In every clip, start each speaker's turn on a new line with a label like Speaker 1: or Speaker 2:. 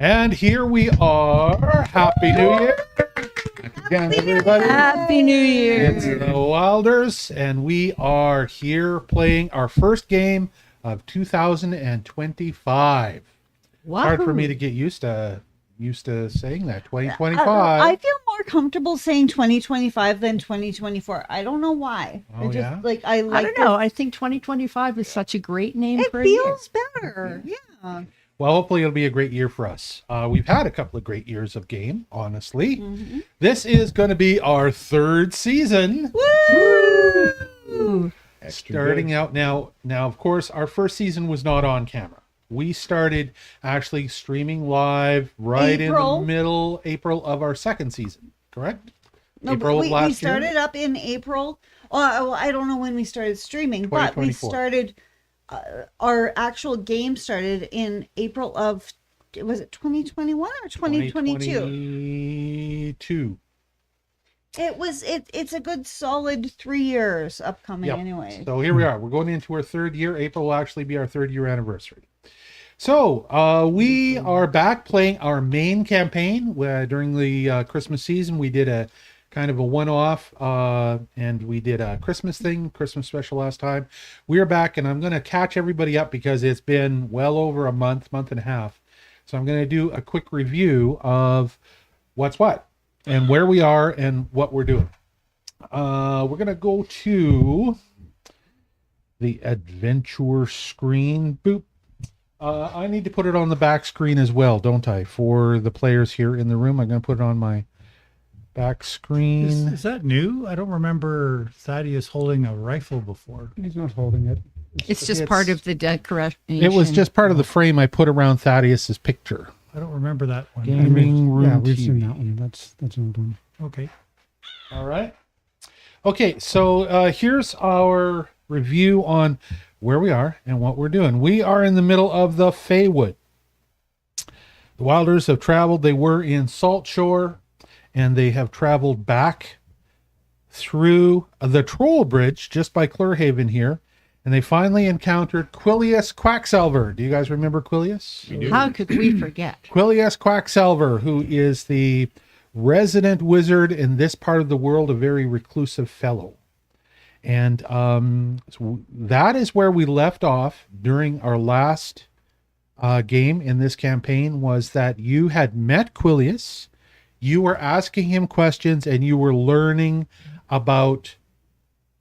Speaker 1: And here we are. Happy New Year. Again, everybody.
Speaker 2: Happy New Year.
Speaker 1: It's the Wylders, and we are here playing our first game of 2025.
Speaker 2: Wow.
Speaker 1: Hard for me to get used to saying that. 2025.
Speaker 2: I feel more comfortable saying 2025 than 2024. I don't know why.
Speaker 1: Oh, yeah?
Speaker 2: I
Speaker 3: don't know. I think 2025 is such a great name
Speaker 2: It
Speaker 3: for a year.
Speaker 2: feels better. Yeah.
Speaker 1: Well, hopefully it'll be a great year for us. We've had a couple of great years of game, honestly. This is going to be our third season.
Speaker 2: Woo!
Speaker 1: Starting out now, of course, our first season was not on camera. We started actually streaming live right in the middle April of our second season, correct?
Speaker 2: No,
Speaker 1: April
Speaker 2: but
Speaker 1: of last
Speaker 2: we started up in April. Well, I don't know when we started streaming, but we
Speaker 1: 2024.
Speaker 2: started, our actual game started in April of, was it 2021 or 2022?
Speaker 1: 2022.
Speaker 2: It's a good solid 3 years upcoming anyway.
Speaker 1: So here we are. We're going into our third year. April will actually be our 3rd year anniversary. So we are back playing our main campaign. During the Christmas season, we did a kind of a one-off, and we did a Christmas special last time. We are back, and I'm going to catch everybody up because it's been well over a month and a half. So I'm going to do a quick review of what's what and where we are and what we're doing. We're going to go to the adventure screen. Boop. I need to put it on the back screen as well, don't I? For the players here in the room, I'm going to put it on my back screen.
Speaker 4: Is that new? I don't remember Thaddeus holding a rifle before.
Speaker 5: He's not holding it.
Speaker 3: It's just part of the decoration.
Speaker 1: It was just part of the frame I put around Thaddeus's picture.
Speaker 4: I don't remember that one.
Speaker 1: Gaming room.
Speaker 5: Yeah, we've
Speaker 1: TV.
Speaker 5: seen that one. That's an old one.
Speaker 4: Okay.
Speaker 1: All right. Okay, so here's our review on where we are and what we're doing. We are in the middle of the Feywood. The Wylders have traveled. They were in Salt Shore, and they have traveled back through the Troll Bridge just by Clearhaven here, and they finally encountered Quillius Quacksalver. Do you guys remember Quillius?
Speaker 3: How could we forget?
Speaker 1: Quillius Quacksalver, who is the resident wizard in this part of the world, a very reclusive fellow. And so that is where we left off during our last game in this campaign, was that you had met Quillius, you were asking him questions, and you were learning about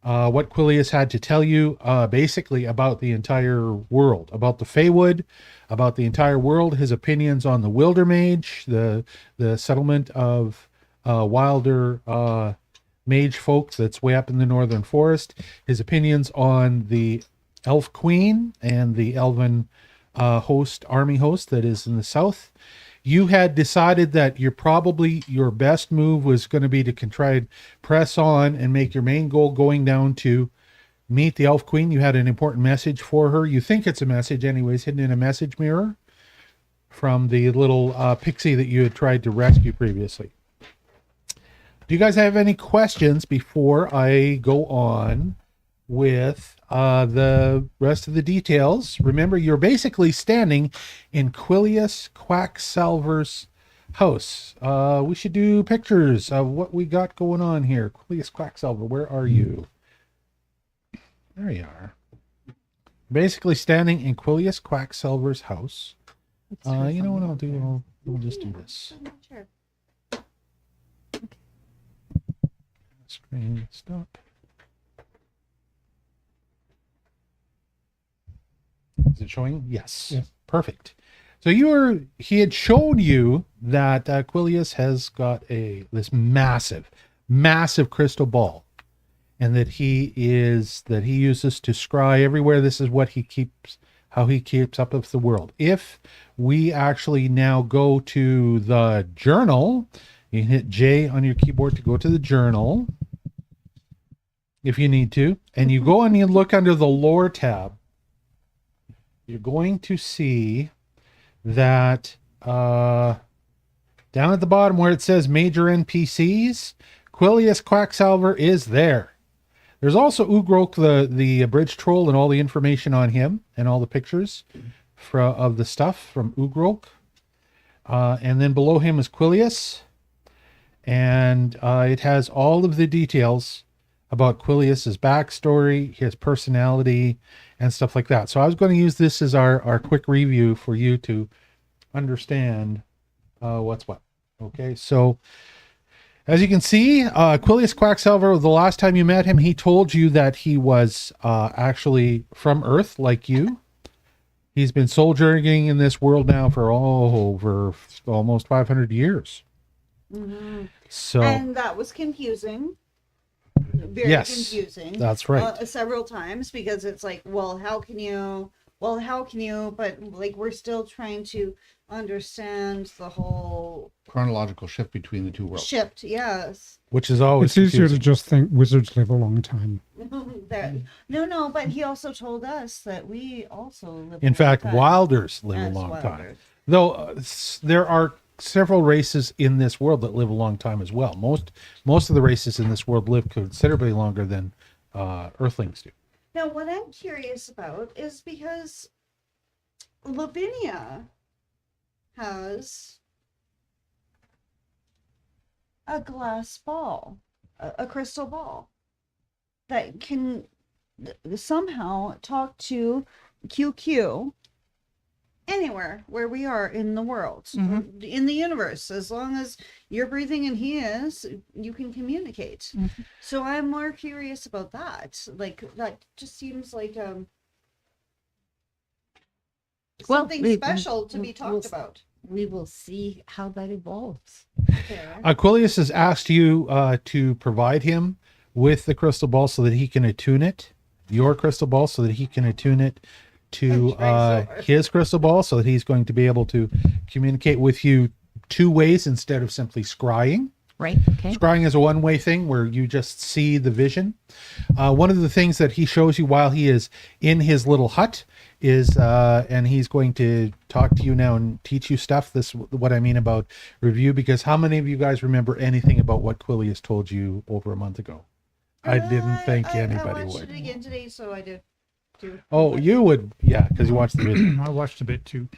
Speaker 1: what Quillius had to tell you, basically about the entire world, about the Feywood, about the entire world, his opinions on the Wilder Mage, the settlement of Wilder mage folks that's way up in the northern forest, his opinions on the Elf Queen and the Elven army host that is in the south. You had decided that your best move was going to be to try and press on and make your main goal going down to meet the Elf Queen. You had an important message for her. You think it's a message anyways, hidden in a message mirror from the little pixie that you had tried to rescue previously. Do you guys have any questions before I go on with the rest of the details? Remember, you're basically standing in Quillius Quacksalver's house. We should do pictures of what we got going on here. Quillius Quacksalver, where are you? There you are. Basically standing in Quillius Quacksalver's house. You know what I'll do? We'll just do this.
Speaker 2: Sure.
Speaker 1: Screen stop. Is it showing? Yes. Perfect. So he had shown you that Quillius has got this massive crystal ball, and that he uses to scry everywhere. This is how he keeps up with the world. If we actually now go to the journal, you can hit J on your keyboard to go to the journal if you need to, and you go and you look under the lore tab. You're going to see that down at the bottom where it says major NPCs, Quillius Quacksalver is there. There's also Ugrok, the bridge troll, and all the information on him and all the pictures of the stuff from Ugrok. And then below him is Quillius. And it has all of the details about Quillius's backstory, his personality, and stuff like that. So I was going to use this as our quick review for you to understand what's what. Okay, so as you can see, Quillius Quacksalver, the last time you met him, he told you that he was actually from Earth, like you. He's been sojourning in this world now for over almost 500 years.
Speaker 2: Mm-hmm.
Speaker 1: So,
Speaker 2: and that was confusing. Very
Speaker 1: yes,
Speaker 2: confusing.
Speaker 1: That's right.
Speaker 2: Several times, because it's like, how can you, but like we're still trying to understand the whole
Speaker 6: chronological shift between the two worlds.
Speaker 2: shift. Yes.
Speaker 1: Which is always
Speaker 5: It's easier to
Speaker 1: confusing.
Speaker 5: just think wizards live a long time.
Speaker 2: No, but he also told us that we also live.
Speaker 1: In fact,
Speaker 2: a long time.
Speaker 1: Wilders live a
Speaker 2: As
Speaker 1: long time.
Speaker 2: Wilders.
Speaker 1: Though there are several races in this world that live a long time as well. Most of the races in this world live considerably longer than Earthlings do.
Speaker 2: Now, what I'm curious about is because Lavinia has a glass ball, a crystal ball that can somehow talk to QQ anywhere where we are in the world, in the universe. As long as you're breathing and he is, you can communicate. So I'm more curious about that. Like, that just seems like something special to be talked about.
Speaker 3: We will see how that evolves.
Speaker 1: Quillius has asked you to provide him with the crystal ball so that he can attune it, your crystal ball, so that he can attune it to his crystal ball, so that he's going to be able to communicate with you two ways instead of simply scrying.
Speaker 3: Right. Okay.
Speaker 1: Scrying is a one-way thing where you just see the vision. One of the things that he shows you while he is in his little hut is, and he's going to talk to you now and teach you stuff. This what I mean about review, because how many of you guys remember anything about what Quillius told you over a month ago? I didn't think anybody
Speaker 2: I watched
Speaker 1: would.
Speaker 2: it again today, so I did. Too.
Speaker 1: Oh, you would, yeah, because you watched the video.
Speaker 4: I watched a bit too.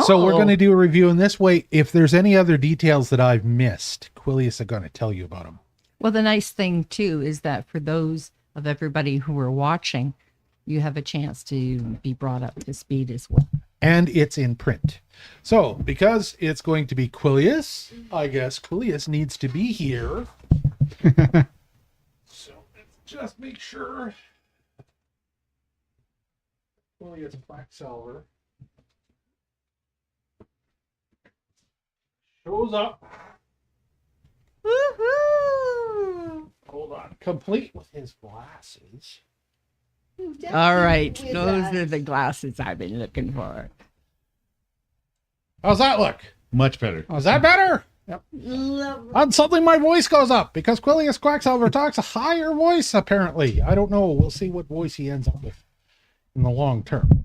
Speaker 1: So we're going to do a review in this way. If there's any other details that I've missed, Quillius is going to tell you about them.
Speaker 3: Well, the nice thing too is that for those of everybody who are watching, you have a chance to be brought up to speed as well.
Speaker 1: And it's in print. So because it's going to be Quillius, I guess Quillius needs to be here. So let's just make sure. Quillius Quacksalver shows up.
Speaker 2: Woohoo!
Speaker 1: Hold on. Complete with his glasses.
Speaker 3: All right.
Speaker 2: With
Speaker 3: Those
Speaker 2: that.
Speaker 3: are the glasses I've been looking for.
Speaker 1: How's that look?
Speaker 6: Much better.
Speaker 1: Is that better?
Speaker 2: Love-
Speaker 1: And suddenly my voice goes up because Quillius Quacksalver talks a higher voice, apparently. I don't know. We'll see what voice he ends up with in the long term.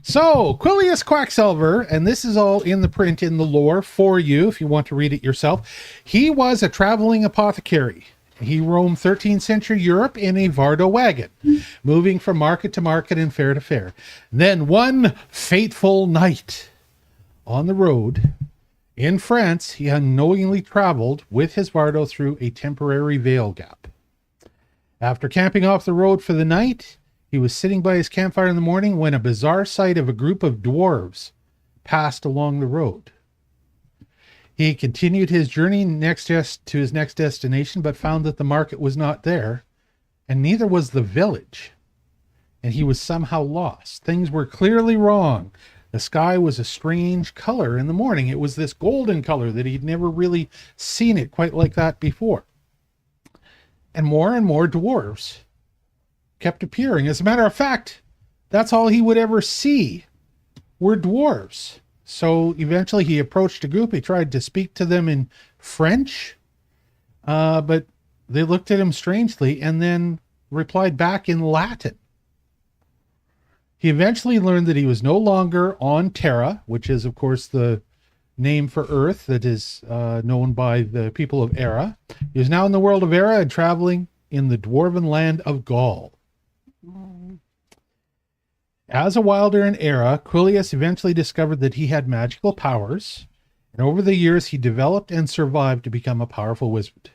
Speaker 1: So, Quillius Quacksalver, and this is all in the print in the lore for you if you want to read it yourself. He was a traveling apothecary. He roamed 13th century Europe in a Vardo wagon, moving from market to market and fair to fair. Then one fateful night on the road in France, he unknowingly traveled with his Vardo through a temporary veil gap. After camping off the road for the night, he was sitting by his campfire in the morning when a bizarre sight of a group of dwarves passed along the road. He continued his journey to his next destination, but found that the market was not there, and neither was the village. And he was somehow lost. Things were clearly wrong. The sky was a strange color in the morning. It was this golden color that he'd never really seen it quite like that before. And more dwarves kept appearing. As a matter of fact, that's all he would ever see were dwarves. So eventually he approached a group. He tried to speak to them in French, but they looked at him strangely and then replied back in Latin. He eventually learned that he was no longer on Terra, which is, of course, the name for Earth that is known by the people of Aerra. He was now in the world of Aerra and traveling in the dwarven land of Gaul. As a wilder in Aerra, Quillius eventually discovered that he had magical powers, and over the years he developed and survived to become a powerful wizard.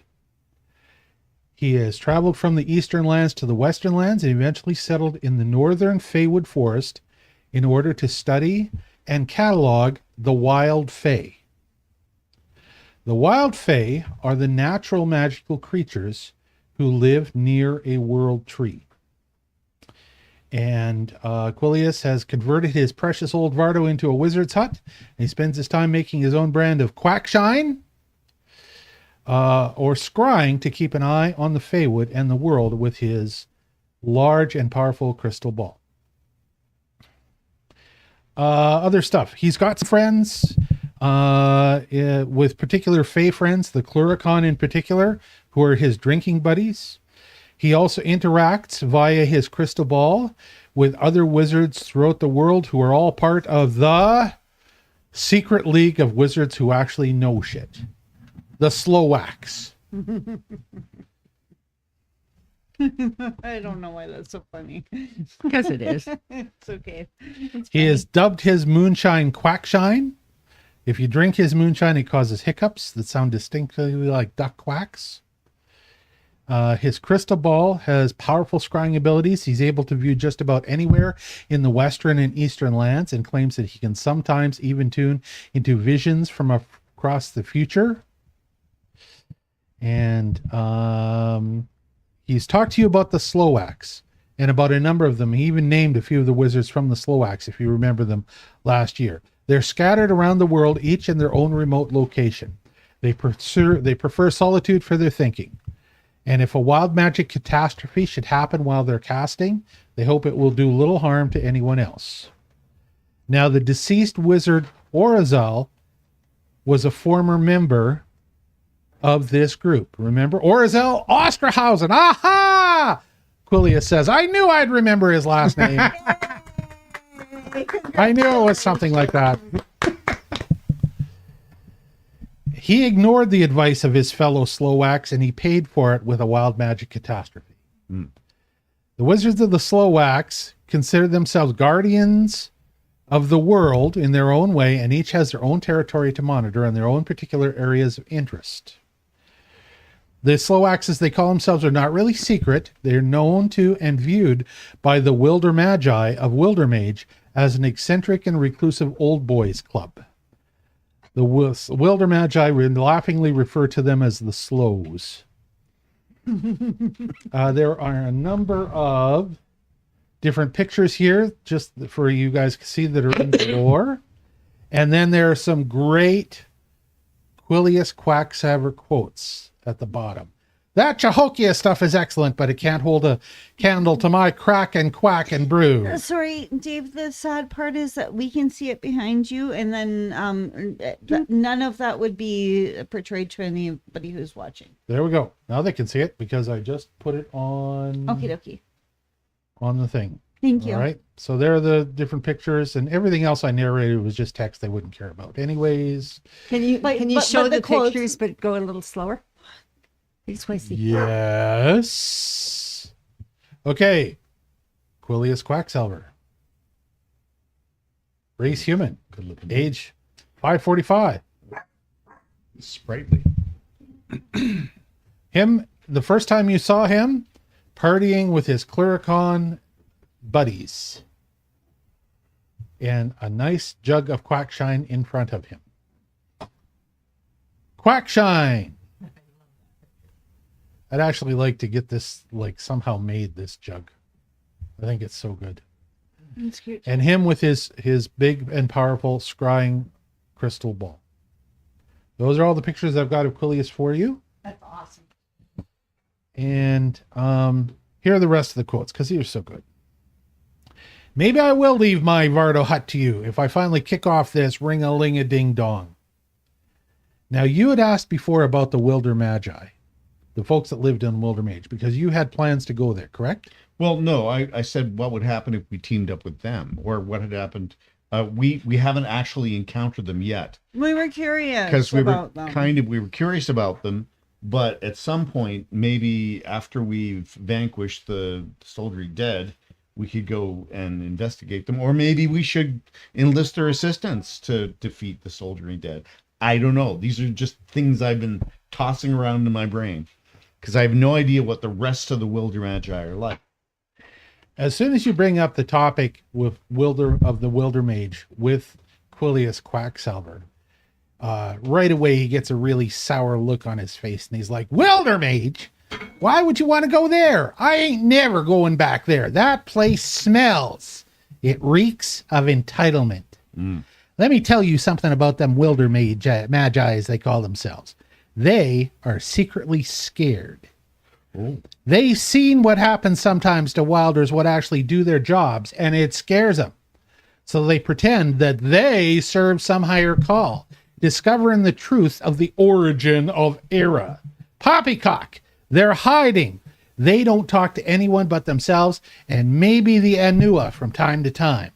Speaker 1: He has traveled from the eastern lands to the western lands and eventually settled in the northern Feywood Forest in order to study and catalog the wild Fey. The wild Fey are the natural magical creatures who live near a world tree. And Quillius has converted his precious old Vardo into a wizard's hut. And he spends his time making his own brand of quackshine or scrying to keep an eye on the Feywood and the world with his large and powerful crystal ball. Other stuff. He's got some friends with particular Fey friends, the Cluricon in particular, who are his drinking buddies. He also interacts via his crystal ball with other wizards throughout the world who are all part of the secret league of wizards who actually know shit. The Slowax.
Speaker 2: I don't know why that's so funny.
Speaker 3: Because it is.
Speaker 2: It's okay.
Speaker 1: He has dubbed his moonshine quackshine. If you drink his moonshine, it causes hiccups that sound distinctly like duck quacks. His crystal ball has powerful scrying abilities. He's able to view just about anywhere in the western and eastern lands and claims that he can sometimes even tune into visions from across the future. And he's talked to you about the Slowax and about a number of them. He even named a few of the wizards from the Slowax, if you remember them last year. They're scattered around the world, each in their own remote location. They prefer solitude for their thinking. And if a wild magic catastrophe should happen while they're casting, they hope it will do little harm to anyone else. Now, the deceased wizard Orazal was a former member of this group. Remember? Orazal Osterhausen. Aha! Quillius says, I knew I'd remember his last name. I knew it was something like that. He ignored the advice of his fellow Slowax and he paid for it with a wild magic catastrophe. The wizards of the Slowax consider themselves guardians of the world in their own way, and each has their own territory to monitor and their own particular areas of interest. The Slowax, as they call themselves, are not really secret. They're known to and viewed by the Wilder Magi of Wildermage as an eccentric and reclusive old boys club. The Wilder Magi laughingly refer to them as the Slows. There are a number of different pictures here, just for you guys to see, that are in the lore. And then there are some great Quillius Quacksalver quotes at the bottom. That Cahokia stuff is excellent, but it can't hold a candle to my crack and quack and brew.
Speaker 2: Sorry, Dave, the sad part is that we can see it behind you, and then none of that would be portrayed to anybody who's watching.
Speaker 1: There we go. Now they can see it because I just put it on
Speaker 2: Okie dokie.
Speaker 1: on the thing.
Speaker 2: Thank you.
Speaker 1: All right. So there are the different pictures, and everything else I narrated was just text they wouldn't care about. Anyways.
Speaker 3: Can you
Speaker 2: But
Speaker 3: show
Speaker 2: the
Speaker 3: the
Speaker 2: quotes-
Speaker 3: pictures but go a little slower? I just want to see.
Speaker 1: Yes. Okay. Quillius Quacksalver. Race human.
Speaker 6: Good looking.
Speaker 1: Age 545.
Speaker 6: Sprightly.
Speaker 1: Him, the first time you saw him, partying with his Cluricon buddies. And a nice jug of quackshine in front of him. Quackshine! I'd actually like to get this, like, somehow made, this jug. I think it's so good.
Speaker 2: That's cute.
Speaker 1: And him with his big and powerful scrying crystal ball. Those are all the pictures I've got of Quillius for you.
Speaker 3: That's awesome.
Speaker 1: And here are the rest of the quotes, because these are so good. Maybe I will leave my Vardo hut to you if I finally kick off this ring-a-ling-a-ding-dong. Now, you had asked before about the Wilder Magi, the folks that lived in Wildermage, because you had plans to go there, correct?
Speaker 6: Well, no, I said what would happen if we teamed up with them, or what had happened. We haven't actually encountered them yet,
Speaker 2: We were curious
Speaker 6: because we were
Speaker 2: about them.
Speaker 6: curious about them. But at some point, maybe after we've vanquished the Soldry Dead, we could go and investigate them, or maybe we should enlist their assistance to defeat the soldiering dead. I don't know. These are just things I've been tossing around in my brain because I have no idea what the rest of the Wilder Magi are like.
Speaker 1: As soon as you bring up the topic with the Wilder Mage with Quillius Quacksalver, right away he gets a really sour look on his face, and he's like, "Wilder Mage? Why would you want to go there? I ain't never going back there. That place smells. It reeks of entitlement. Let me tell you something about them Wilder Magi, as they call themselves. They are secretly scared. They've seen what happens sometimes to Wilders, what actually do their jobs, and it scares them. So they pretend that they serve some higher call, discovering the truth of the origin of Aerra. Poppycock, they're hiding. They don't talk to anyone but themselves and maybe the Anua from time to time.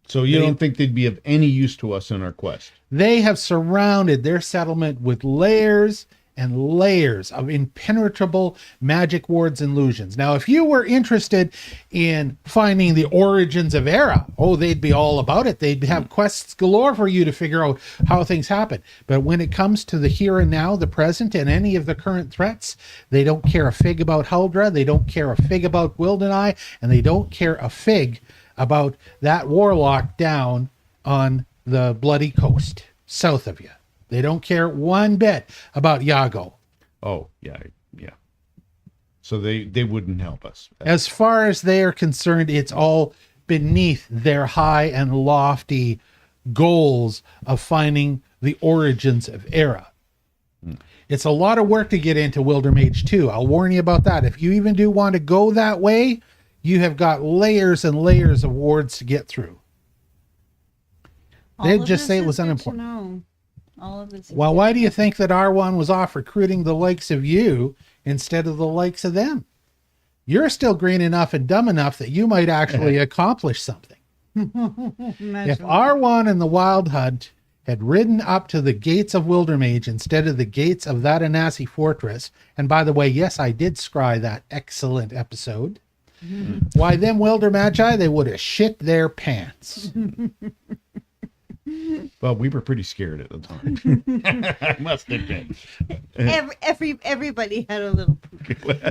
Speaker 6: So you don't think they'd be of any use to us in our quest?
Speaker 1: They have surrounded their settlement with layers and layers of impenetrable magic wards and illusions. Now, if you were interested in finding the origins of Aerra, they'd be all about it. They'd have quests galore for you to figure out how things happen. But when it comes to the here and now, the present, and any of the current threats, they don't care a fig about Huldra, they don't care a fig about Wildenai, and they don't care a fig about that warlock down on the bloody coast south of you. They don't care one bit about Yago.
Speaker 6: Oh, yeah. So they wouldn't help us.
Speaker 1: As far as they are concerned, it's all beneath their high and lofty goals of finding the origins of Aerra. It's a lot of work to get into Wilder Mage 2. I'll warn you about that. If you even do want to go that way, you have got layers and layers of wards to get through. They'd just say it was unimportant.
Speaker 2: All of this.
Speaker 1: Well, why do you think that R1 was off recruiting the likes of you instead of the likes of them? You're still green enough and dumb enough that you might actually accomplish something. If R1 and the Wild Hunt had ridden up to the gates of Wildermage instead of the gates of that Anasi fortress, and by the way, yes, I did scry that excellent episode, why, them Wilder Magi, they would have shit their pants.
Speaker 6: Well, we were pretty scared at the time. I must admit.
Speaker 2: Everybody had a little.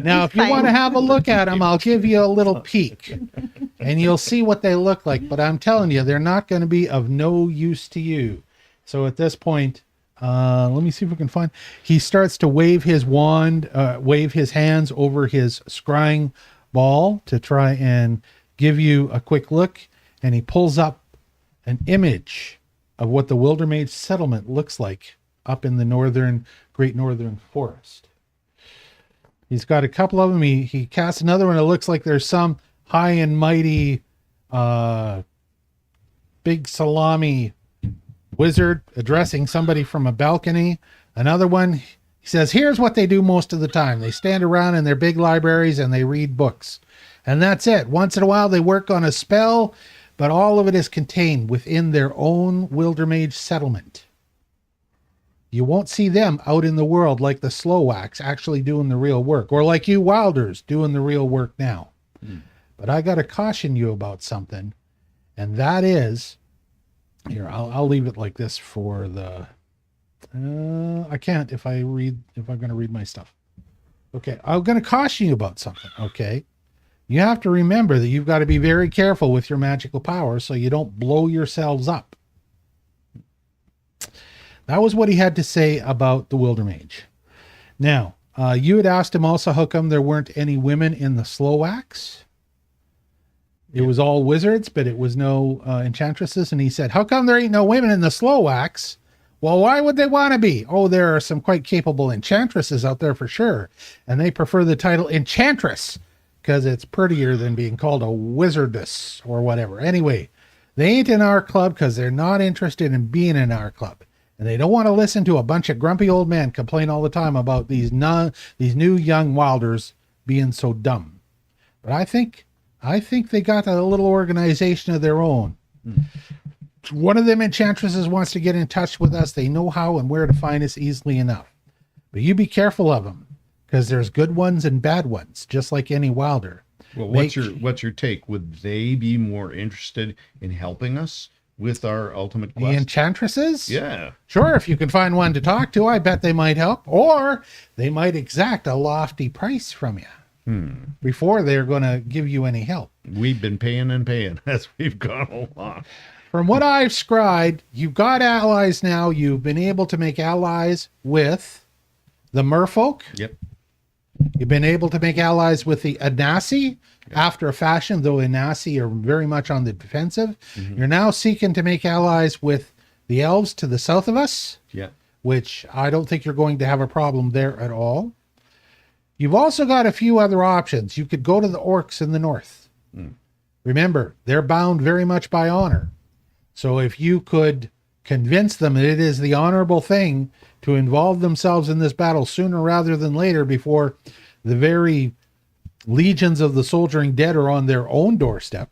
Speaker 1: Now, if you want to have a look at them, I'll give you a little peek, and you'll see what they look like. But I'm telling you, they're not going to be of no use to you. So at this point, let me see if we can find. He starts to wave his wand, wave his hands over his scrying ball to try and give you a quick look, and he pulls up an image of what the Wildermage settlement looks like up in the Great Northern Forest. He's got a couple of them. He casts another one. It looks like there's some high and mighty big salami wizard addressing somebody from a balcony. Another one, he says, here's what they do most of the time. They stand around in their big libraries and they read books. And that's it. Once in a while they work on a spell, but all of it is contained within their own Wildermage settlement. You won't see them out in the world like the Slowwax actually doing the real work, or like you Wilders doing the real work now. But I got to caution you about something, and that is, here, I'll leave it like this for the, I can't if I'm going to read my stuff. Okay, I'm going to caution you about something, okay? You have to remember that you've got to be very careful with your magical powers so you don't blow yourselves up. That was what he had to say about the Wildermage. Now, you had asked him also how come there weren't any women in the Slowwax. It was all wizards, but it was no enchantresses. And he said, how come there ain't no women in the Slowwax? Well, why would they want to be? Oh, there are some quite capable enchantresses out there for sure. And they prefer the title Enchantress, because it's prettier than being called a wizardess or whatever. Anyway, they ain't in our club because they're not interested in being in our club. And they don't want to listen to a bunch of grumpy old men complain all the time about these new young Wilders being so dumb. But I think they got a little organization of their own. One of them enchantresses wants to get in touch with us. They know how and where to find us easily enough. But you be careful of them, because there's good ones and bad ones, just like any Wilder.
Speaker 6: Well,
Speaker 1: Make-
Speaker 6: what's your take? Would they be more interested in helping us with our ultimate
Speaker 1: The
Speaker 6: quest?
Speaker 1: enchantresses?
Speaker 6: Yeah.
Speaker 1: Sure, if you can find one to talk to, I bet they might help. Or they might exact a lofty price from you before they're going to give you any help.
Speaker 6: We've been paying and paying as we've gone along.
Speaker 1: From what I've scried, you've got allies now. You've been able to make allies with the merfolk.
Speaker 6: Yep.
Speaker 1: You've been able to make allies with the Anasi after a fashion, though Anasi are very much on the defensive. You're now seeking to make allies with the elves to the south of us,
Speaker 6: Yeah.
Speaker 1: which I don't think you're going to have a problem there at all. You've also got a few other options. You could go to the orcs in the north. Remember, they're bound very much by honor. So if you could convince them that it is the honorable thing to involve themselves in this battle sooner rather than later, before the very legions of the soldiering dead are on their own doorstep.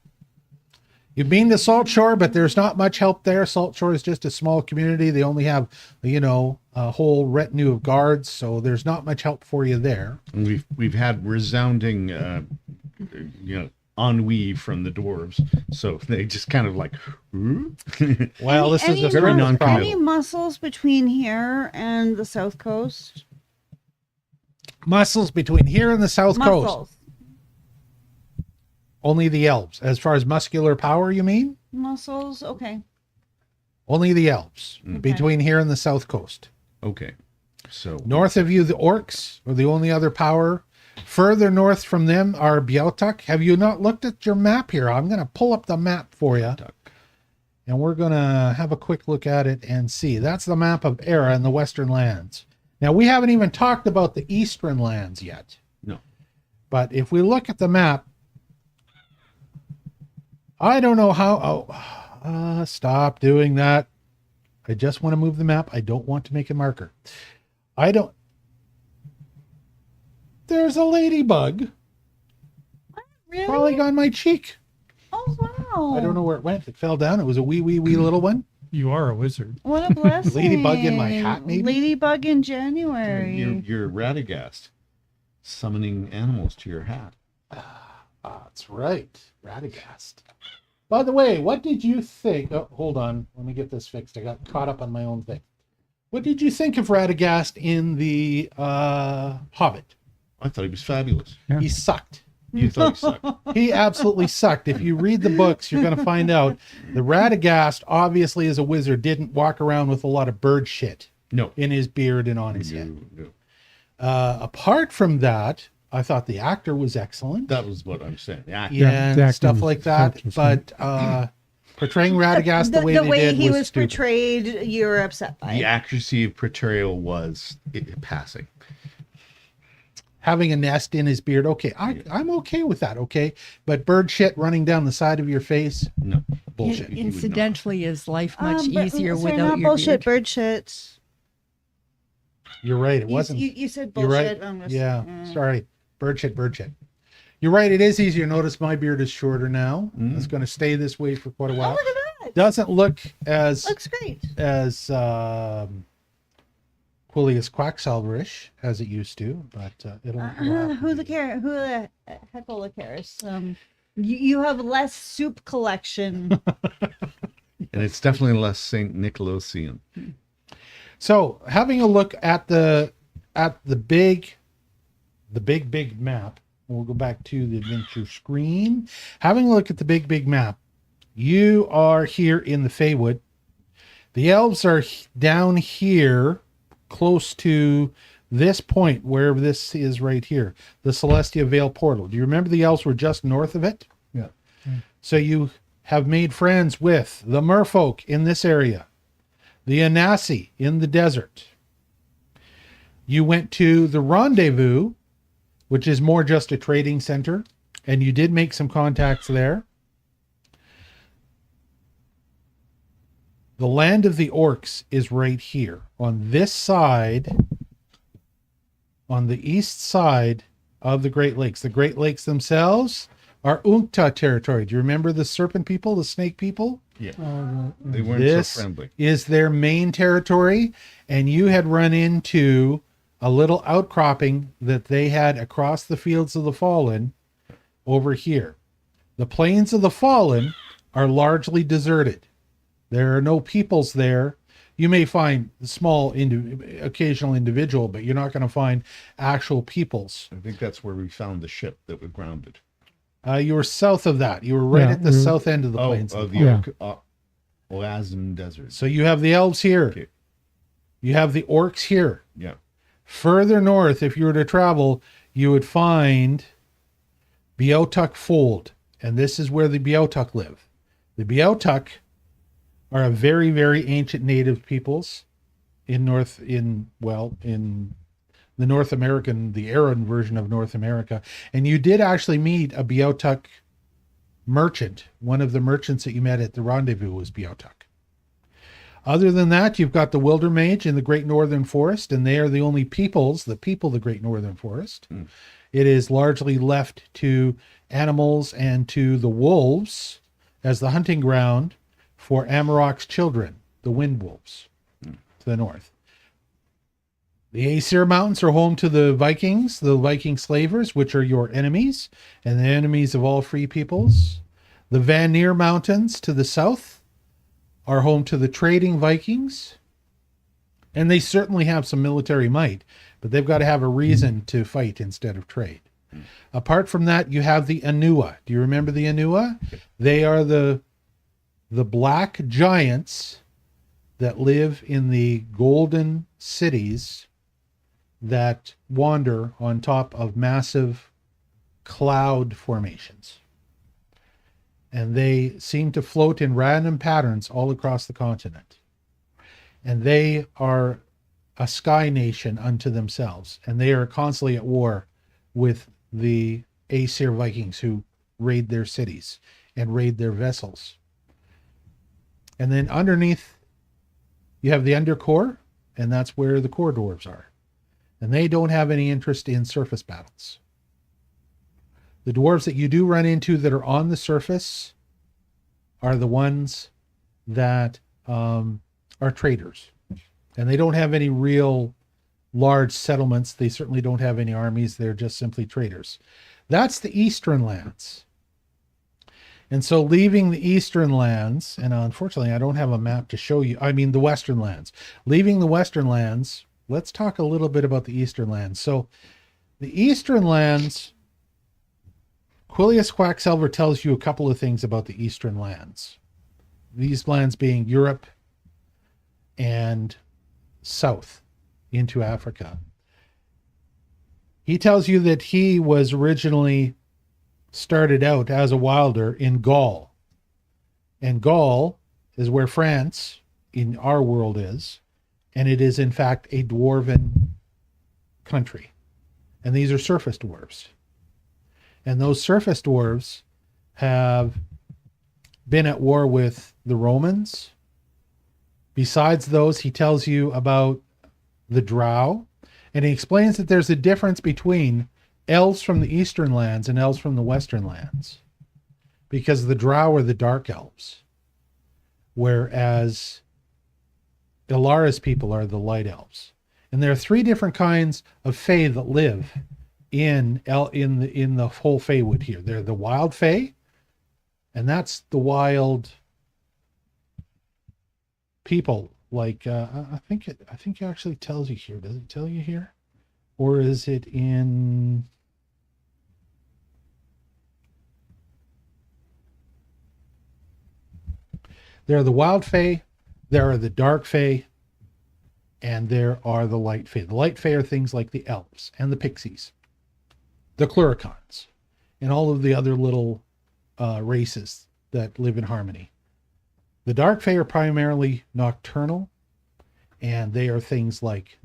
Speaker 1: You've been to Salt Shore, but there's not much help there. Salt Shore is just a small community. They only have, a whole retinue of guards, so there's not much help for you there.
Speaker 6: And we've had resounding, ennui from the dwarves, so they just kind of like, "Ooh."
Speaker 1: Well, this is a very
Speaker 6: very non-committal.
Speaker 2: Any muscles between here and the south coast?
Speaker 1: muscles between here and the south coast.
Speaker 2: Muscles.
Speaker 1: Only the elves. As far as muscular power, you mean?
Speaker 2: Muscles. Okay.
Speaker 1: Only the elves between here and the south coast.
Speaker 6: Okay, so
Speaker 1: North of you, the orcs are the only other power. Further north from them are Biotuk. Have you not looked at your map here? I'm going to pull up the map for you. And we're going to have a quick look at it and see. That's the map of Aerra and the Western Lands. Now, we haven't even talked about the Eastern Lands yet.
Speaker 6: No.
Speaker 1: But if we look at the map, I don't know how... stop doing that. I just want to move the map. I don't want to make a marker. There's a ladybug
Speaker 2: Really?
Speaker 1: crawling on my cheek.
Speaker 2: Oh wow!
Speaker 1: I don't know where it went. It fell down. It was a wee little one.
Speaker 4: You are a wizard.
Speaker 2: What a blessing!
Speaker 1: Ladybug in my hat, maybe?
Speaker 2: Ladybug in January.
Speaker 6: you're Radagast, summoning animals to your hat.
Speaker 1: That's right. Radagast. By the way, what did you think? Oh, hold on. Let me get this fixed. I got caught up on my own thing. What did you think of Radagast in the Hobbit?
Speaker 6: I thought he was fabulous.
Speaker 5: Yeah.
Speaker 1: He sucked.
Speaker 6: You thought he sucked.
Speaker 1: He absolutely sucked. If you read the books, you're going to find out the Radagast, obviously as a wizard, didn't walk around with a lot of bird shit
Speaker 6: No.
Speaker 1: in his beard and on his head.
Speaker 6: No.
Speaker 1: Apart from that, I thought the actor was excellent.
Speaker 6: That was what I'm saying. Yeah.
Speaker 1: Yeah,
Speaker 5: the
Speaker 1: and stuff
Speaker 5: acting
Speaker 1: like that.
Speaker 5: was
Speaker 1: But portraying Radagast the way they did
Speaker 2: he
Speaker 1: was
Speaker 2: was
Speaker 1: stupid.
Speaker 2: portrayed, you were upset by.
Speaker 6: The accuracy of portrayal was passing.
Speaker 1: Having a nest in his beard, okay, I'm okay with that, okay? But bird shit running down the side of your face,
Speaker 6: No.
Speaker 1: bullshit.
Speaker 6: He would not.
Speaker 3: Incidentally, is life much
Speaker 2: But-
Speaker 3: easier
Speaker 2: sorry,
Speaker 3: without
Speaker 2: not
Speaker 3: your
Speaker 2: bullshit,
Speaker 3: beard?
Speaker 2: bird shit.
Speaker 1: You're right, it wasn't.
Speaker 2: You said
Speaker 1: You're
Speaker 2: bullshit.
Speaker 1: right.
Speaker 2: I'm just-
Speaker 1: Yeah, sorry. Bird shit. You're right, it is easier. Notice my beard is shorter now. It's going to stay this way for quite a
Speaker 2: Oh,
Speaker 1: while.
Speaker 2: look at that.
Speaker 1: Doesn't look as
Speaker 2: Looks great.
Speaker 1: Quillius Quacksalverish as it used to, but it'll have to
Speaker 2: Who
Speaker 1: be.
Speaker 2: Who the heckle cares? You have less soup collection.
Speaker 6: And it's definitely less St. Nicolausian.
Speaker 1: So, having a look at the big map, we'll go back to the adventure screen. Having a look at the big map, you are here in the Feywood. The elves are down here, close to this point, where this is right here, the Celestia Vale portal. Do you remember the elves were just north of it?
Speaker 5: Yeah.
Speaker 1: So you have made friends with the merfolk in this area, the Anasi in the desert. You went to the Rendezvous, which is more just a trading center, and you did make some contacts there. The land of the orcs is right here on this side, on the east side of the Great Lakes. The Great Lakes themselves are Unkta territory. Do you remember the serpent people, the snake people?
Speaker 6: Yeah. They weren't
Speaker 1: This
Speaker 6: so friendly.
Speaker 1: is their main territory, and you had run into a little outcropping that they had across the fields of the Fallen over here. The plains of the fallen are largely deserted. There are no peoples there. You may find small, occasional individual, but you're not going to find actual peoples.
Speaker 6: I think that's where we found the ship that was grounded.
Speaker 1: You were south of that. You were right
Speaker 5: Yeah,
Speaker 1: at the
Speaker 5: we were-
Speaker 1: south end of the plains.
Speaker 6: Of the
Speaker 5: Yeah.
Speaker 6: Oasin Desert.
Speaker 1: So you have the elves here.
Speaker 6: Okay.
Speaker 1: You have the orcs here.
Speaker 6: Yeah.
Speaker 1: Further north, if you were to travel, you would find Beothuk Fold. And this is where the Beothuk live. The Beothuk are a very, very ancient native peoples in the North American, the Aerran version of North America. And you did actually meet a Beothuk merchant. One of the merchants that you met at the rendezvous was Beothuk. Other than that, you've got the Wilder Mage in the Great Northern Forest, and they are the only peoples, the Great Northern Forest. It is largely left to animals and to the wolves as the hunting ground for Amarok's children, the Wind Wolves, to the north. The Aesir Mountains are home to the Viking slavers, which are your enemies, and the enemies of all free peoples. The Vanir Mountains to the south are home to the trading Vikings, and they certainly have some military might, but they've got to have a reason to fight instead of trade. Apart from that, you have the Anua. Do you remember the Anua? They are the black giants that live in the golden cities that wander on top of massive cloud formations. And they seem to float in random patterns all across the continent. And they are a sky nation unto themselves. And they are constantly at war with the Aesir Vikings who raid their cities and raid their vessels. And then underneath, you have the Undercore, and that's where the core dwarves are. And they don't have any interest in surface battles. The dwarves that you do run into that are on the surface are the ones that are traders. And they don't have any real large settlements. They certainly don't have any armies. They're just simply traders. That's the Eastern lands. And so leaving the Eastern lands, and unfortunately I don't have a map to show you, the Western lands. Leaving the Western lands, let's talk a little bit about the Eastern lands. So the Eastern lands, Quillius Quacksilver tells you a couple of things about the Eastern lands. These lands being Europe and south into Africa. He tells you that he was originally started out as a wilder in Gaul. And Gaul is where France in our world is. And it is in fact a dwarven country. And these are surface dwarves. And those surface dwarves have been at war with the Romans. Besides those, he tells you about the Drow. And he explains that there's a difference between elves from the Eastern lands and elves from the Western lands. Because the Drow are the dark elves. Whereas Ilara's people are the light elves. And there are three different kinds of fae that live in the whole Feywood here. They're the wild fae, and that's the wild people. Like I think it actually tells you here. Does it tell you here, or is it in? There are the wild fae, there are the dark fae, and there are the light fae. The light fae are things like the elves and the pixies, the Cluricons, and all of the other little races that live in harmony. The dark fae are primarily nocturnal, and they are things like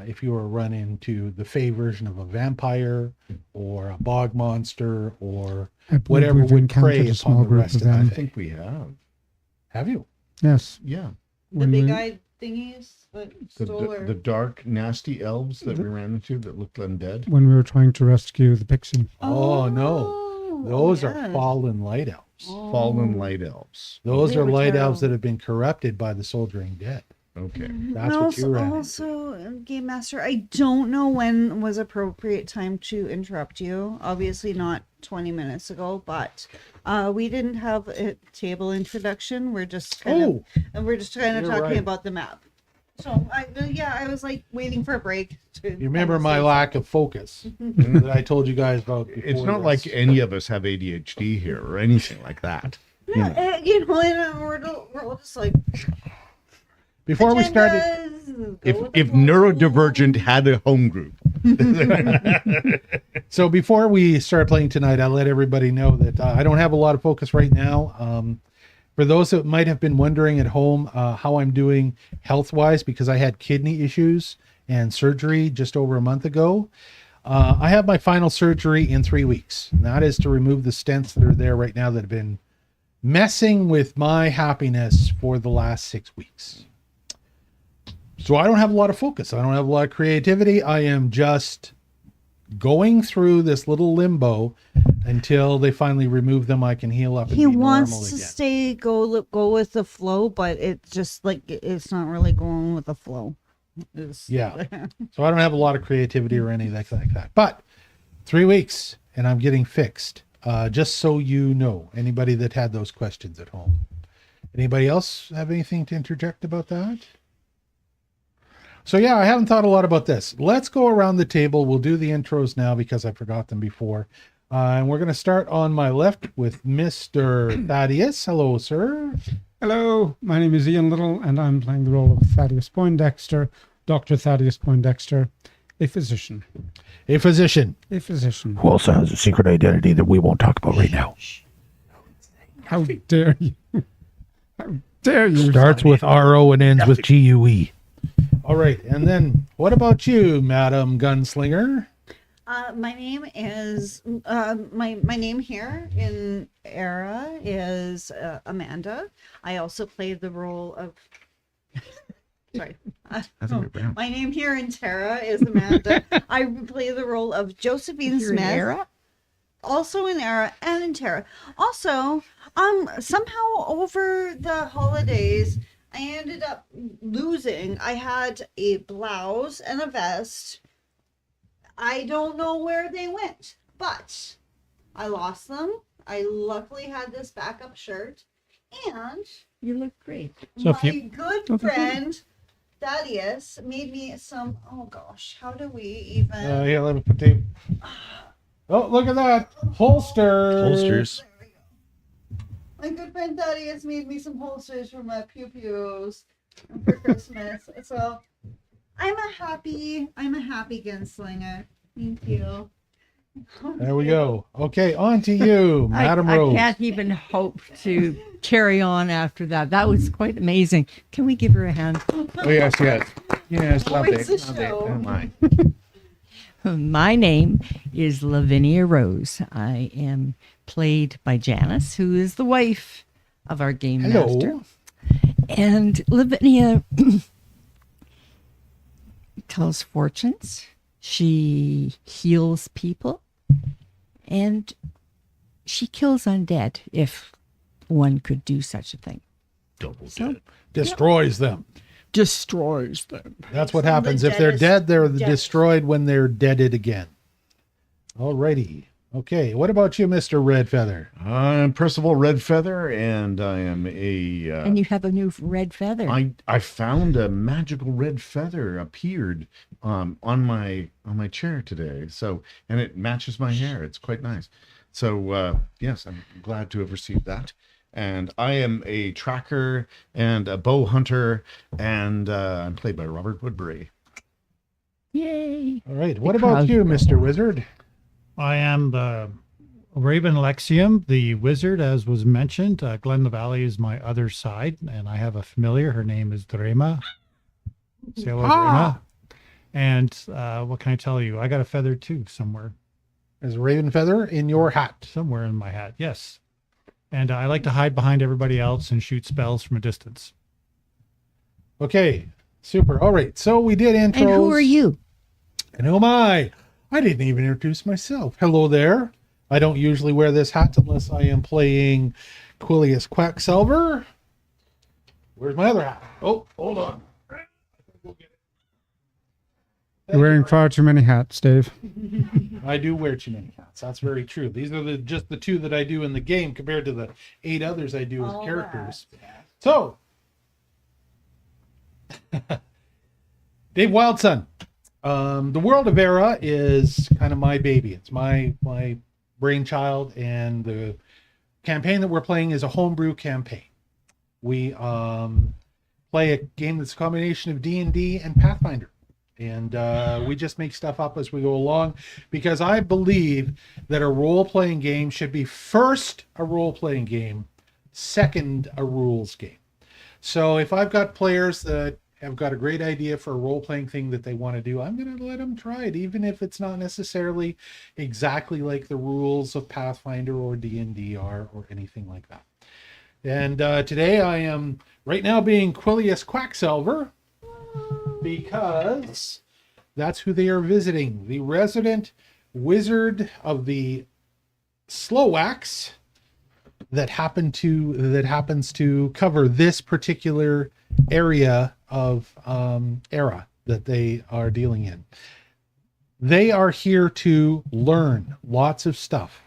Speaker 1: if you were to run into the fae version of a vampire or a bog monster or
Speaker 5: I believe
Speaker 1: whatever
Speaker 5: we've
Speaker 1: would prey
Speaker 5: encountered a small
Speaker 1: upon the
Speaker 5: group
Speaker 1: rest
Speaker 5: of
Speaker 1: of the
Speaker 5: them.
Speaker 6: I think we have.
Speaker 1: Have you?
Speaker 5: Yes.
Speaker 6: Yeah.
Speaker 2: The
Speaker 5: When
Speaker 2: big
Speaker 5: we-
Speaker 2: eyed thingies that
Speaker 6: The,
Speaker 2: stole
Speaker 6: the,
Speaker 2: her.
Speaker 6: the dark, nasty elves that we ran into that looked undead.
Speaker 5: When we were trying to rescue the pixie.
Speaker 1: Oh, no.
Speaker 2: Oh,
Speaker 1: Those
Speaker 2: yeah.
Speaker 1: are fallen light elves.
Speaker 6: Fallen light elves.
Speaker 1: Those
Speaker 2: They
Speaker 1: are
Speaker 2: were
Speaker 1: light elves that
Speaker 2: terrible.
Speaker 1: have been corrupted by the soldiering dead.
Speaker 6: Okay.
Speaker 1: That's
Speaker 2: And
Speaker 1: what you ran into.
Speaker 2: also, Game Master, I don't know when was appropriate time to interrupt you. Obviously not 20 minutes ago, but we didn't have a table introduction. We're just kind of
Speaker 1: You're
Speaker 2: talking
Speaker 1: right.
Speaker 2: about the map. So I was like waiting for a break. To
Speaker 1: You remember my lack of focus that I told you guys about before.
Speaker 6: It's not like any of us have ADHD here or anything like that.
Speaker 2: Yeah, and we're all just like
Speaker 1: before we started.
Speaker 2: agendas,
Speaker 6: If
Speaker 2: go with the
Speaker 6: if
Speaker 2: flow.
Speaker 6: neurodivergent had a home group,
Speaker 1: So before we start playing tonight, I'll let everybody know that I don't have a lot of focus right now. For those that might have been wondering at home how I'm doing health-wise, because I had kidney issues and surgery just over a month ago, I have my final surgery in 3 weeks. And that is to remove the stents that are there right now that have been messing with my happiness for the last 6 weeks. So I don't have a lot of focus. I don't have a lot of creativity. I am just going through this little limbo until they finally remove them. I can heal up and
Speaker 2: He
Speaker 1: be
Speaker 2: wants
Speaker 1: normal
Speaker 2: to
Speaker 1: again.
Speaker 2: stay go with the flow, but it's just like it's not really going with the flow. It's-
Speaker 1: Yeah. So I don't have a lot of creativity or anything like that. But 3 weeks and I'm getting fixed. Just so you know, anybody that had those questions at home. Anybody else have anything to interject about that? So yeah, I haven't thought a lot about this. Let's go around the table. We'll do the intros now because I forgot them before. And we're going to start on my left with Mr. Thaddeus. Hello, sir.
Speaker 5: Hello, my name is Ian Little, and I'm playing the role of Thaddeus Poindexter, Dr. Thaddeus Poindexter, a physician.
Speaker 1: A physician.
Speaker 5: A physician.
Speaker 7: Who also has a secret identity that we won't talk about right now.
Speaker 5: How dare you? How dare you?
Speaker 1: Starts with RO and ends with GUE. All right. And then what about you, Madam Gunslinger?
Speaker 2: My name is my name here in Aerra is Amanda. I also played the role of. Sorry. My name here in Terra is Amanda. I play the role of Josephine
Speaker 3: You're in
Speaker 2: Smith.
Speaker 3: Aerra?
Speaker 2: Also in Aerra and in Terra. Also, somehow over the holidays, I ended up losing. I had a blouse and a vest. I don't know where they went, but I lost them. I luckily had this backup shirt, and
Speaker 3: You look great.
Speaker 5: So if
Speaker 2: my
Speaker 5: you-
Speaker 2: good friend Thaddeus made me some. Oh gosh, how do we even?
Speaker 1: Here, let me put the. Oh, look at that. Holsters.
Speaker 2: My good friend Thaddeus made me some holsters for my pew-pews for Christmas. So I'm a happy gunslinger. Thank you.
Speaker 1: There we go. Okay, on to you, Madam
Speaker 3: I
Speaker 1: Rose.
Speaker 3: can't even hope to carry on after that. That was quite amazing. Can we give her a hand?
Speaker 6: oh yes, yes, love
Speaker 2: Always
Speaker 6: it,
Speaker 2: a
Speaker 6: love it.
Speaker 2: show.
Speaker 6: Oh my.
Speaker 3: My name is Lavinia Rose. I am played by Janice, who is the wife of our game master.
Speaker 1: Hello.
Speaker 3: And Lavinia tells fortunes. She heals people. And she kills undead, if one could do such a thing.
Speaker 6: Double
Speaker 3: So,
Speaker 6: dead.
Speaker 1: Destroys them.
Speaker 3: destroys them.
Speaker 1: That's what
Speaker 2: Some of
Speaker 1: happens.
Speaker 2: the
Speaker 1: If they're
Speaker 2: deadest-
Speaker 1: dead, they're
Speaker 2: dead.
Speaker 1: destroyed when they're deaded again. Alrighty. Okay, what about you, Mr. Red Feather?
Speaker 6: I'm Percival Redfeather, and I am a.
Speaker 3: And you have a new red feather.
Speaker 6: I found a magical red feather appeared on my chair today. So, and it matches my hair. It's quite nice. So yes, I'm glad to have received that. And I am a tracker and a bow hunter, and I'm played by Robert Woodbury.
Speaker 3: Yay.
Speaker 1: All right, what
Speaker 3: The
Speaker 1: about
Speaker 3: crowd.
Speaker 1: you, Mr. Wizard?
Speaker 4: I am the Raven Lexium, the wizard, as was mentioned. Glen the Valley is my other side, and I have a familiar. Her name is Drema. Say hello,
Speaker 1: Ah.
Speaker 4: Drema. And what can I tell you? I got a feather too somewhere.
Speaker 1: Is Raven Feather in your hat?
Speaker 4: Somewhere in my hat, yes. And I like to hide behind everybody else and shoot spells from a distance.
Speaker 1: Okay, super. All right, so we did intros.
Speaker 3: And who are you?
Speaker 1: And who am I? I didn't even introduce myself. Hello there. I don't usually wear this hat unless I am playing Quillius Quacksilver. Where's my other hat? Oh, hold on.
Speaker 5: You're wearing far too many hats, Dave.
Speaker 1: I do wear too many hats. Yes, that's very true. These are just the 2 that I do in the game compared to the 8 others I do as
Speaker 2: All
Speaker 1: characters.
Speaker 2: that.
Speaker 1: So, Dave Wildson, the world of Aerra is kind of my baby. It's my brainchild, and the campaign that we're playing is a homebrew campaign. We play a game that's a combination of D&D and Pathfinder. And we just make stuff up as we go along, because I believe that a role-playing game should be first a role-playing game, second a rules game. So if I've got players that have got a great idea for a role-playing thing that they want to do, I'm going to let them try it, even if it's not necessarily exactly like the rules of Pathfinder or D&D are, or anything like that. And today I am right now being Quillius Quacksalver, because that's who they are visiting. The resident wizard of the Slowax that happens to cover this particular area of Aerra that they are dealing in. They are here to learn lots of stuff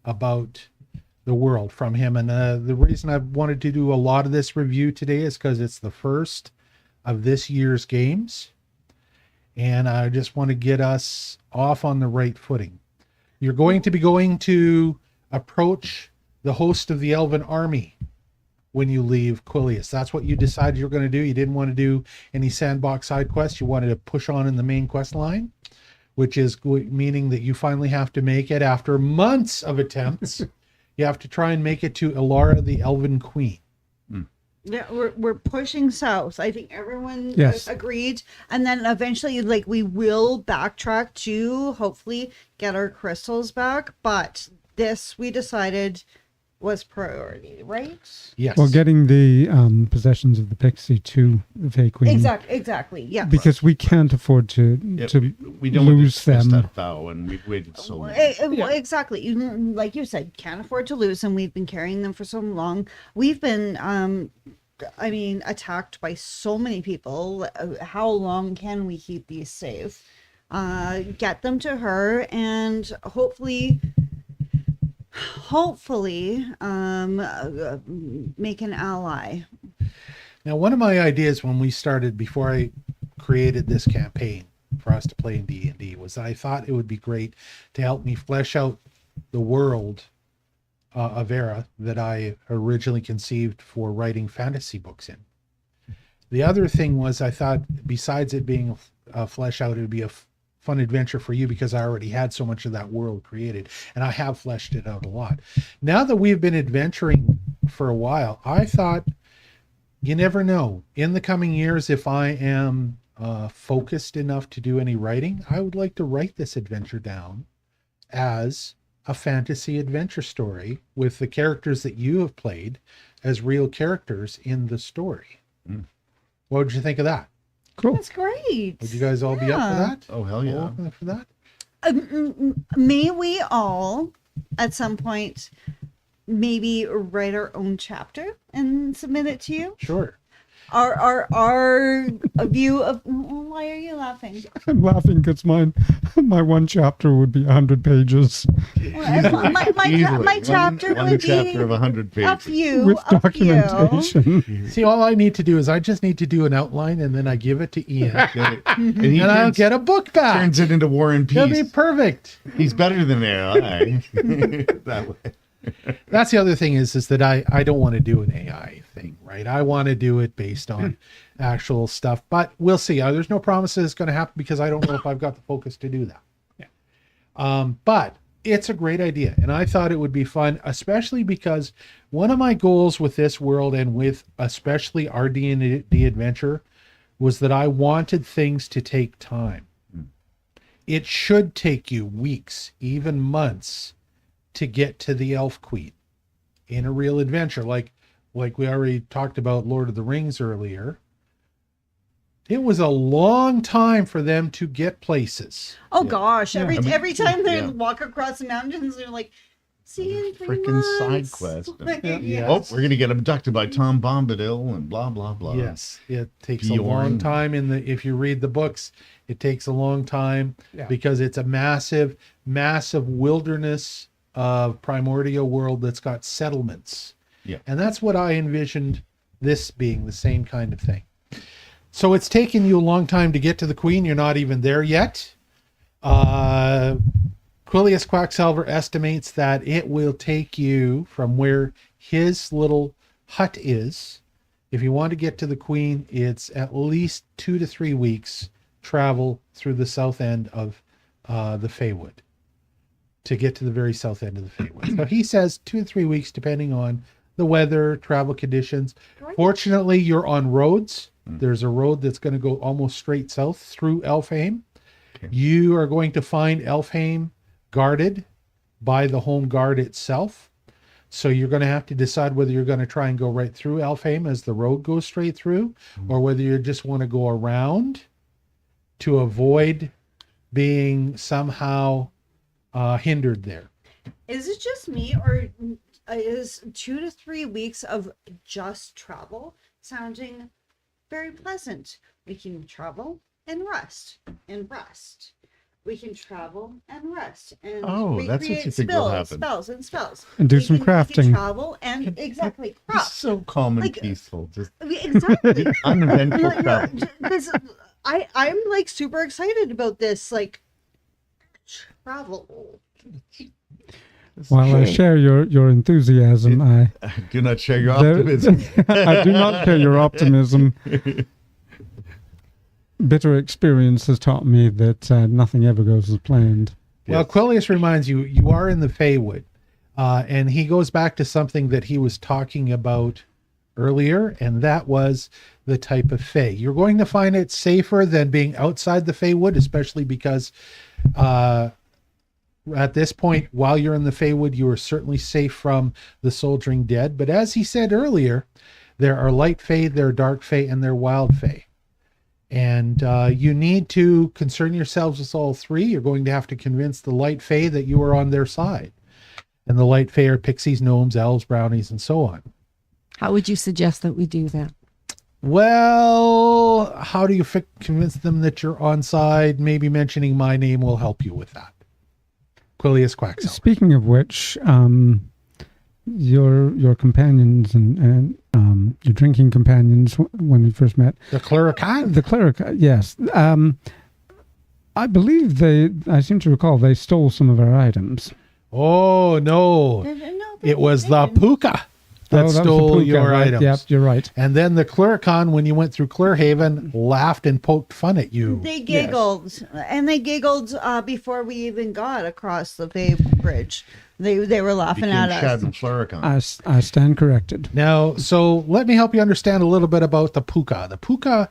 Speaker 1: about the world from him. And the reason I've wanted to do a lot of this review today is because it's the first of this year's games, and I just want to get us off on the right footing. You're going to approach the host of the Elven army when you leave Quillius. That's what you decided you're going to do. You didn't want to do any sandbox side quests. You wanted to push on in the main quest line, which is meaning that you finally have to make it after months of attempts. You have to try and make it to Aerra, the Elven Queen.
Speaker 2: Yeah, we're pushing south. I think everyone
Speaker 5: Yes.
Speaker 2: agreed, and then eventually, like, we will backtrack to hopefully get our crystals back. But this, we decided, was priority, right?
Speaker 1: Yes.
Speaker 5: Well, getting the possessions of the pixie to the Fey Queen.
Speaker 2: Exactly. Yeah.
Speaker 5: Because we can't afford to
Speaker 6: We don't
Speaker 5: lose
Speaker 6: want to dismiss
Speaker 5: them.
Speaker 6: that vow, and we've waited so long.
Speaker 2: Exactly. Like you said, can't afford to lose, and we've been carrying them for so long. We've been, attacked by so many people. How long can we keep these safe? Get them to her, and hopefully make an ally.
Speaker 1: Now, one of my ideas when we started, before I created this campaign for us to play in D&D, was that I thought it would be great to help me flesh out the world of Aerra that I originally conceived for writing fantasy books in. The other thing was, I thought besides it being flesh out, it would be a fun adventure for you, because I already had so much of that world created, and I have fleshed it out a lot. Now that we've been adventuring for a while, I thought, you never know, in the coming years, if I am focused enough to do any writing, I would like to write this adventure down as a fantasy adventure story with the characters that you have played as real characters in the story. What would you think of that?
Speaker 5: Cool.
Speaker 2: That's great.
Speaker 1: Would you guys all be up for that?
Speaker 6: Oh, hell yeah.
Speaker 1: All up for that?
Speaker 2: May we all, at some point, maybe write our own chapter and submit it to you?
Speaker 1: Sure.
Speaker 2: Our view of. Why are you laughing?
Speaker 5: I'm laughing because my one chapter would be 100 pages
Speaker 2: My chapter
Speaker 6: one
Speaker 2: would
Speaker 6: chapter
Speaker 2: be
Speaker 6: of 100 pages.
Speaker 2: up you.
Speaker 5: with
Speaker 2: up you.
Speaker 5: documentation.
Speaker 1: See, all I need to do is I just need to do an outline, and then I give it to Ian,
Speaker 6: And he
Speaker 1: and I'll
Speaker 6: turns,
Speaker 1: get a book back.
Speaker 6: turns it into War and
Speaker 1: It'll be
Speaker 6: Peace.
Speaker 1: perfect.
Speaker 6: He's better than AI. That way.
Speaker 1: That's the other thing is that I don't want to do an AI thing, right? I want to do it based on actual stuff, but we'll see. There's no promises it's going to happen, because I don't know if I've got the focus to do that. But it's a great idea, and I thought it would be fun, especially because one of my goals with this world, and with especially our D&D adventure, was that I wanted things to take time. It should take you weeks, even months, to get to the Elf Queen in a real adventure. Like we already talked about Lord of the Rings earlier. It was a long time for them to get places.
Speaker 2: Oh gosh!
Speaker 6: I mean,
Speaker 2: Every time they
Speaker 6: yeah.
Speaker 2: walk across the mountains, they're like, See you in 3
Speaker 6: Freaking side
Speaker 2: months.
Speaker 6: quest.
Speaker 1: Yeah.
Speaker 6: Oh, we're gonna get abducted by Tom Bombadil and blah blah blah.
Speaker 1: Yes, it takes a long
Speaker 6: Bjorn.
Speaker 1: time if you read the books, it takes a long time
Speaker 5: Yeah.
Speaker 1: because it's a massive wilderness of primordial world that's got settlements.
Speaker 6: Yeah.
Speaker 1: And that's what I envisioned this being, the same kind of thing. So it's taken you a long time to get to the Queen. You're not even there yet. Quillius Quacksalver estimates that it will take you from where his little hut is. If you want to get to the Queen, it's at least 2 to 3 weeks travel through the south end of the Feywood to get to the very south end of the Feywood. So he says 2 to 3 weeks, depending on the weather, travel conditions. Fortunately, you're on roads. There's a road that's going to go almost straight south through Elfheim.
Speaker 6: Okay.
Speaker 1: You are going to find Elfheim guarded by the home guard itself. So you're going to have to decide whether you're going to try and go right through Elfheim as the road goes straight through, or whether you just want to go around to avoid being somehow hindered there.
Speaker 2: Is it just me, or is 2 to 3 weeks of just travel sounding very pleasant? We can travel and rest and rest. We can travel and rest and
Speaker 6: Oh, that's what
Speaker 2: recreate
Speaker 6: you think will happen.
Speaker 2: spells and spells.
Speaker 5: And do
Speaker 2: We
Speaker 5: some
Speaker 2: can- we can
Speaker 5: crafting.
Speaker 2: travel and exactly
Speaker 6: It's
Speaker 2: craft.
Speaker 6: so calm and
Speaker 2: Like-
Speaker 6: peaceful. Just
Speaker 2: Exactly.
Speaker 6: uneventful travel.
Speaker 2: Because I'm like super excited about this, like travel.
Speaker 5: While I share your enthusiasm, I
Speaker 6: Do not share your optimism.
Speaker 5: I do not share your optimism. Bitter experience has taught me that nothing ever goes as planned.
Speaker 1: Well, Quillius reminds you, you are in the Feywood. And he goes back to something that he was talking about earlier, and that was the type of Fey. You're going to find it safer than being outside the Feywood, especially because at this point, while you're in the Feywood, you are certainly safe from the soldiering dead. But as he said earlier, there are light Fey, there are dark Fey, and there are wild Fey. And you need to concern yourselves with all three. You're going to have to convince the light Fey that you are on their side. And the light Fey are pixies, gnomes, elves, brownies, and so on.
Speaker 3: How would you suggest that we do that?
Speaker 1: Well, how do you convince them that you're on side? Maybe mentioning my name will help you with that. Quillius Quacksalver.
Speaker 5: Speaking of which, your companions and your drinking companions when we first met,
Speaker 1: The Clerican?
Speaker 5: the cleric, yes. I believe I seem to recall they stole some of our items.
Speaker 1: Oh, no.
Speaker 2: No,
Speaker 1: It was the
Speaker 2: they didn't.
Speaker 1: Puka that
Speaker 5: Oh, was the
Speaker 1: stole
Speaker 5: puka,
Speaker 1: your
Speaker 5: right?
Speaker 1: items.
Speaker 5: Yep, you're right.
Speaker 1: And then the Clericon, when you went through Clearhaven, laughed and poked fun at you.
Speaker 2: They giggled, and they giggled before we even got across the Bay Bridge. They were laughing
Speaker 6: Became
Speaker 2: at us.
Speaker 6: Shad and Flericon.
Speaker 5: I stand corrected.
Speaker 1: Now, so let me help you understand a little bit about the Puka. The Puka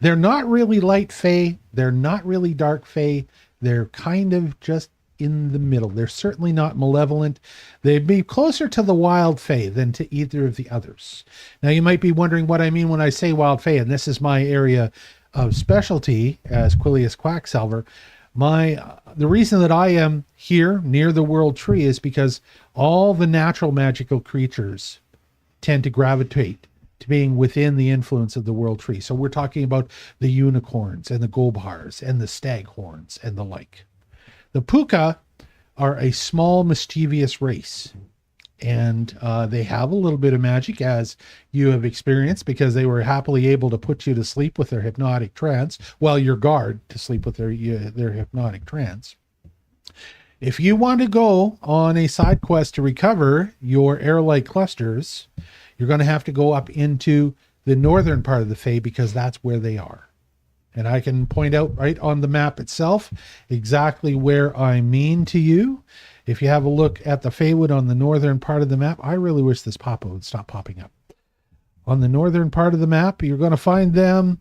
Speaker 1: they're not really light Fey. They're not really dark Fey. They're kind of just in the middle. They're certainly not malevolent. They'd be closer to the wild Fey than to either of the others. Now, you might be wondering what I mean when I say wild Fey, and this is my area of specialty as Quillius Quacksalver. The reason that I am here near the World Tree is because all the natural magical creatures tend to gravitate to being within the influence of the World Tree. So we're talking about the unicorns and the gobhars and the staghorns and the like. The Puka are a small, mischievous race, and they have a little bit of magic, as you have experienced, because they were happily able to put you to sleep with their hypnotic trance, well, your guard to sleep with their hypnotic trance. If you want to go on a side quest to recover your air-like clusters, you're going to have to go up into the northern part of the Fae, because that's where they are. And I can point out right on the map itself exactly where I mean to you. If you have a look at the Feywood on the northern part of the map, I really wish this pop-up would stop popping up. On the northern part of the map, you're going to find them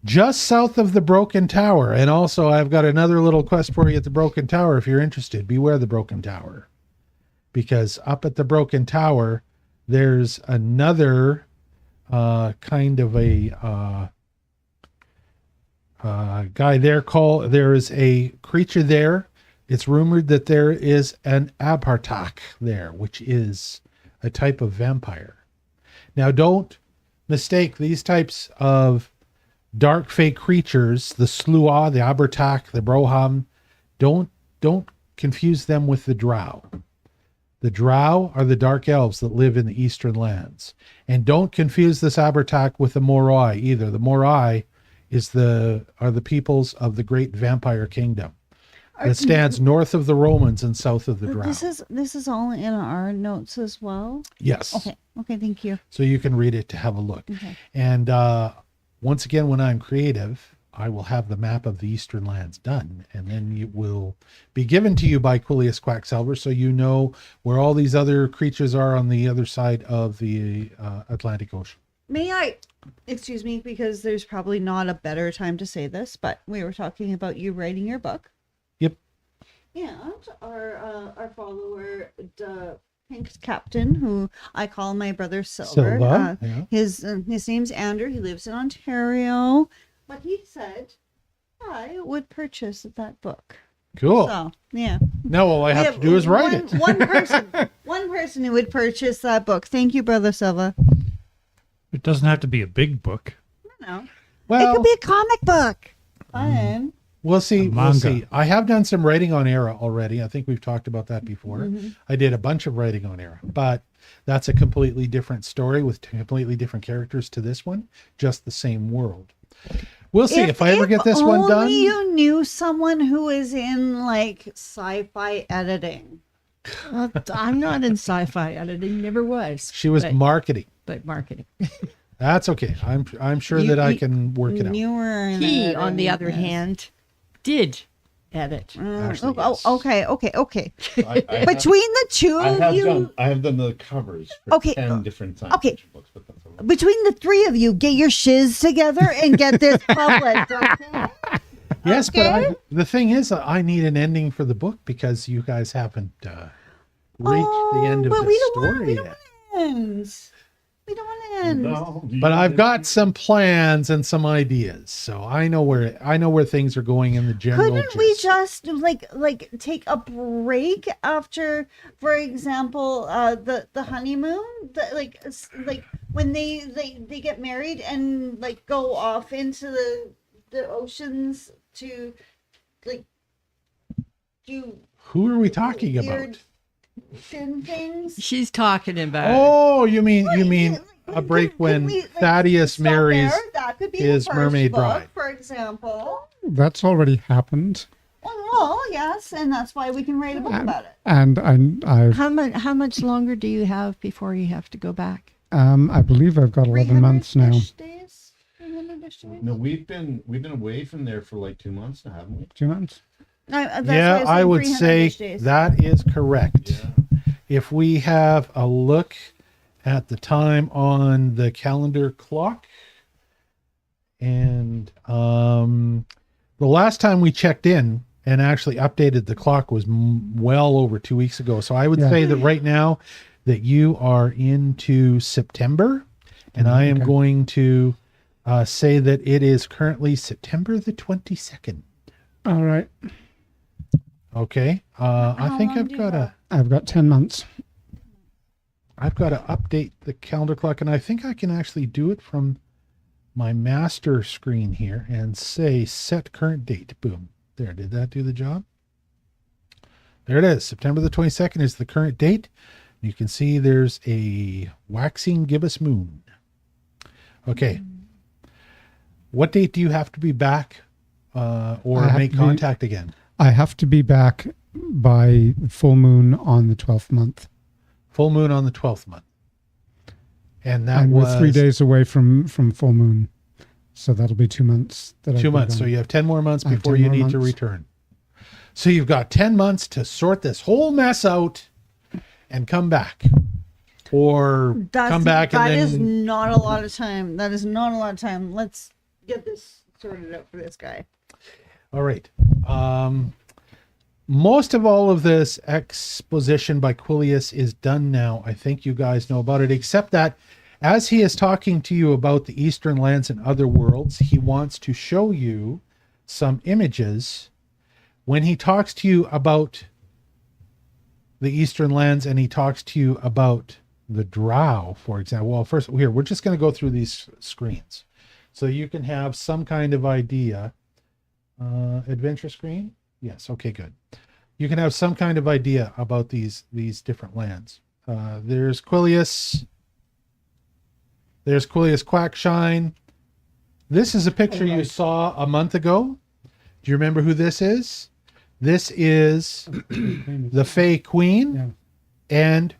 Speaker 1: just south of the Broken Tower. And also, I've got another little quest for you at the Broken Tower if you're interested. Beware the Broken Tower. Because up at the Broken Tower, there's another kind of a... guy there there is a creature there. It's rumored that there is an Abartak there, which is a type of vampire. Now, don't mistake these types of dark fey creatures, the Slua, the Abertak, the Broham. Don't confuse them with the Drow. The Drow are the dark elves that live in the eastern lands. And don't confuse this Abertak with the Moroi either. The Moroi are the peoples of the great vampire kingdom that stands north of the Romans and south of the Drow.
Speaker 2: This is all in our notes as well.
Speaker 1: Yes.
Speaker 2: Okay, thank you.
Speaker 1: So you can read it to have a look.
Speaker 2: Okay.
Speaker 1: And once again, when I'm creative, I will have the map of the Eastern Lands done, and then it will be given to you by Quillius Quacksalver, so you know where all these other creatures are on the other side of the Atlantic Ocean.
Speaker 2: May I, excuse me, because there's probably not a better time to say this, but we were talking about you writing your book.
Speaker 1: Yep.
Speaker 2: And our follower, the Pink Captain, who I call my brother Silver.
Speaker 1: Yeah.
Speaker 2: His name's Andrew. He lives in Ontario. But he said I would purchase that book.
Speaker 1: Cool.
Speaker 2: So, yeah.
Speaker 1: Now all I have to do is write it.
Speaker 2: One person who would purchase that book. Thank you, Brother Silva.
Speaker 4: It doesn't have to be a big book.
Speaker 2: No.
Speaker 1: Well,
Speaker 2: It could be a comic book. Fun.
Speaker 1: we'll see.
Speaker 4: A
Speaker 1: We'll
Speaker 4: manga.
Speaker 1: see. I have done some writing on Aerra already. I think we've talked about that before.
Speaker 2: Mm-hmm.
Speaker 1: I did a bunch of writing on Aerra, but that's a completely different story with completely different characters to this one, just the same world. We'll see if I ever get this one done.
Speaker 2: Only you knew someone who is in like sci-fi editing.
Speaker 3: I'm not in sci-fi editing, never was.
Speaker 1: She was
Speaker 3: but,
Speaker 1: marketing.
Speaker 3: but marketing.
Speaker 1: That's okay. I'm sure that I can work it out.
Speaker 2: You were in
Speaker 3: He,
Speaker 2: editing,
Speaker 3: on the other
Speaker 2: yes.
Speaker 3: hand, did edit.
Speaker 1: Actually,
Speaker 2: Oh,
Speaker 1: yes.
Speaker 2: okay.
Speaker 6: I
Speaker 2: Between the two of you,
Speaker 6: I have done the covers for
Speaker 2: Okay,
Speaker 6: 10 different science
Speaker 2: okay.
Speaker 6: fiction books, but that's all right.
Speaker 2: between the three of you, get your shiz together and get this published. Okay?
Speaker 1: Yes,
Speaker 2: Okay.
Speaker 1: but the thing is, I need an ending for the book because you guys haven't reached the end of
Speaker 2: but
Speaker 1: the
Speaker 2: we don't want,
Speaker 1: story
Speaker 2: we don't
Speaker 1: yet.
Speaker 2: want to end. We don't want to end.
Speaker 6: No,
Speaker 1: But I've got some plans and some ideas, so I know where things are going in the general.
Speaker 2: Couldn't we
Speaker 1: gist.
Speaker 2: just like take a break after, for example, the honeymoon, like when they get married and like go off into the oceans to like do
Speaker 1: Who are we talking
Speaker 2: weird
Speaker 1: about?
Speaker 2: fin things?
Speaker 3: She's talking about.
Speaker 1: Oh, you mean
Speaker 2: Like,
Speaker 1: a break
Speaker 2: could
Speaker 1: when
Speaker 2: we, like,
Speaker 1: Thaddeus
Speaker 2: stop
Speaker 1: marries
Speaker 2: there? That could be
Speaker 1: his
Speaker 2: the first
Speaker 1: mermaid
Speaker 2: book,
Speaker 1: bride.
Speaker 2: for example.
Speaker 5: That's already happened,
Speaker 2: Well, yes, and that's why we can write a book about it.
Speaker 5: and I've
Speaker 3: How much longer do you have before you have to go back?
Speaker 5: I believe I've got 11 months now.
Speaker 2: 300-ish days? 300-ish days?
Speaker 6: No, we've been away from there for like 2 months now, haven't we?
Speaker 5: 2 months.
Speaker 2: That's
Speaker 1: Yeah,
Speaker 2: why
Speaker 1: I would
Speaker 2: saying
Speaker 1: say
Speaker 2: 300-ish days.
Speaker 1: that is correct. If we have a look at the time on the calendar clock, and the last time we checked in and actually updated the clock was well over 2 weeks ago. So I would
Speaker 5: Yeah.
Speaker 1: say that right now that you are into September, and I am
Speaker 5: Okay.
Speaker 1: going to say that it is currently September the 22nd.
Speaker 5: All right.
Speaker 1: Okay. I
Speaker 2: How
Speaker 1: think
Speaker 2: long
Speaker 1: I've
Speaker 2: do you
Speaker 1: got
Speaker 2: have?
Speaker 5: I've got 10 months.
Speaker 1: I've got to update the calendar clock, and I think I can actually do it from my master screen here and say set current date. Boom. There. Did that do the job? There it is. September the 22nd is the current date. You can see there's a waxing gibbous moon. Okay. What date do you have to be back or
Speaker 5: I have
Speaker 1: make
Speaker 5: to be-
Speaker 1: contact again?
Speaker 5: I have to be back by full moon on the 12th month.
Speaker 1: Full moon on the 12th month. And that
Speaker 5: And
Speaker 1: was
Speaker 5: we're 3 days away from full moon. So that'll be 2 months. That
Speaker 1: 2 months. So you have 10 more months
Speaker 5: I have
Speaker 1: before
Speaker 5: 10
Speaker 1: you
Speaker 5: more
Speaker 1: need to
Speaker 5: months.
Speaker 1: return. So you've got 10 months to sort this whole mess out and come back. Or come back
Speaker 2: That
Speaker 1: and
Speaker 2: is
Speaker 1: then
Speaker 2: not a lot of time. That is not a lot of time. Let's get this sorted out for this guy.
Speaker 1: all right. Most of all of this exposition by Quillius is done now. I think you guys know about it, except that as he is talking to you about the Eastern lands and other worlds, he wants to show you some images When he talks to you about the Eastern lands and he talks to you about the Drow, for example, well, first here, we're just going to go through these screens so you can have some kind of idea. Adventure screen? Yes. Okay, good. You can have some kind of idea about these different lands. There's Quillius. There's Quillius Quackshine. This is a picture you saw a month ago. Do you remember who this is? This is the Fey Queen and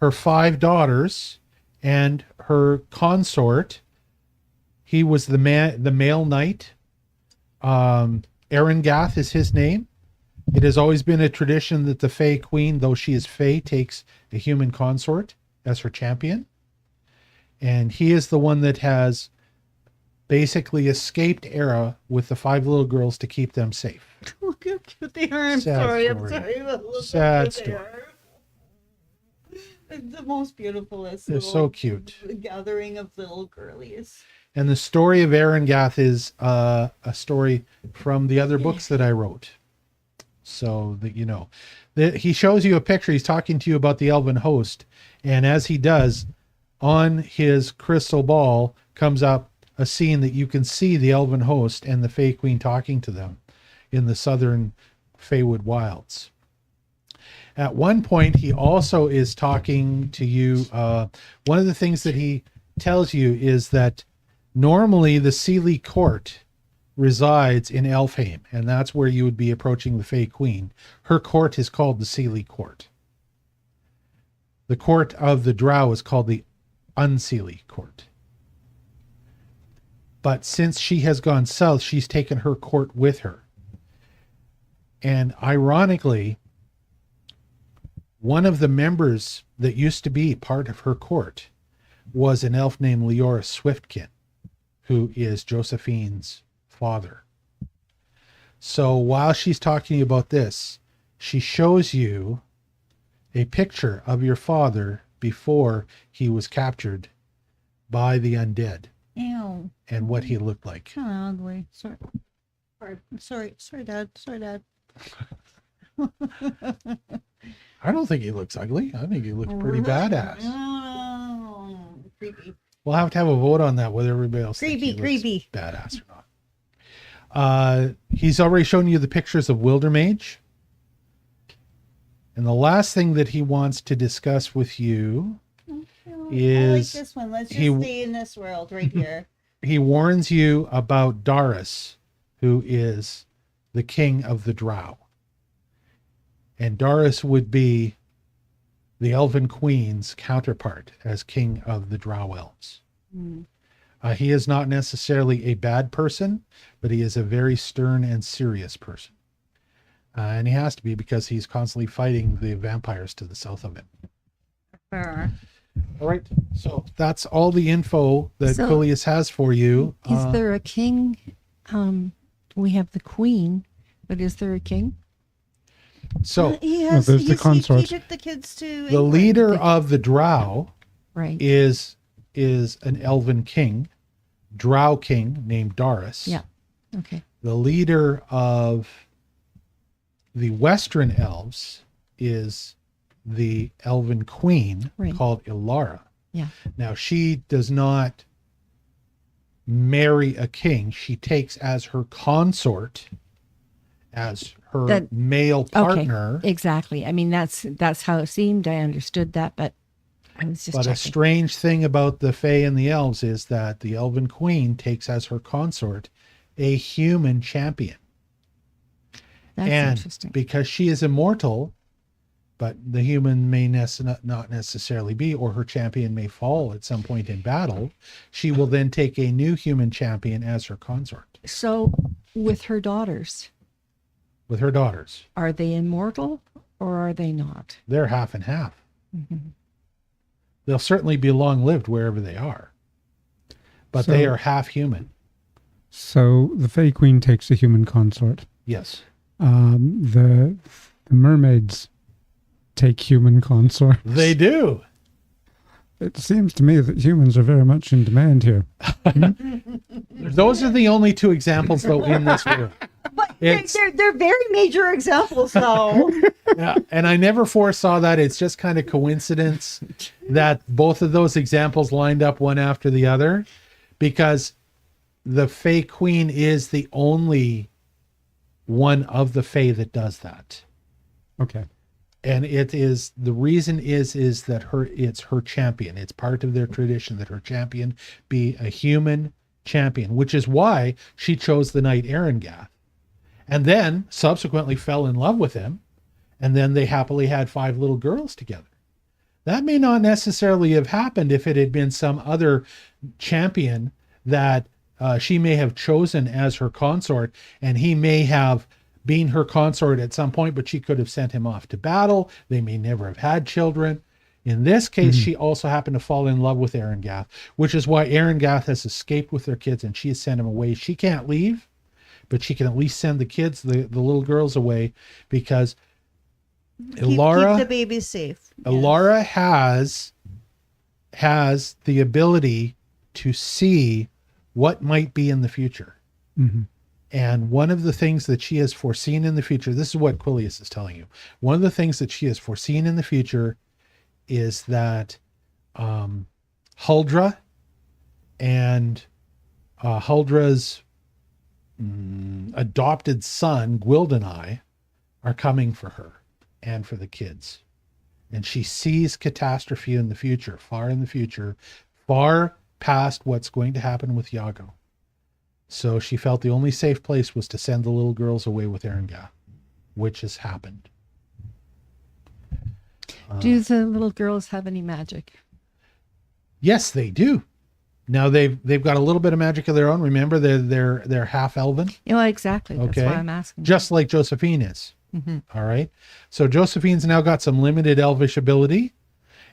Speaker 1: her 5 daughters and her consort. He was the male knight. Erengath is his name. It has always been a tradition that the Fey Queen, though she is Fey, takes a human consort as her champion. And he is the one that has basically escaped Aerra with the 5 little girls to keep them safe.
Speaker 2: Look how cute they are. I'm
Speaker 1: Sad
Speaker 2: sorry.
Speaker 1: story.
Speaker 2: I'm sorry. Look how
Speaker 1: Sad
Speaker 2: cute they
Speaker 1: story.
Speaker 2: are. It's the most beautifulest.
Speaker 1: They're so cute.
Speaker 2: Gathering of little girlies.
Speaker 1: And the story of Erengath is a story from the other books that I wrote. So that you know. He shows you a picture. He's talking to you about the elven host. And as he does, on his crystal ball comes up a scene that you can see the elven host and the Fey Queen talking to them in the southern Feywood wilds. At one point, he also is talking to you. One of the things that he tells you is that normally the Seelie court resides in Elfheim, and that's where you would be approaching the Fey Queen. Her court is called the Seelie court. The court of the Drow is called the Unseelie court. But since she has gone south, she's taken her court with her. And ironically, one of the members that used to be part of her court was an elf named Leora Swiftkin, who is Josephine's father. So while she's talking to you about this, she shows you a picture of your father before he was captured by the undead
Speaker 2: Ew.
Speaker 1: and what he looked like.
Speaker 2: Kind of ugly. Sorry, Dad. Sorry, Dad.
Speaker 1: I don't think he looks ugly. I think he looks pretty badass.
Speaker 2: Oh, creepy.
Speaker 1: We'll have to have a vote on that, whether everybody else thinks he
Speaker 2: Creepy.
Speaker 1: looks badass or not. He's already shown you the pictures of Wildermage. And the last thing that he wants to discuss with you
Speaker 2: I like
Speaker 1: is
Speaker 2: this one. Let's just
Speaker 1: he-
Speaker 2: stay in this world right here.
Speaker 1: he warns you about Darius, who is the king of the Drow. And Darius would be the Elven Queen's counterpart as king of the Drow Elves. He is not necessarily a bad person, but he is a very stern and serious person. And he has to be because he's constantly fighting the vampires to the south of him.
Speaker 2: Fair.
Speaker 1: All right. So that's all the info that
Speaker 3: So-
Speaker 1: Quillius has for you.
Speaker 3: Is there a king? We have the queen, but is there a king?
Speaker 1: So
Speaker 2: He has.
Speaker 5: there's the
Speaker 2: He
Speaker 5: consort.
Speaker 2: took the kids to
Speaker 1: the
Speaker 2: England.
Speaker 1: leader of the Drow
Speaker 3: Right.
Speaker 1: is an elven king, Drow king named Darius.
Speaker 3: Yeah. Okay.
Speaker 1: The leader of the Western elves is the elven queen
Speaker 3: Right.
Speaker 1: called Ilara.
Speaker 3: Yeah.
Speaker 1: Now, she does not marry a king. She takes as her consort, as her
Speaker 3: That-
Speaker 1: male partner.
Speaker 3: Okay. Exactly. I mean, that's how it seemed. I understood that, but I was just
Speaker 1: But a
Speaker 3: checking.
Speaker 1: strange thing about the Fae and the elves is that the elven queen takes as her consort a human champion.
Speaker 3: That's
Speaker 1: and
Speaker 3: interesting.
Speaker 1: because she is immortal, but the human may not necessarily be, or her champion may fall at some point in battle, she will then take a new human champion as her consort
Speaker 3: So, with her daughters,
Speaker 1: with her daughters.
Speaker 3: are they immortal or are they not?
Speaker 1: They're half and half.
Speaker 3: Mm-hmm.
Speaker 1: They'll certainly be long lived wherever they are, but
Speaker 5: So-
Speaker 1: they are half human.
Speaker 5: So the Fey Queen takes a human consort.
Speaker 1: Yes.
Speaker 5: The mermaids take human consort.
Speaker 1: They do.
Speaker 5: It seems to me that humans are very much in demand here.
Speaker 1: Those are the only two examples, though, in this world. It's
Speaker 2: They're very major examples, though.
Speaker 1: yeah, and I never foresaw that. It's just kind of coincidence that both of those examples lined up one after the other, because the Fae Queen is the only one of the Fae that does that.
Speaker 5: Okay.
Speaker 1: And it is, the reason is that it's her champion. It's part of their tradition that her champion be a human champion, which is why she chose the knight Erengath, and then subsequently fell in love with him, and then they happily had 5 little girls together. That may not necessarily have happened if it had been some other champion that she may have chosen as her consort, and he may have been her consort at some point, but she could have sent him off to battle. They may never have had children. In this case, she also happened to fall in love with Erengath, which is why Erengath has escaped with their kids, and she has sent him away. She can't leave, but she can at least send the kids, the little girls, away, because Elara,
Speaker 2: keep the babies safe.
Speaker 1: Elara has the ability to see what might be in the future.
Speaker 5: Mm-hmm.
Speaker 1: And one of the things that she has foreseen in the future, this is what Quillius is telling you. One of the things that she has foreseen in the future is that Huldra and Huldra's adopted son, Gwildani, are coming for her and for the kids. And she sees catastrophe in the future, far in the future, far past what's going to happen with Yago. So she felt the only safe place was to send the little girls away with Erengath, which has happened.
Speaker 3: Do the little girls have any magic?
Speaker 1: Yes, they do. Now they've got a little bit of magic of their own. Remember, they're half elven.
Speaker 3: Yeah, exactly. That's
Speaker 1: Okay.
Speaker 3: why I'm asking.
Speaker 1: Just like Josephine is.
Speaker 3: Mhm.
Speaker 1: All right. So Josephine's now got some limited elvish ability,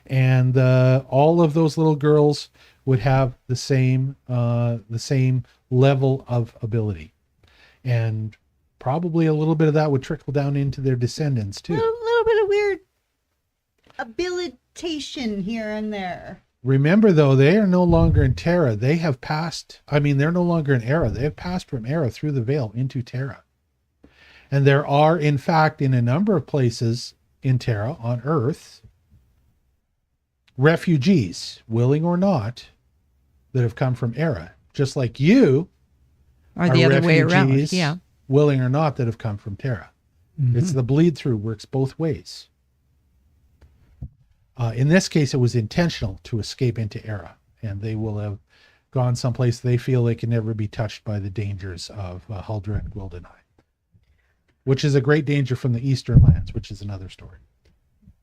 Speaker 1: and all of those little girls would have the same level of ability, and probably a little bit of that would trickle down into their descendants
Speaker 2: A
Speaker 1: too.
Speaker 2: little bit of weird habilitation here and there.
Speaker 1: Remember, though, they are no longer in Terra. They have passed. I mean, they're no longer in Aerra. They have passed from Aerra through the veil into Terra. And there are, in fact, in a number of places in Terra on Earth, refugees, willing or not, that have come from Aerra. Just like you
Speaker 3: Or the other way around.
Speaker 1: refugees,
Speaker 3: Yeah.
Speaker 1: willing or not, that have come from Terra. It's the bleed through, works both ways. In this case, it was intentional to escape into Aerra, and they will have gone someplace they feel they can never be touched by the dangers of Huldra and Gwildani, which is a great danger from the Eastern lands, which is another story.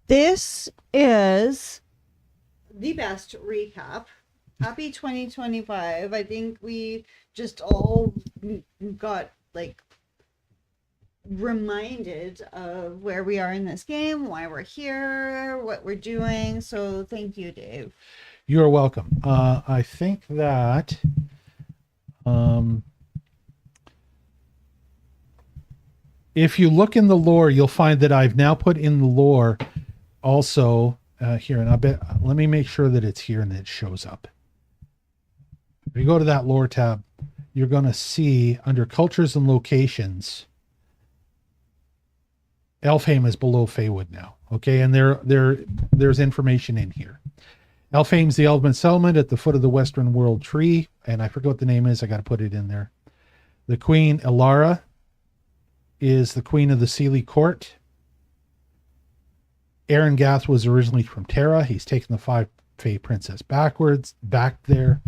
Speaker 2: This is the best recap. Happy 2025. I think we just all got like reminded of where we are in this game, why we're here, what we're doing. So thank you, Dave.
Speaker 1: You are welcome. I think that if you look in the lore, you'll find that I've now put in the lore also here, and I bet, let me make sure that it's here and that it shows up. If you go to that lore tab, you're going to see under cultures and locations, Elfheim is below Feywood now. Okay, and there's information in here. Elfheim's the Elven settlement at the foot of the Western World Tree, and I forget what the name is. I got to put it in there. The Queen Elara is the Queen of the Sealy Court. Erengath was originally from Terra. He's taken the 5 Fae Princess back there.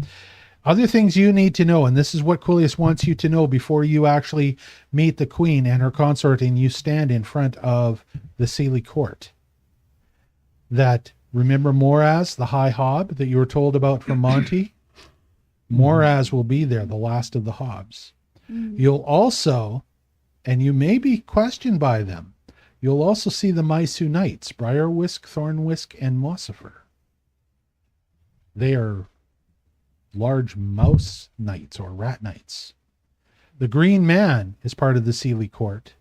Speaker 1: Other things you need to know, and this is what Quillius wants you to know before you actually meet the Queen and her consort and you stand in front of the Sealy Court. That, remember Moraz, the High Hob that you were told about from Monty? Moraz will be there, the last of the Hobbs. You'll also, and you may be questioned by them, you'll also see the Mysu Knights, Briarwisk, Thornwisk, and Mossifer. They are large mouse knights or rat knights. The Green Man is part of the Sealy Court,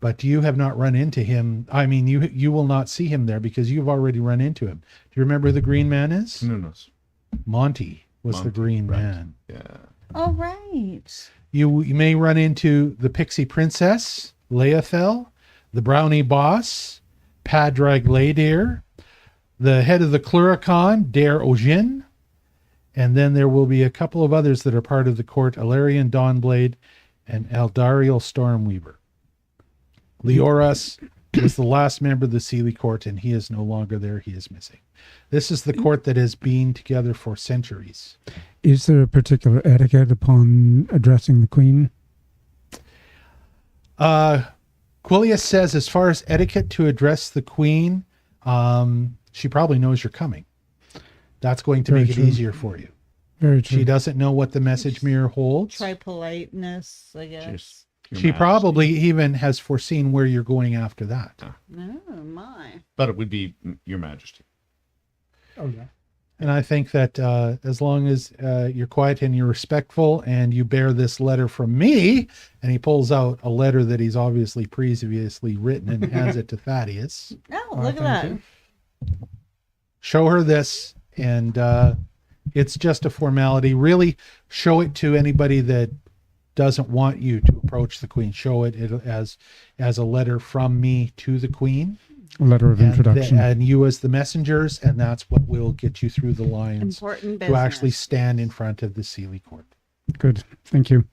Speaker 1: but you have not run into him. I mean, you will not see him there because you've already run into him. Do you remember who the Green Man is?
Speaker 6: No.
Speaker 1: Monty was the
Speaker 6: Monty,
Speaker 1: Green
Speaker 6: right.
Speaker 1: Man.
Speaker 6: Yeah.
Speaker 2: All right.
Speaker 1: You may run into the Pixie Princess, Leothel, the Brownie Boss, Padraig Ladir, the head of the Cluricon, Dare Ojin, and then there will be a couple of others that are part of the court, Alarian Dawnblade and Eldariel Stormweaver. Leoras was the last member of the Sealy court, and he is no longer there. He is missing. This is the court that has been together for centuries.
Speaker 5: Is there a particular etiquette upon addressing the queen?
Speaker 1: Quillius says, as far as etiquette to address the queen, she probably knows you're coming. That's going to
Speaker 5: Very
Speaker 1: make it
Speaker 5: true.
Speaker 1: easier for you.
Speaker 5: Very true.
Speaker 1: She doesn't know what the message mirror holds.
Speaker 2: Try politeness, I guess.
Speaker 6: Just Your
Speaker 1: She
Speaker 6: Majesty.
Speaker 1: probably even has foreseen where you're going after that.
Speaker 2: Oh my.
Speaker 6: But it would be Your Majesty.
Speaker 5: Oh, yeah.
Speaker 1: And I think that as long as you're quiet and you're respectful and you bear this letter from me, and he pulls out a letter that he's obviously previously written and hands it to Thaddeus.
Speaker 2: Oh, look at that.
Speaker 1: Show her this, and it's just a formality. Really show it to anybody that doesn't want you to approach the queen. Show it as a letter from me to the queen.
Speaker 5: A letter of introduction.
Speaker 1: And you as the messengers, and that's what will get you through the lines
Speaker 2: Important
Speaker 1: to
Speaker 2: business.
Speaker 1: actually stand in front of the Sealy court.
Speaker 5: Good. Thank you.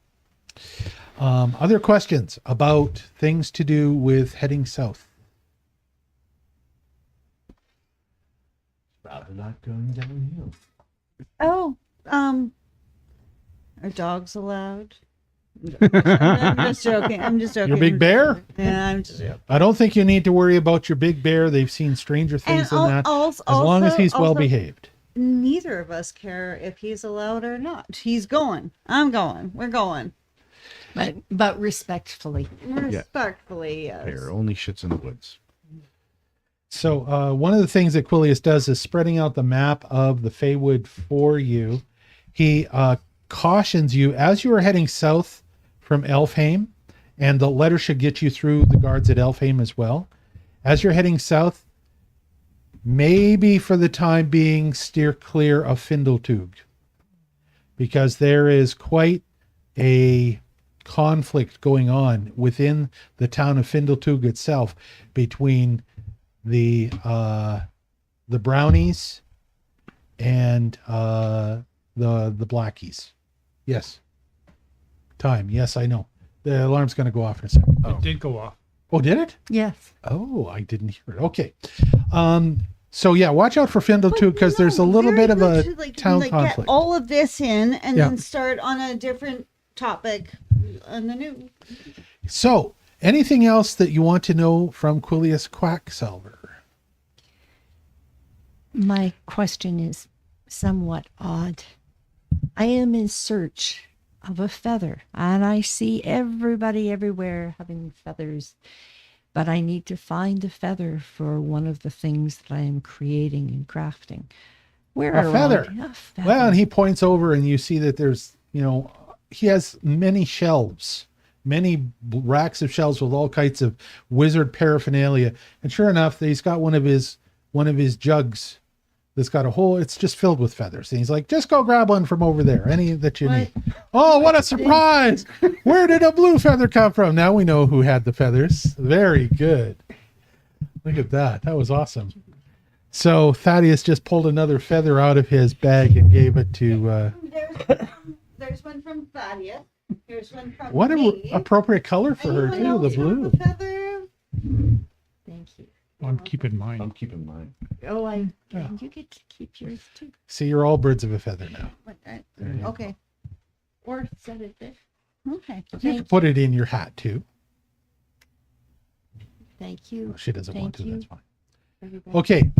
Speaker 1: Other questions about things to do with heading south?
Speaker 6: Rather not going downhill.
Speaker 2: Oh, are dogs allowed? I'm just joking. I'm just joking.
Speaker 1: Your big bear?
Speaker 2: Yeah, I'm just joking.
Speaker 1: I don't think you need to worry about your big bear. They've seen stranger things than that.
Speaker 2: Also,
Speaker 1: As long as he's well behaved.
Speaker 2: Neither of us care if he's allowed or not. He's going. I'm going. We're going.
Speaker 3: But respectfully.
Speaker 2: Respectfully, yes.
Speaker 6: Bear only shits in the woods.
Speaker 1: So one of the things that Quillius does is spreading out the map of the Feywood for you. He cautions you as you are heading south from Elfheim, and the letter should get you through the guards at Elfheim as well. As you're heading south, maybe for the time being, steer clear of Findletug, because there is quite a conflict going on within the town of Findletug itself between the brownies and the blackies. Yes. Time. Yes, I know. The alarm's going to go off in a second.
Speaker 4: It did go off.
Speaker 1: Oh, did it?
Speaker 3: Yes.
Speaker 1: Oh, I didn't hear it. Okay. So yeah, watch out for Findletug, because there's a little bit of a town conflict.
Speaker 2: Get all of this in and
Speaker 1: Yeah.
Speaker 2: then start on a different topic on the new.
Speaker 1: So, anything else that you want to know from Quillius Quacksalver?
Speaker 3: My question is somewhat odd. I am in search of a feather, and I see everybody everywhere having feathers, but I need to find a feather for one of the things that I am creating and crafting. Where
Speaker 1: A feather.
Speaker 3: A feather.
Speaker 1: Well, and he points over and you see that there's, he has many shelves, many racks of shelves with all kinds of wizard paraphernalia. And sure enough, he's got one of his jugs that's got it's just filled with feathers. And he's like, just go grab one from over there, any that you need. Oh, what a surprise. Where did a blue feather come from? Now we know who had the feathers. Very good. Look at that. That was awesome. So Thaddeus just pulled another feather out of his bag and gave it to,
Speaker 2: There's one from Thaddeus. Here's one from
Speaker 1: what an
Speaker 2: me.
Speaker 1: appropriate color for her
Speaker 2: Anyone
Speaker 1: too, the
Speaker 2: else have
Speaker 1: blue.
Speaker 2: a feather?
Speaker 3: Thank you.
Speaker 4: I'm keeping mine.
Speaker 6: I'm keeping mine.
Speaker 3: Oh, and
Speaker 1: Yeah.
Speaker 3: you get to keep yours too.
Speaker 1: See, you're all birds of a feather now.
Speaker 2: Okay.
Speaker 3: Or set it there.
Speaker 2: Okay.
Speaker 1: You can put it in your hat too.
Speaker 3: Thank you.
Speaker 1: She doesn't want to,
Speaker 3: Thank
Speaker 1: that's
Speaker 3: you.
Speaker 1: fine.
Speaker 3: Everybody.
Speaker 1: Okay.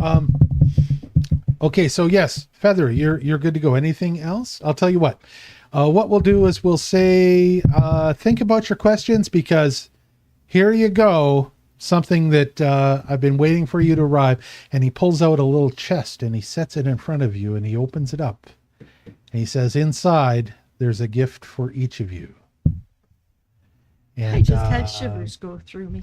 Speaker 1: Okay, so yes, feather, you're good to go. Anything else? I'll tell you what. What we'll do is we'll say, think about your questions, because here you go. Something that I've been waiting for you to arrive. And he pulls out a little chest and he sets it in front of you and he opens it up. And he says, inside, there's a gift for each of you. And
Speaker 3: I just had shivers go through me.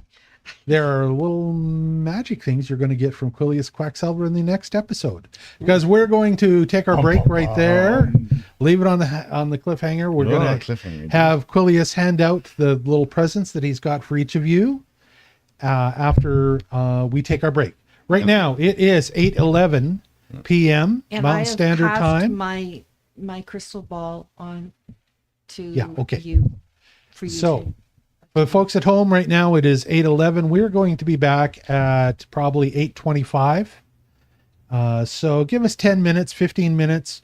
Speaker 1: there are little magic things you're going to get from Quillius Quacksalver in the next episode, because we're going to take our break right there. leave it on the cliffhanger. We're
Speaker 6: Oh,
Speaker 1: gonna
Speaker 6: cliffhanger.
Speaker 1: have Quillius hand out the little presents that he's got for each of you after we take our break. Right now, it is 8:11 p.m.
Speaker 3: And I
Speaker 1: Mountain
Speaker 3: have
Speaker 1: Standard
Speaker 3: passed
Speaker 1: Time.
Speaker 3: my crystal ball on to
Speaker 1: Yeah, okay.
Speaker 3: you for you
Speaker 1: So,
Speaker 3: to.
Speaker 1: for the folks at home right now, it is 8:11. We're going to be back at probably 8:25. So give us 10 minutes, 15 minutes.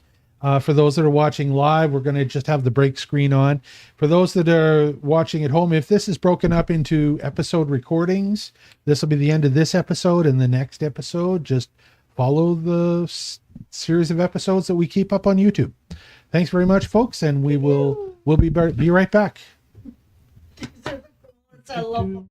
Speaker 1: For those that are watching live, we're going to just have the break screen on. For those that are watching at home, if this is broken up into episode recordings, this will be the end of this episode, and the next episode, just follow the series of episodes that we keep up on YouTube. Thanks very much, folks, and we'll be right back.
Speaker 2: I love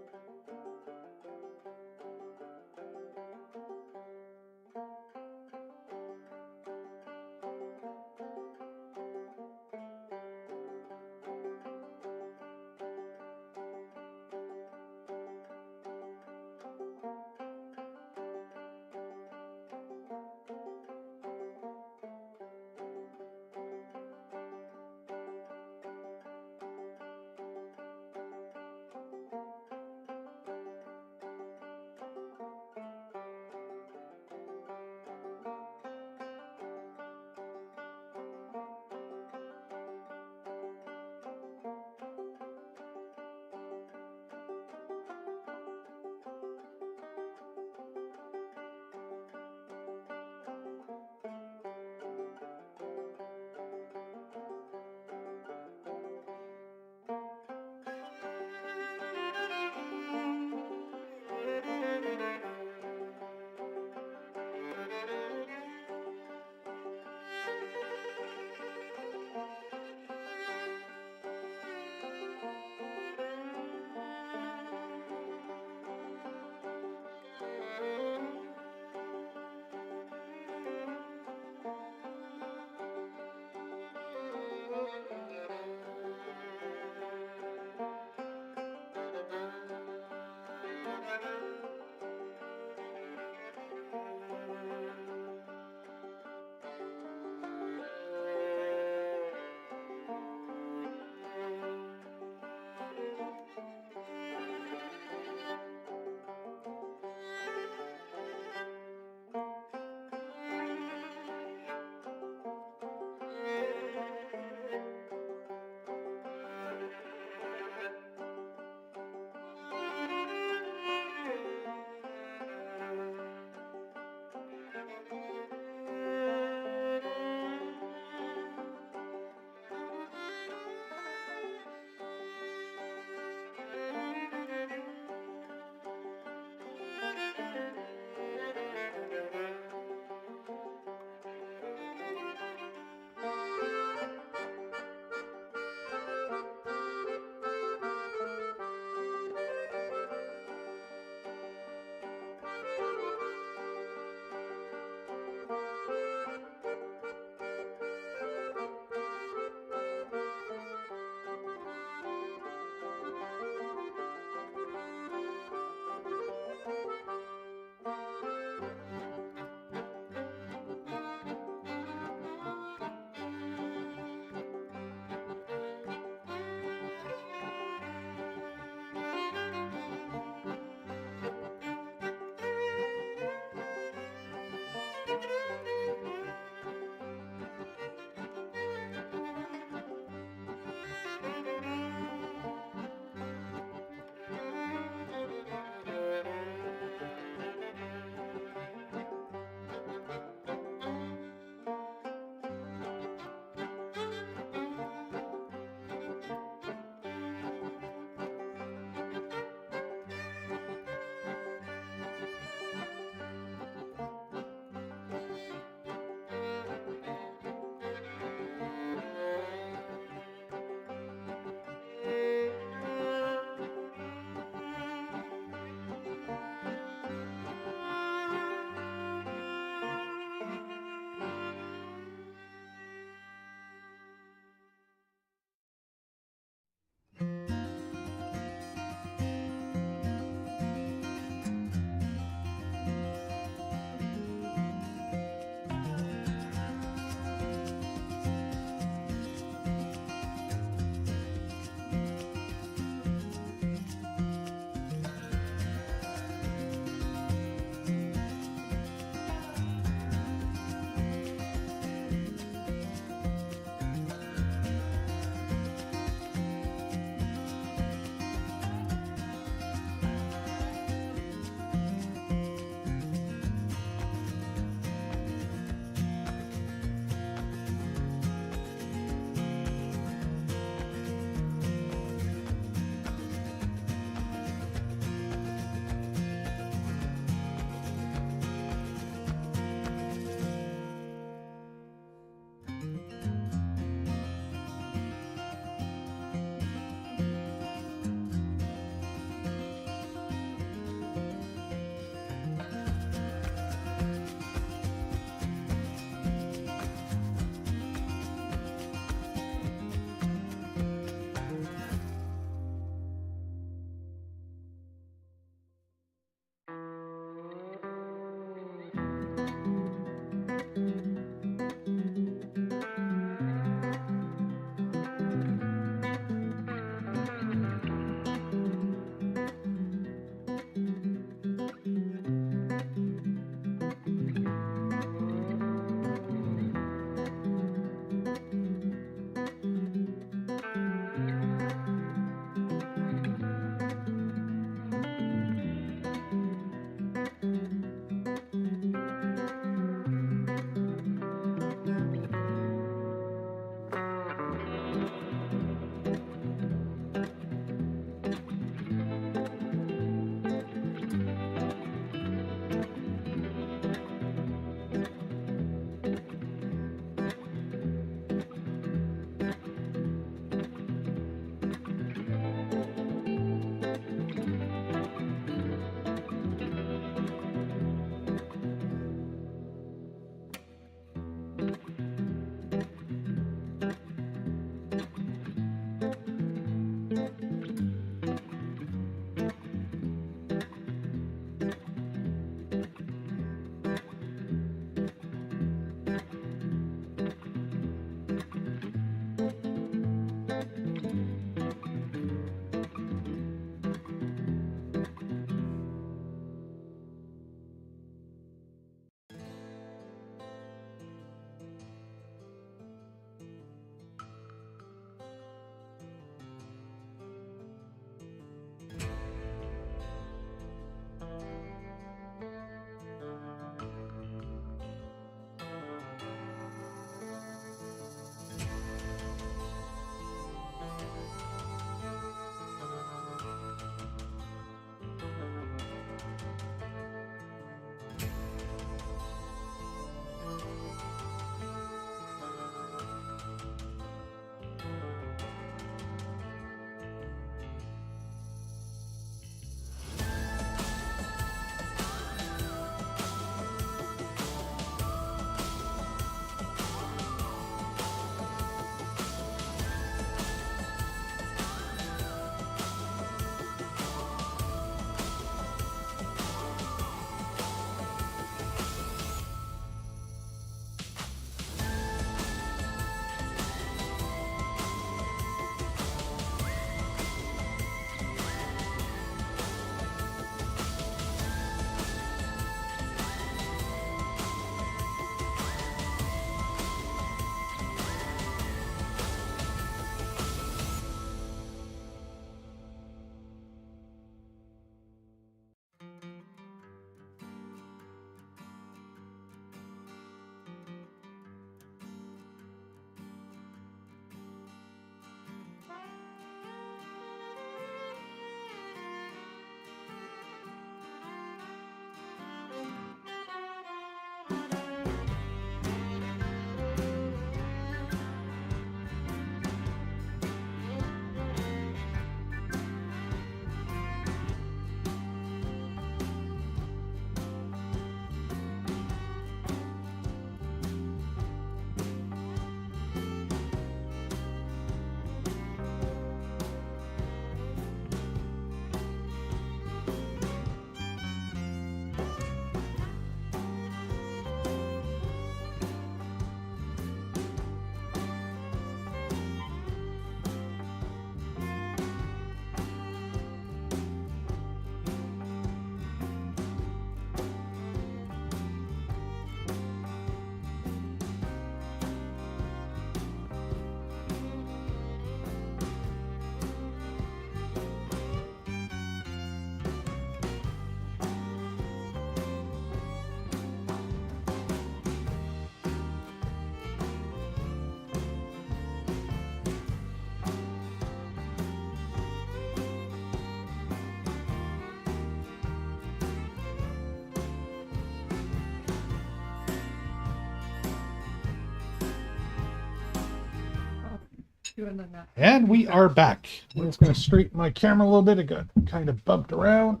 Speaker 1: And we are back. I'm just going to straighten my camera a little bit. It got kind of bumped around.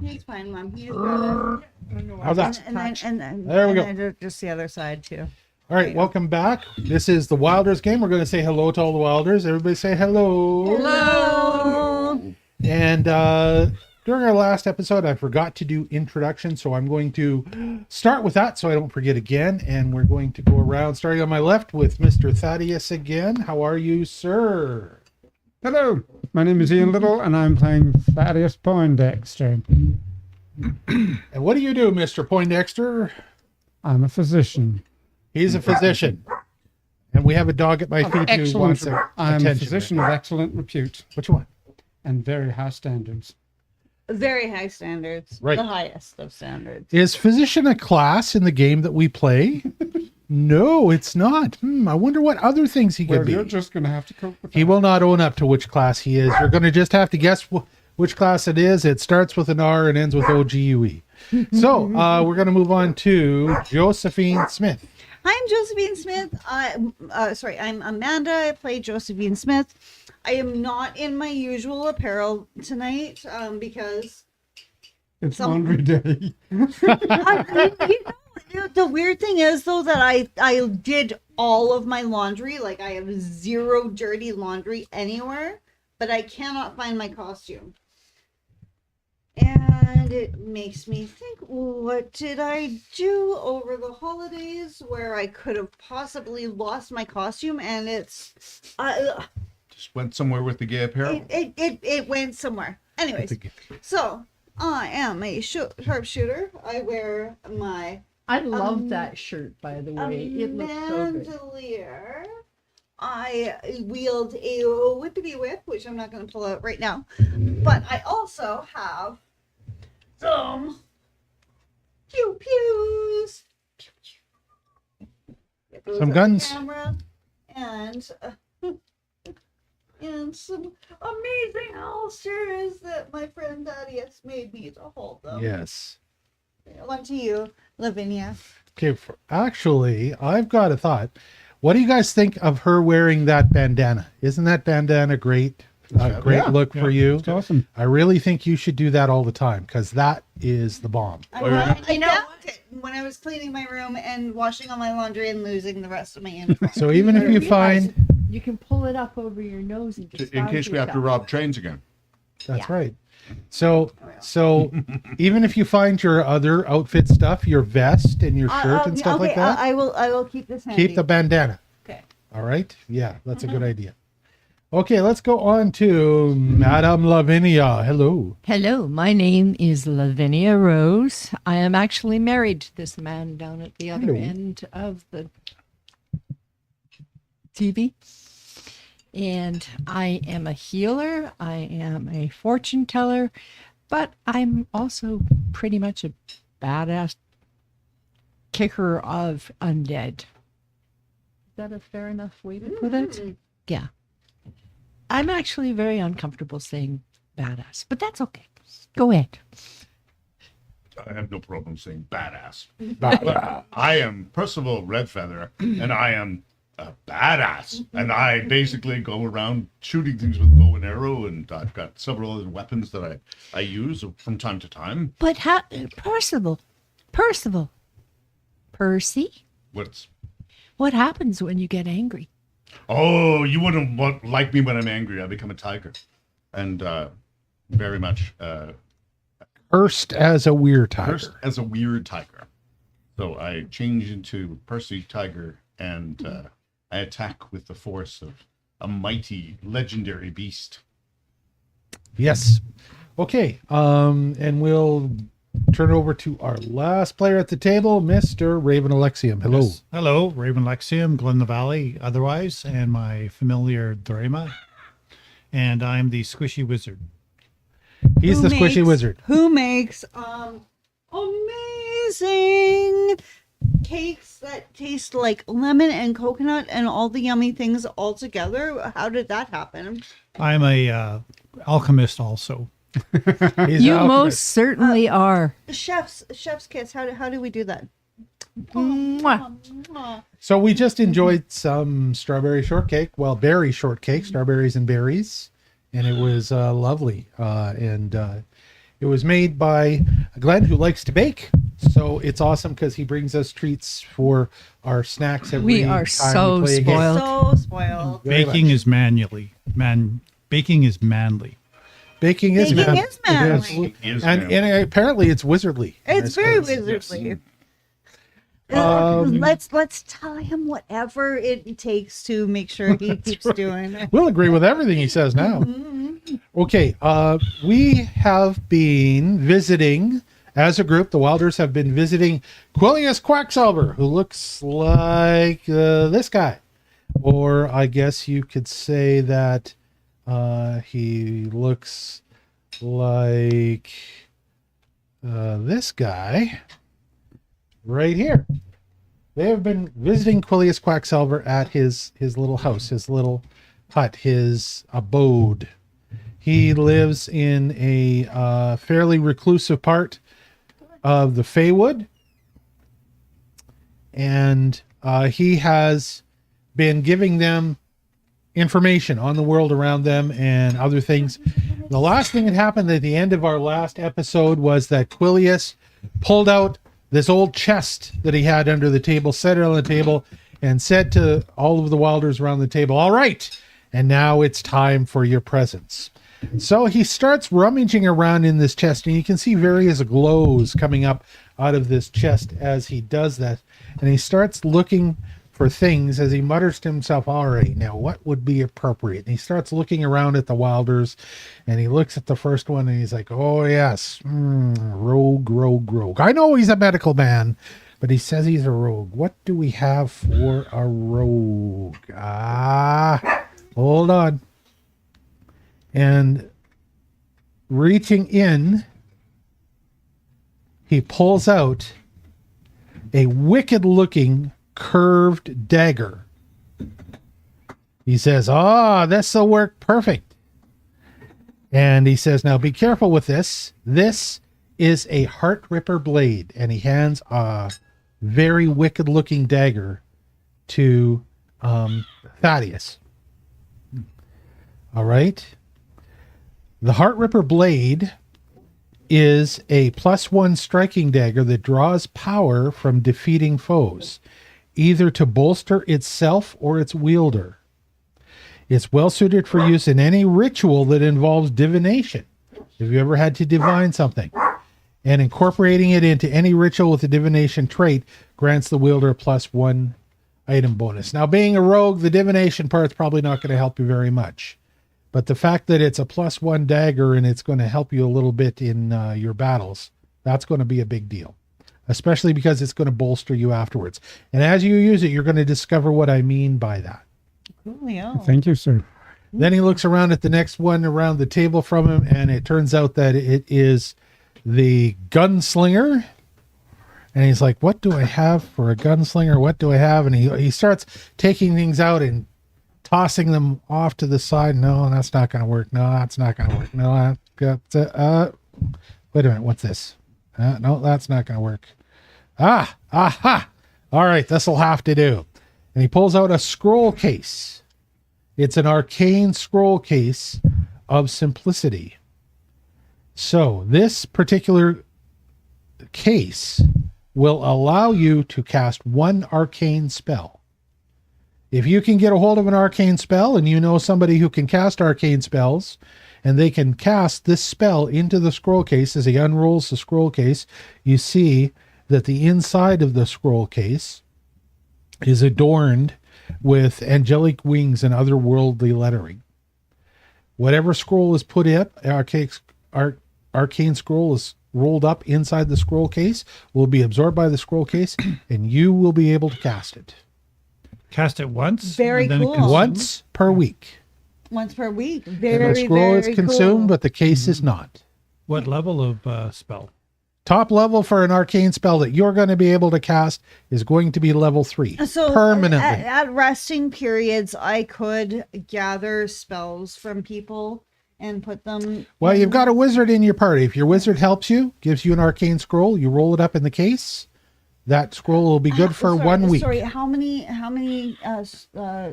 Speaker 2: He's fine, Mom. He's got it.
Speaker 1: How's that?
Speaker 2: And
Speaker 1: There we go.
Speaker 2: then just the other side too.
Speaker 1: All right, welcome back. This is the Wylders game. We're going to say hello to all the Wylders. Everybody say hello.
Speaker 2: Hello.
Speaker 1: And during our last episode, I forgot to do introduction, so I'm going to start with that so I don't forget again. And we're going to go around, starting on my left with Mr. Thaddeus again. How are you, sir?
Speaker 5: Hello, my name is Ian Little, and I'm playing Thaddeus Poindexter.
Speaker 1: And what do you do, Mr. Poindexter?
Speaker 5: I'm a physician.
Speaker 1: He's a physician. And we have a dog at my feet who wants
Speaker 5: I'm
Speaker 1: attention.
Speaker 5: a physician of excellent repute
Speaker 1: Which one?
Speaker 5: and very high standards.
Speaker 2: Very high standards.
Speaker 1: Right.
Speaker 2: The highest of standards.
Speaker 1: Is physician a class in the game that we play? No, it's not. I wonder what other things he could
Speaker 5: Well,
Speaker 1: be.
Speaker 5: you're just going to have to cope with
Speaker 1: He
Speaker 5: that.
Speaker 1: will not own up to which class he is. You're going to just have to guess which class it is. It starts with an R and ends with OGUE. So we're going to move on to Josephine Smith.
Speaker 2: I'm Josephine Smith. I'm Amanda. I play Josephine Smith. I am not in my usual apparel tonight because
Speaker 5: It's laundry day.
Speaker 2: the weird thing is though that I did all of my laundry. Like I have zero dirty laundry anywhere, but I cannot find my costume. And it makes me think, what did I do over the holidays where I could have possibly lost my costume? And it's
Speaker 6: Just went somewhere with the gay apparel.
Speaker 2: it went somewhere. Anyways, so I am a sharpshooter. I wear my
Speaker 3: I love that shirt, by the way. It looks so good.
Speaker 2: bandolier. I wield a whippity whip, which I'm not going to pull out right now. But I also have some pew pews. Pew, pew. Get those
Speaker 1: Some
Speaker 2: up
Speaker 1: guns.
Speaker 2: Camera, and some amazing holsters that my friend Thaddeus made me to hold them.
Speaker 1: Yes.
Speaker 2: On to you, Lavinia.
Speaker 1: Okay, actually, I've got a thought. What do you guys think of her wearing that bandana? Isn't that bandana great? A great look for you.
Speaker 5: It's awesome.
Speaker 1: I really think you should do that all the time because that is the bomb.
Speaker 2: I found it when I was cleaning my room and washing all my laundry and losing the rest of my uniform.
Speaker 1: So even if you find,
Speaker 3: You can pull it up over your nose and just
Speaker 6: In case we have to rob trains again.
Speaker 1: that's right. So even if you find your other outfit stuff, your vest and your shirt and stuff like that,
Speaker 2: I will keep this handy.
Speaker 1: keep the bandana.
Speaker 2: Okay.
Speaker 1: All right. Yeah, that's a good idea. Okay, let's go on to Madame Lavinia. Hello.
Speaker 3: Hello, my name is Lavinia Rose. I am actually married to this man down at the other
Speaker 1: Hello.
Speaker 3: end of the TV. And I am a healer. I am a fortune teller, but I'm also pretty much a badass kicker of undead. Is that a fair enough way to put it? Yeah. I'm actually very uncomfortable saying badass, but that's okay. Go ahead.
Speaker 6: I have no problem saying badass.
Speaker 1: Bah.
Speaker 6: I am Percival Redfeather, and I am a badass. And I basically go around shooting things with bow and arrow, and I've got several other weapons that I use from time to time.
Speaker 3: But how, Percival, Percy, what happens when you get angry?
Speaker 6: Oh, you wouldn't like me when I'm angry. I become a tiger, and very much
Speaker 1: Cursed as a weird tiger.
Speaker 6: cursed as a weird tiger. So I change into Percy Tiger, and I attack with the force of a mighty, legendary beast.
Speaker 1: Yes. Okay. And we'll turn it over to our last player at the table, Mr. Raven Alexium. Hello.
Speaker 4: Yes. Hello, Raven Lexium, Glen the Valley, otherwise, and my familiar Drema. And I'm the Squishy Wizard.
Speaker 1: He's the squishy wizard.
Speaker 2: Who makes amazing cakes that taste like lemon and coconut and all the yummy things all together? How did that happen?
Speaker 4: I'm a alchemist also.
Speaker 1: He's
Speaker 3: You
Speaker 1: an
Speaker 3: most
Speaker 1: alchemist.
Speaker 3: certainly are.
Speaker 2: Chef's kiss. How do we do that? Mwah.
Speaker 1: So we just enjoyed some strawberry shortcake. Well, berry shortcake, strawberries and berries. And it was lovely. It was made by Glenn, who likes to bake. So it's awesome because he brings us treats for our snacks every
Speaker 3: We are
Speaker 1: time
Speaker 3: so
Speaker 1: we play a game.
Speaker 3: spoiled.
Speaker 2: So spoiled.
Speaker 1: Very
Speaker 4: Baking
Speaker 1: much.
Speaker 4: is manually. Baking is manly.
Speaker 1: Baking is
Speaker 2: Baking
Speaker 1: manly.
Speaker 2: is manly.
Speaker 1: It is. And apparently it's wizardly.
Speaker 2: It's very
Speaker 1: That's-
Speaker 2: wizardly.
Speaker 1: Um,
Speaker 2: Let's tell him whatever it takes to make sure he keeps doing it.
Speaker 1: We'll agree with everything he says now. Okay, we have been visiting, as a group, the Wylders have been visiting Quillius Quacksalver, who looks like this guy. Or I guess you could say that he looks like this guy right here. They have been visiting Quillius Quacksalver at his little house, his little hut, his abode. He lives in a fairly reclusive part of the Feywood, and he has been giving them information on the world around them and other things. The last thing that happened at the end of our last episode was that Quillius pulled out this old chest that he had under the table, set it on the table, and said to all of the Wylders around the table, "All right, and now it's time for your presents." So he starts rummaging around in this chest, and you can see various glows coming up out of this chest as he does that. And he starts looking for things as he mutters to himself, "All right, now what would be appropriate?" And he starts looking around at the Wylders, and he looks at the first one, and he's like, "Oh yes, rogue. I know he's a medical man, but he says he's a rogue. What do we have for a rogue? Hold on." And reaching in, he pulls out a wicked-looking curved dagger. He says, this'll work perfect. And he says, "Now be careful with this. This is a heart ripper blade." And he hands a very wicked looking dagger to Thaddeus. All right. The heart ripper blade is a +1 striking dagger that draws power from defeating foes, either to bolster itself or its wielder. It's well suited for use in any ritual that involves divination. Have you ever had to divine something? And incorporating it into any ritual with a divination trait grants the wielder a +1 item bonus. Now, being a rogue, the divination part's probably not going to help you very much. But the fact that it's a +1 dagger and it's going to help you a little bit in your battles, that's going to be a big deal. Especially because it's going to bolster you afterwards. And as you use it, you're going to discover what I mean by that.
Speaker 2: Coolio.
Speaker 5: Thank you, sir.
Speaker 1: Then he looks around at the next one around the table from him, and it turns out that it is the gunslinger. And he's like, "What do I have for a gunslinger? What do I have?" And he starts taking things out and tossing them off to the side. "No, that's not going to work. No, that's not going to work. No, wait a minute. What's this? No, that's not going to work. Aha. All right, this will have to do." And he pulls out a scroll case. It's an arcane scroll case of simplicity. So this particular case will allow you to cast 1 arcane spell. If you can get a hold of an arcane spell and you know somebody who can cast arcane spells, and they can cast this spell into the scroll case, as he unrolls the scroll case, you see that the inside of the scroll case is adorned with angelic wings and otherworldly lettering. Whatever scroll is put up, arcane scroll is rolled up inside the scroll case, will be absorbed by the scroll case, and you will be able to cast it.
Speaker 4: Cast it once.
Speaker 2: Very
Speaker 4: and then it
Speaker 2: cool.
Speaker 4: consumes.
Speaker 1: Once per week.
Speaker 2: Once per week.
Speaker 1: And
Speaker 2: Very,
Speaker 1: the scroll
Speaker 2: very
Speaker 1: is consumed,
Speaker 2: cool.
Speaker 1: but the case is not.
Speaker 4: What level of spell?
Speaker 1: Top level for an arcane spell that you're going to be able to cast is going to be level 3
Speaker 2: So
Speaker 1: permanently.
Speaker 2: at resting periods, I could gather spells from people and put them.
Speaker 1: Well, you've got a wizard in your party. If your wizard helps you, gives you an arcane scroll, you roll it up in the case, That scroll will be good for
Speaker 2: Sorry,
Speaker 1: 1 week.
Speaker 2: Sorry, how many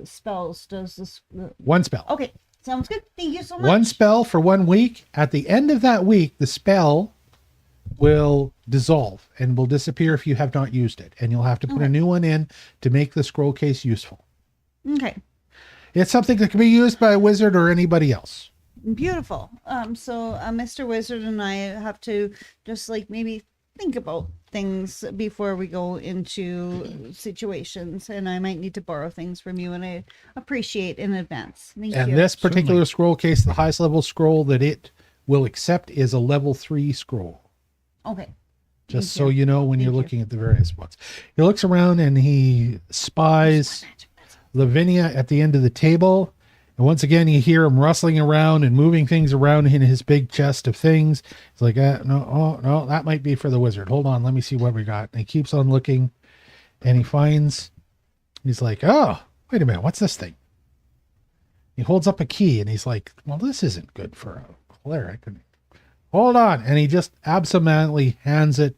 Speaker 2: spells does this?
Speaker 1: One spell.
Speaker 2: Okay, sounds good. Thank you so much.
Speaker 1: One spell for 1 week. At the end of that week, the spell will dissolve and will disappear if you have not used it. And you'll have to put a new one in to make the scroll case useful.
Speaker 2: Okay,
Speaker 1: It's something that can be used by a wizard or anybody else.
Speaker 2: beautiful. So Mr. Wizard and I have to just like maybe think about things before we go into situations, and I might need to borrow things from you, and I appreciate in advance. Thank
Speaker 1: And
Speaker 2: you.
Speaker 1: this particular scroll case, the highest level scroll that it will accept is a level 3 scroll.
Speaker 2: Okay.
Speaker 1: Just
Speaker 2: Thank
Speaker 1: so you know when you're looking at the various ones. He looks around and he spies Lavinia at the end of the table. And once again, you hear him rustling around and moving things around in his big chest of things. It's like, no, that might be for the wizard. Hold on, let me see what we got. And he keeps on looking and he's like, oh, wait a minute, what's this thing? He holds up a key and he's like, well, this isn't good for a cleric. Hold on. And he just absentmindedly hands it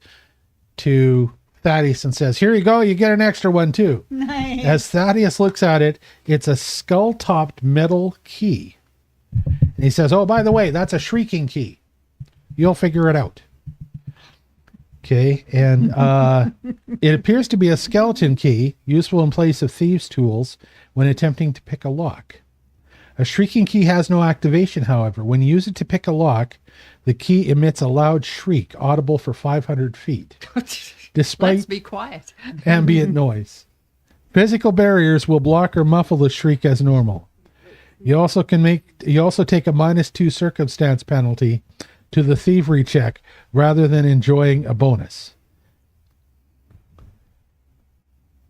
Speaker 1: to Thaddeus and says, here you go. You get an extra one too.
Speaker 2: Nice.
Speaker 1: As Thaddeus looks at it, it's a skull-topped metal key. And he says, oh, by the way, that's a shrieking key. You'll figure it out. Okay. And it appears to be a skeleton key, useful in place of thieves' tools when attempting to pick a lock. A shrieking key has no activation, however. When you use it to pick a lock, the key emits a loud shriek, audible for 500 feet, despite
Speaker 8: Let's be quiet.
Speaker 1: ambient noise. Physical barriers will block or muffle the shriek as normal. You also take a -2 circumstance penalty to the thievery check rather than enjoying a bonus.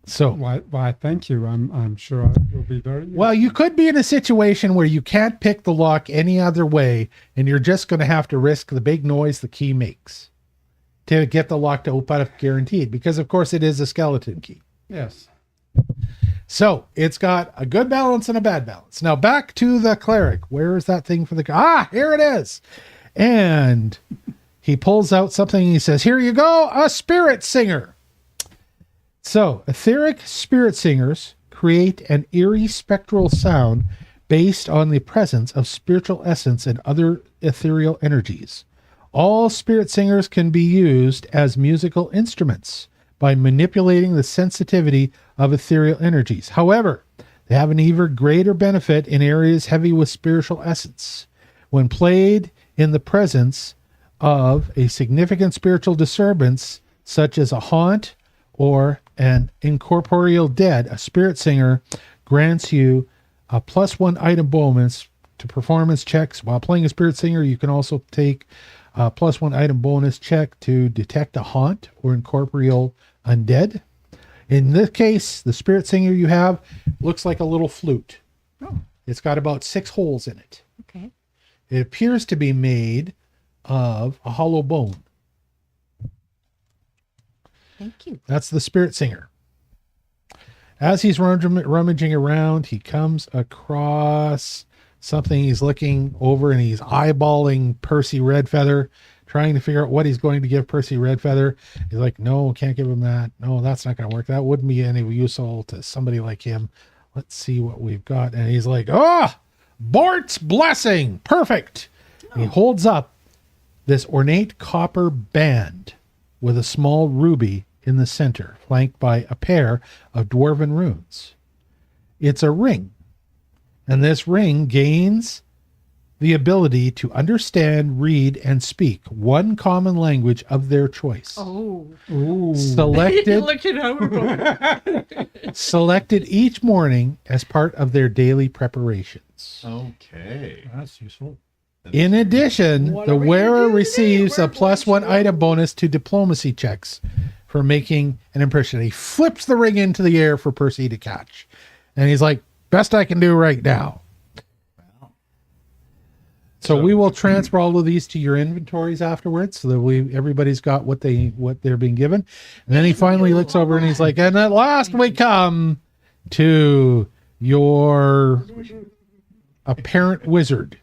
Speaker 1: So,
Speaker 5: Why? Thank you. I'm sure I will be very.
Speaker 1: well, you could be in a situation where you can't pick the lock any other way, and you're just going to have to risk the big noise the key makes to get the lock to open up guaranteed, because of course it is a skeleton key.
Speaker 5: Yes.
Speaker 1: So it's got a good balance and a bad balance. Now back to the cleric. Where is that thing for the... here it is. And he pulls out something and he says, here you go, a spirit singer. So etheric spirit singers create an eerie spectral sound based on the presence of spiritual essence and other ethereal energies. All spirit singers can be used as musical instruments by manipulating the sensitivity of ethereal energies. However, they have an even greater benefit in areas heavy with spiritual essence. When played in the presence of a significant spiritual disturbance, such as a haunt or an incorporeal dead, a spirit singer grants you a +1 item bonus to performance checks. While playing a spirit singer, you can also take a +1 item bonus check to detect a haunt or incorporeal undead. In this case, the spirit singer you have looks like a little flute.
Speaker 3: Oh.
Speaker 1: It's got about 6 holes in it.
Speaker 3: Okay.
Speaker 1: It appears to be made of a hollow bone.
Speaker 3: Thank you.
Speaker 1: That's the spirit singer. As he's rummaging around, he comes across something. He's looking over and he's eyeballing Percy Redfeather, trying to figure out what he's going to give Percy Redfeather. He's like, no, can't give him that. No, that's not going to work. That wouldn't be any useful to somebody like him. Let's see what we've got. And he's like, Bort's blessing. Perfect. And he holds up this ornate copper band with a small ruby in the center, flanked by a pair of dwarven runes. It's a ring, and this ring gains the ability to understand, read, and speak one common language of their choice.
Speaker 8: Oh.
Speaker 5: Ooh.
Speaker 1: Selected
Speaker 8: Look at how we're going.
Speaker 1: selected each morning as part of their daily preparations.
Speaker 6: Okay.
Speaker 4: That's useful.
Speaker 1: In addition,
Speaker 8: What
Speaker 1: the
Speaker 8: are we
Speaker 1: wearer
Speaker 8: gonna do
Speaker 1: receives
Speaker 8: today?
Speaker 1: a +1 item bonus to diplomacy checks for making an impression. He flips the ring into the air for Percy to catch. And he's like, best I can do right now. So we will transfer all of these to your inventories afterwards so that everybody's got what they're being given. And then he finally looks over and he's like, and at last we come to your apparent wizard.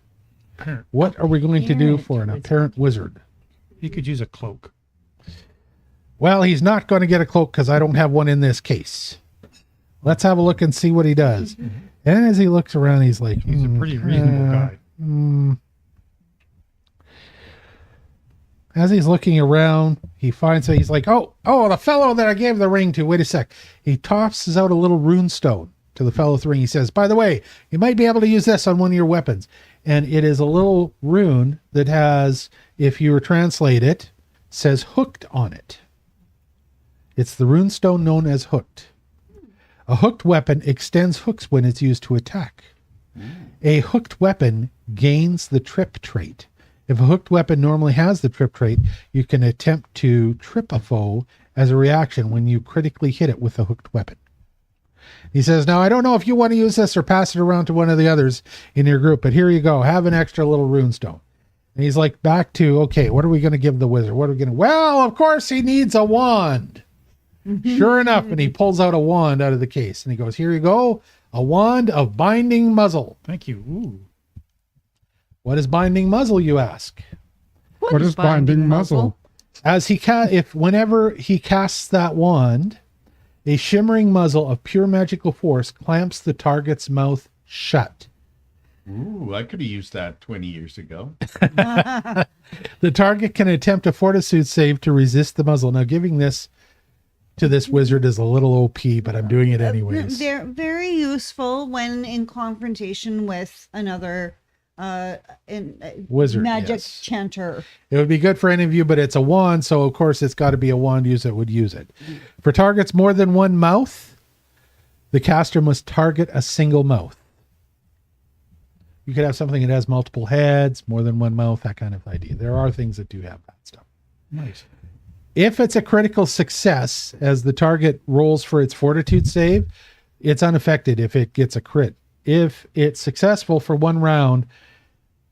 Speaker 1: What are we going to do for an apparent wizard?
Speaker 4: He could use a cloak.
Speaker 1: Well, he's not going to get a cloak because I don't have one in this case. Let's have a look and see what he does. And as he looks around, he's like,
Speaker 4: He's a pretty reasonable guy.
Speaker 1: As he's looking around, he finds that he's like, oh, the fellow that I gave the ring to. Wait a sec. He tosses out a little rune stone to the fellow with the ring. He says, by the way, you might be able to use this on one of your weapons. And it is a little rune that has, if you were translate it, says hooked on it. It's the rune stone known as hooked. A hooked weapon extends hooks when it's used to attack. A hooked weapon gains the trip trait. If a hooked weapon normally has the trip trait, you can attempt to trip a foe as a reaction when you critically hit it with a hooked weapon. He says, now I don't know if you want to use this or pass it around to one of the others in your group, but here you go. Have an extra little rune stone. And he's like, back to, okay, what are we going to give the wizard? What are we going to, well, of course he needs a wand. Sure enough. And he pulls out a wand out of the case and he goes, here you go. A wand of binding muzzle.
Speaker 4: Thank you. Ooh.
Speaker 1: What is binding muzzle, you ask?
Speaker 5: What is binding muzzle?
Speaker 1: As whenever he casts that wand, a shimmering muzzle of pure magical force clamps the target's mouth shut.
Speaker 6: Ooh, I could have used that 20 years ago.
Speaker 1: The target can attempt a fortitude save to resist the muzzle. Now, giving this to this wizard is a little OP, but I'm doing it anyways.
Speaker 2: They're very useful when in confrontation with another
Speaker 1: Wizard,
Speaker 2: magic
Speaker 1: yes.
Speaker 2: chanter.
Speaker 1: It would be good for any of you, but it's a wand, so of course it's got to be a wand user that would use it. For targets more than one mouth, the caster must target a single mouth. You could have something that has multiple heads, more than one mouth, that kind of idea. There are things that do have that stuff.
Speaker 4: Nice.
Speaker 1: If it's a critical success, as the target rolls for its fortitude save, it's unaffected if it gets a crit. If it's successful for one round,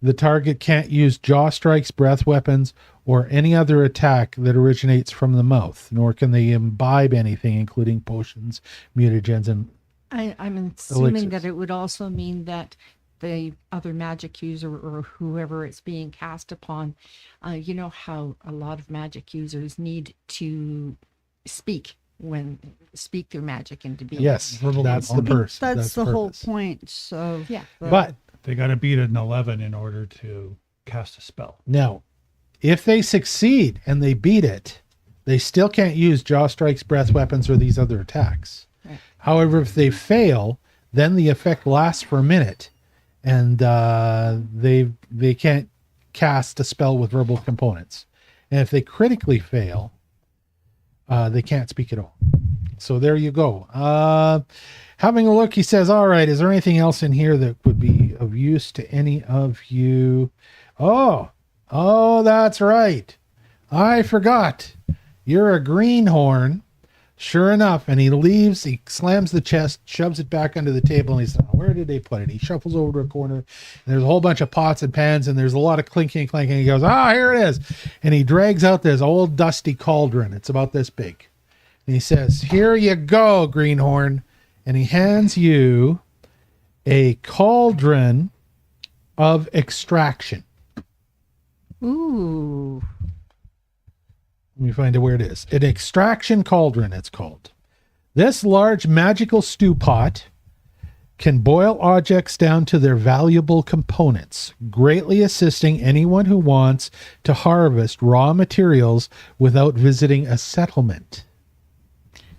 Speaker 1: the target can't use jaw strikes, breath weapons, or any other attack that originates from the mouth, nor can they imbibe anything, including potions, mutagens, and
Speaker 3: I'm assuming
Speaker 1: elixirs.
Speaker 3: that it would also mean that the other magic user or whoever it's being cast upon, you know how a lot of magic users need to speak their magic into being.
Speaker 1: Yes, that's the purse.
Speaker 2: That's the whole
Speaker 1: purpose.
Speaker 2: point. So
Speaker 3: Yeah.
Speaker 1: But
Speaker 4: They got to beat an 11 in order to cast a spell.
Speaker 1: now, if they succeed and they beat it, they still can't use jaw strikes, breath weapons, or these other attacks.
Speaker 3: Right.
Speaker 1: However, if they fail, then the effect lasts for a minute, and they can't cast a spell with verbal components. And if they critically fail, they can't speak at all. So there you go. Having a look, he says, all right, is there anything else in here that would be of use to any of you? Oh, that's right. I forgot. You're a greenhorn. Sure enough. And he slams the chest, shoves it back under the table, and he says, where did they put it? He shuffles over to a corner, and there's a whole bunch of pots and pans, and there's a lot of clinking and clanking. He goes, here it is. And he drags out this old dusty cauldron. It's about this big. And he says, here you go, greenhorn. And he hands you a cauldron of extraction.
Speaker 3: Ooh.
Speaker 1: Let me find out where it is. An extraction cauldron, it's called. This large magical stew pot can boil objects down to their valuable components, greatly assisting anyone who wants to harvest raw materials without visiting a settlement.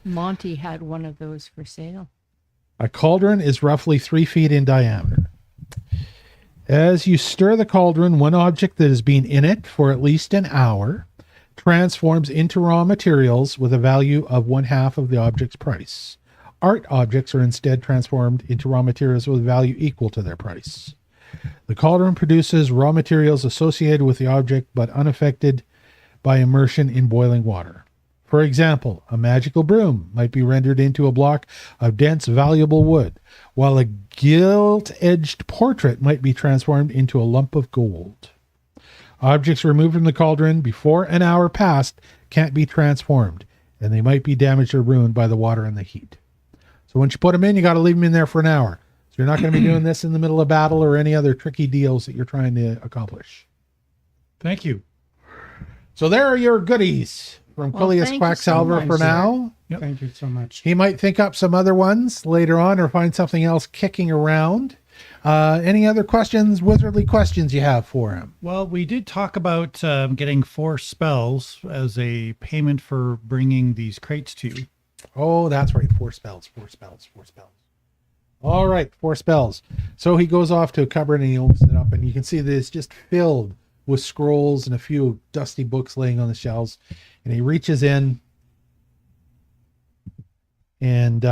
Speaker 3: Monty had one of those for sale.
Speaker 1: A cauldron is roughly 3 feet in diameter. As you stir the cauldron, one object that has been in it for at least an hour transforms into raw materials with a value of 1/2 of the object's price. Art objects are instead transformed into raw materials with value equal to their price. The cauldron produces raw materials associated with the object but unaffected by immersion in boiling water. For example, a magical broom might be rendered into a block of dense, valuable wood, while a gilt-edged portrait might be transformed into a lump of gold. Objects removed from the cauldron before an hour passed can't be transformed, and they might be damaged or ruined by the water and the heat. So once you put them in, you got to leave them in there for an hour. So you're not going to be doing this in the middle of battle or any other tricky deals that you're trying to accomplish.
Speaker 4: Thank you.
Speaker 1: So there are your goodies. from
Speaker 3: Well,
Speaker 1: Quillius
Speaker 3: thank you so
Speaker 1: Quacksalver
Speaker 3: much,
Speaker 1: for
Speaker 3: sir.
Speaker 1: now.
Speaker 4: Yep.
Speaker 5: Thank you so much.
Speaker 1: He might think up some other ones later on or find something else kicking around. Any other questions, wizardly questions you have for him?
Speaker 4: Well, we did talk about getting 4 spells as a payment for bringing these crates to you.
Speaker 1: Oh, that's right. 4 spells. All right, 4 spells. So he goes off to a cupboard and he opens it up, and you can see that it's just filled with scrolls and a few dusty books laying on the shelves. And he reaches in and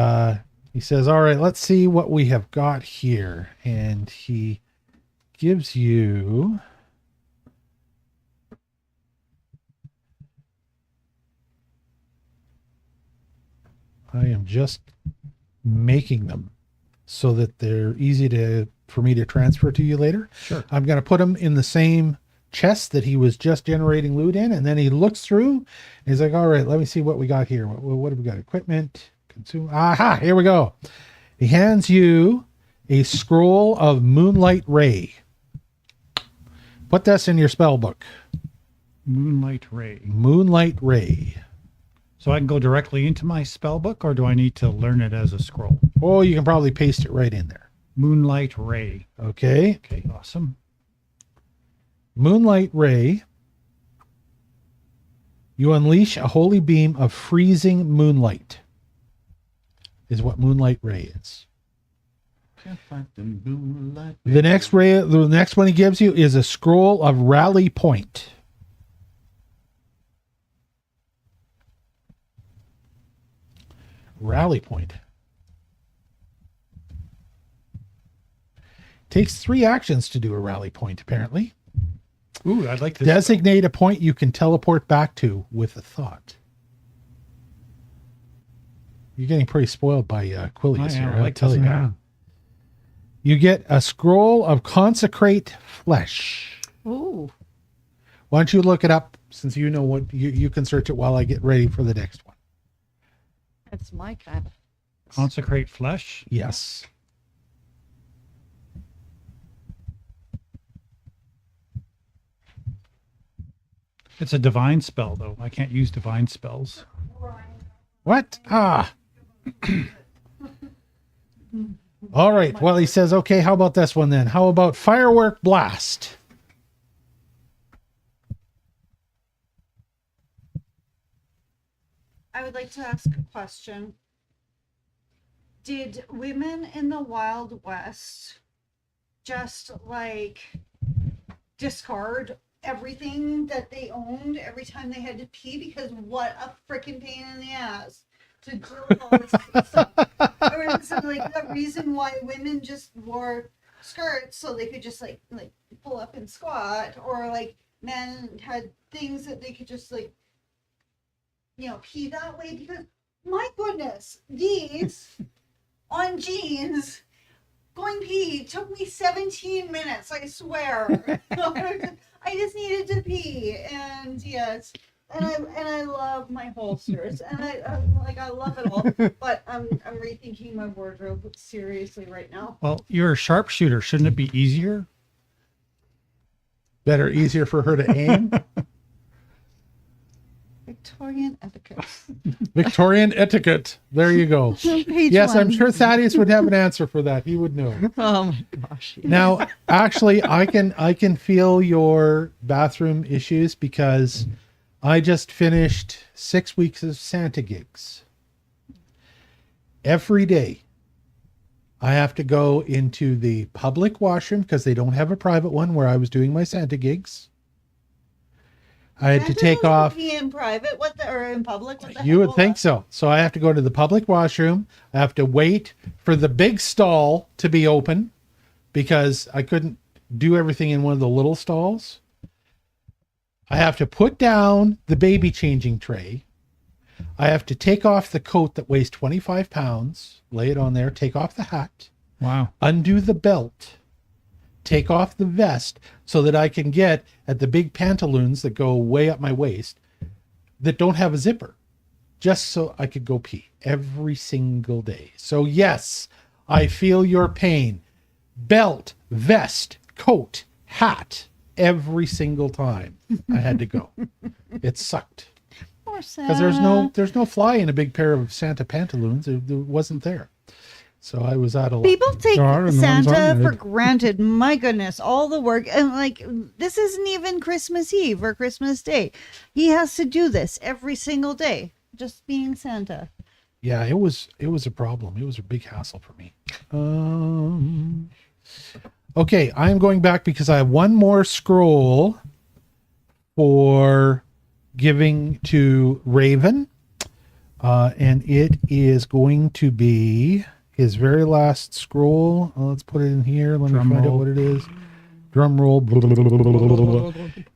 Speaker 1: he says, all right, let's see what we have got here. And he gives you I am just making them so that they're easy for me to transfer to you later.
Speaker 4: Sure.
Speaker 1: I'm going to put them in the same chest that he was just generating loot in, and then he looks through and he's like, all right, let me see what we got here. What have we got? Equipment, consume. Aha, here we go. He hands you a scroll of Moonlight Ray. Put this in your spell book.
Speaker 4: Moonlight Ray.
Speaker 1: Moonlight Ray.
Speaker 4: So I can go directly into my spell book, or do I need to learn it as a scroll?
Speaker 1: Oh, you can probably paste it right in there.
Speaker 4: Moonlight Ray.
Speaker 1: Okay.
Speaker 4: Okay, awesome.
Speaker 1: Moonlight Ray. You unleash a holy beam of freezing moonlight. Is what Moonlight Ray is. The next one he gives you is a scroll of Rally Point. Rally Point. Takes 3 actions to do a rally point, apparently.
Speaker 4: Ooh, I'd like this.
Speaker 1: Designate a point you can teleport back to with a thought. You're getting pretty spoiled by Quillius here.
Speaker 4: I like
Speaker 1: tell you.
Speaker 4: this.
Speaker 1: You get a scroll of Consecrate Flesh.
Speaker 3: Ooh.
Speaker 1: Why don't you look it up, since you know what you can search it while I get ready for the next one.
Speaker 3: That's my kind of.
Speaker 4: Consecrate Flesh.
Speaker 1: Yes.
Speaker 4: It's a divine spell, though. I can't use divine spells.
Speaker 1: What? All right. Well, he says, okay, how about this one then? How about Firework Blast?
Speaker 2: I would like to ask a question. Did women in the Wild West just like discard everything that they owned every time they had to pee? Because what a freaking pain in the ass to deal with all this stuff. Or is it like the reason why women just wore skirts so they could just like pull up and squat, or like men had things that they could just like, you know, pee that way? Because my goodness, these on jeans going pee took me 17 minutes, I swear. I just needed to pee, and yes, and I love my holsters, and I love it all. But I'm rethinking my wardrobe seriously right now.
Speaker 4: Well, you're a sharpshooter. Shouldn't it be easier?
Speaker 1: Better, easier for her to aim.
Speaker 2: Victorian etiquette.
Speaker 1: Victorian etiquette. There you go.
Speaker 2: Page
Speaker 1: Yes, I'm
Speaker 2: 1.
Speaker 1: sure Thaddeus would have an answer for that. He would know.
Speaker 3: Oh my gosh.
Speaker 1: Now, actually, I can feel your bathroom issues because I just finished 6 weeks of Santa gigs. Every day, I have to go into the public washroom because they don't have a private one where I was doing my Santa gigs. I had to take off.
Speaker 2: Pee in private, or in public? What the
Speaker 1: You
Speaker 2: heck
Speaker 1: would
Speaker 2: will
Speaker 1: think
Speaker 2: that-
Speaker 1: so. So I have to go to the public washroom. I have to wait for the big stall to be open because I couldn't do everything in one of the little stalls. I have to put down the baby changing tray. I have to take off the coat that weighs 25 pounds, lay it on there, take off the hat,
Speaker 4: Wow.
Speaker 1: undo the belt, take off the vest so that I can get at the big pantaloons that go way up my waist that don't have a zipper, just so I could go pee every single day. So yes, I feel your pain. Belt, vest, coat, hat, every single time I had to go. It sucked.
Speaker 2: Oh,
Speaker 1: because there's no fly in a big pair of Santa pantaloons. It wasn't there. So I was out of luck.
Speaker 2: People take
Speaker 5: There are, and the ones
Speaker 2: Santa
Speaker 5: aren't
Speaker 2: for
Speaker 5: made.
Speaker 2: granted. My goodness, all the work. And like, this isn't even Christmas Eve or Christmas Day. He has to do this every single day, just being Santa.
Speaker 1: Yeah, it was a problem. It was a big hassle for me. Okay, I'm going back because I have one more scroll for giving to Raven. And it is going to be his very last scroll. Let's put it in here. Let me find out what it is. Drum roll.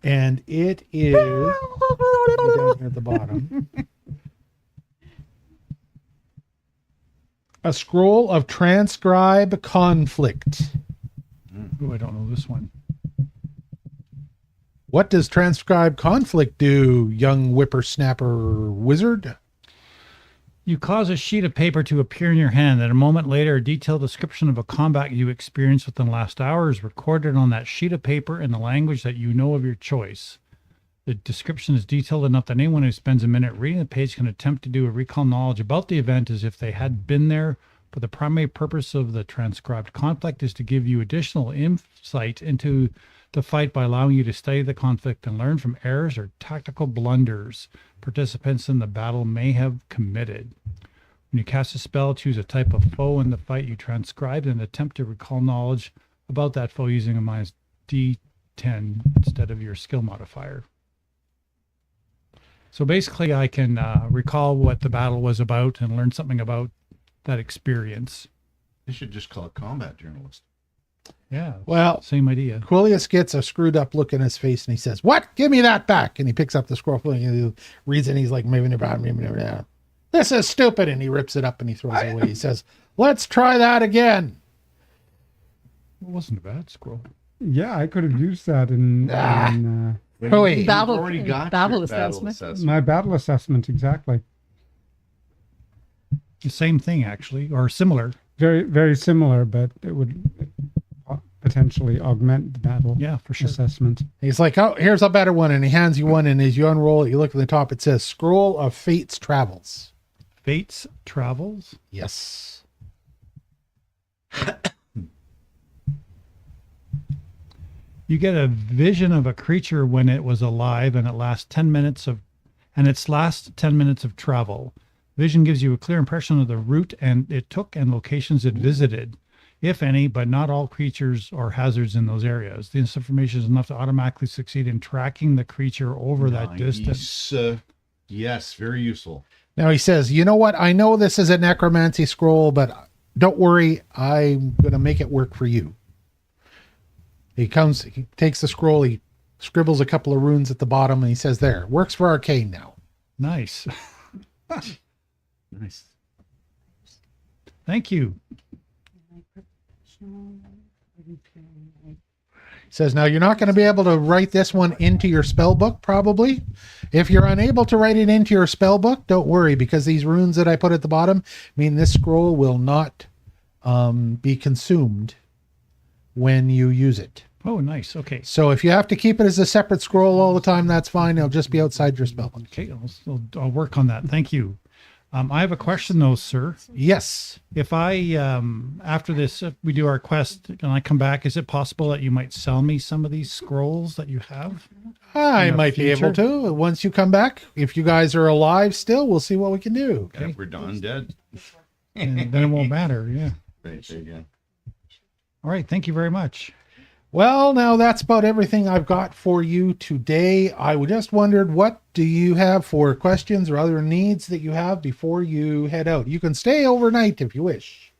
Speaker 1: And it is down here at the bottom. A scroll of transcribe conflict.
Speaker 4: Oh, I don't know this one.
Speaker 1: What does transcribe conflict do, young whippersnapper wizard?
Speaker 4: You cause a sheet of paper to appear in your hand, and a moment later, a detailed description of a combat you experienced within the last hour is recorded on that sheet of paper in the language that you know of your choice. The description is detailed enough that anyone who spends a minute reading the page can attempt to do a recall knowledge about the event as if they had been there, but the primary purpose of the transcribed conflict is to give you additional insight into the fight by allowing you to study the conflict and learn from errors or tactical blunders participants in the battle may have committed. When you cast a spell, choose a type of foe in the fight you transcribed and attempt to recall knowledge about that foe using a minus D10 instead of your skill modifier. So basically, I can recall what the battle was about and learn something about that experience.
Speaker 6: They should just call it combat journalist.
Speaker 4: Yeah.
Speaker 1: Well,
Speaker 4: same idea.
Speaker 1: Quillius gets a screwed up look in his face and he says, "What? Give me that back." And he picks up the scroll and he reads it and he's like, maybe "This is stupid." And he rips it up and he throws it away. He says, "Let's try that again."
Speaker 4: It wasn't a bad scroll.
Speaker 5: Yeah, I could have used that in
Speaker 1: Hooey.
Speaker 6: You've
Speaker 8: Battle-
Speaker 6: already got
Speaker 8: battle
Speaker 6: your
Speaker 8: assessment.
Speaker 5: my battle assessment, exactly.
Speaker 4: The same thing, actually, or similar.
Speaker 5: Very, very similar, but it would potentially augment the battle
Speaker 4: Yeah, for sure.
Speaker 5: assessment.
Speaker 1: He's like, "Oh, here's a better one." And he hands you one. And as you unroll it, you look at the top, it says Scroll of Fate's Travels.
Speaker 4: Fates Travels.
Speaker 1: Yes.
Speaker 4: You get a vision of a creature when it was alive, and its last 10 minutes of travel. Vision gives you a clear impression of the route and it took and locations it visited, if any, but not all creatures or hazards in those areas. This information is enough to automatically succeed in tracking the creature over that distance.
Speaker 6: Yes, very useful.
Speaker 1: Now he says, "You know what? I know this is a necromancy scroll, but don't worry. I'm going to make it work for you." He takes the scroll, he scribbles a couple of runes at the bottom, and he says, "There, works for arcane now."
Speaker 4: Nice.
Speaker 6: Nice.
Speaker 4: Thank you.
Speaker 1: He says, "Now you're not going to be able to write this one into your spell book, probably. If you're unable to write it into your spell book, don't worry, because these runes that I put at the bottom mean this scroll will not be consumed when you use it.
Speaker 4: Oh, nice. Okay.
Speaker 1: So if you have to keep it as a separate scroll all the time, that's fine. It'll just be outside your spell book."
Speaker 4: Okay, I'll work on that. Thank you. I have a question, though, sir.
Speaker 1: Yes.
Speaker 4: If I, after this, if we do our quest and I come back, is it possible that you might sell me some of these scrolls that you have?
Speaker 1: I
Speaker 4: In the
Speaker 1: might be able
Speaker 4: future?
Speaker 1: to. Once you come back, if you guys are alive still, we'll see what we can do.
Speaker 6: Yeah, we're done dead.
Speaker 4: And then it won't matter. Yeah.
Speaker 6: Right, there you go.
Speaker 4: All right. Thank you very much.
Speaker 1: Well, now that's about everything I've got for you today. I just wondered, what do you have for questions or other needs that you have before you head out? You can stay overnight if you wish.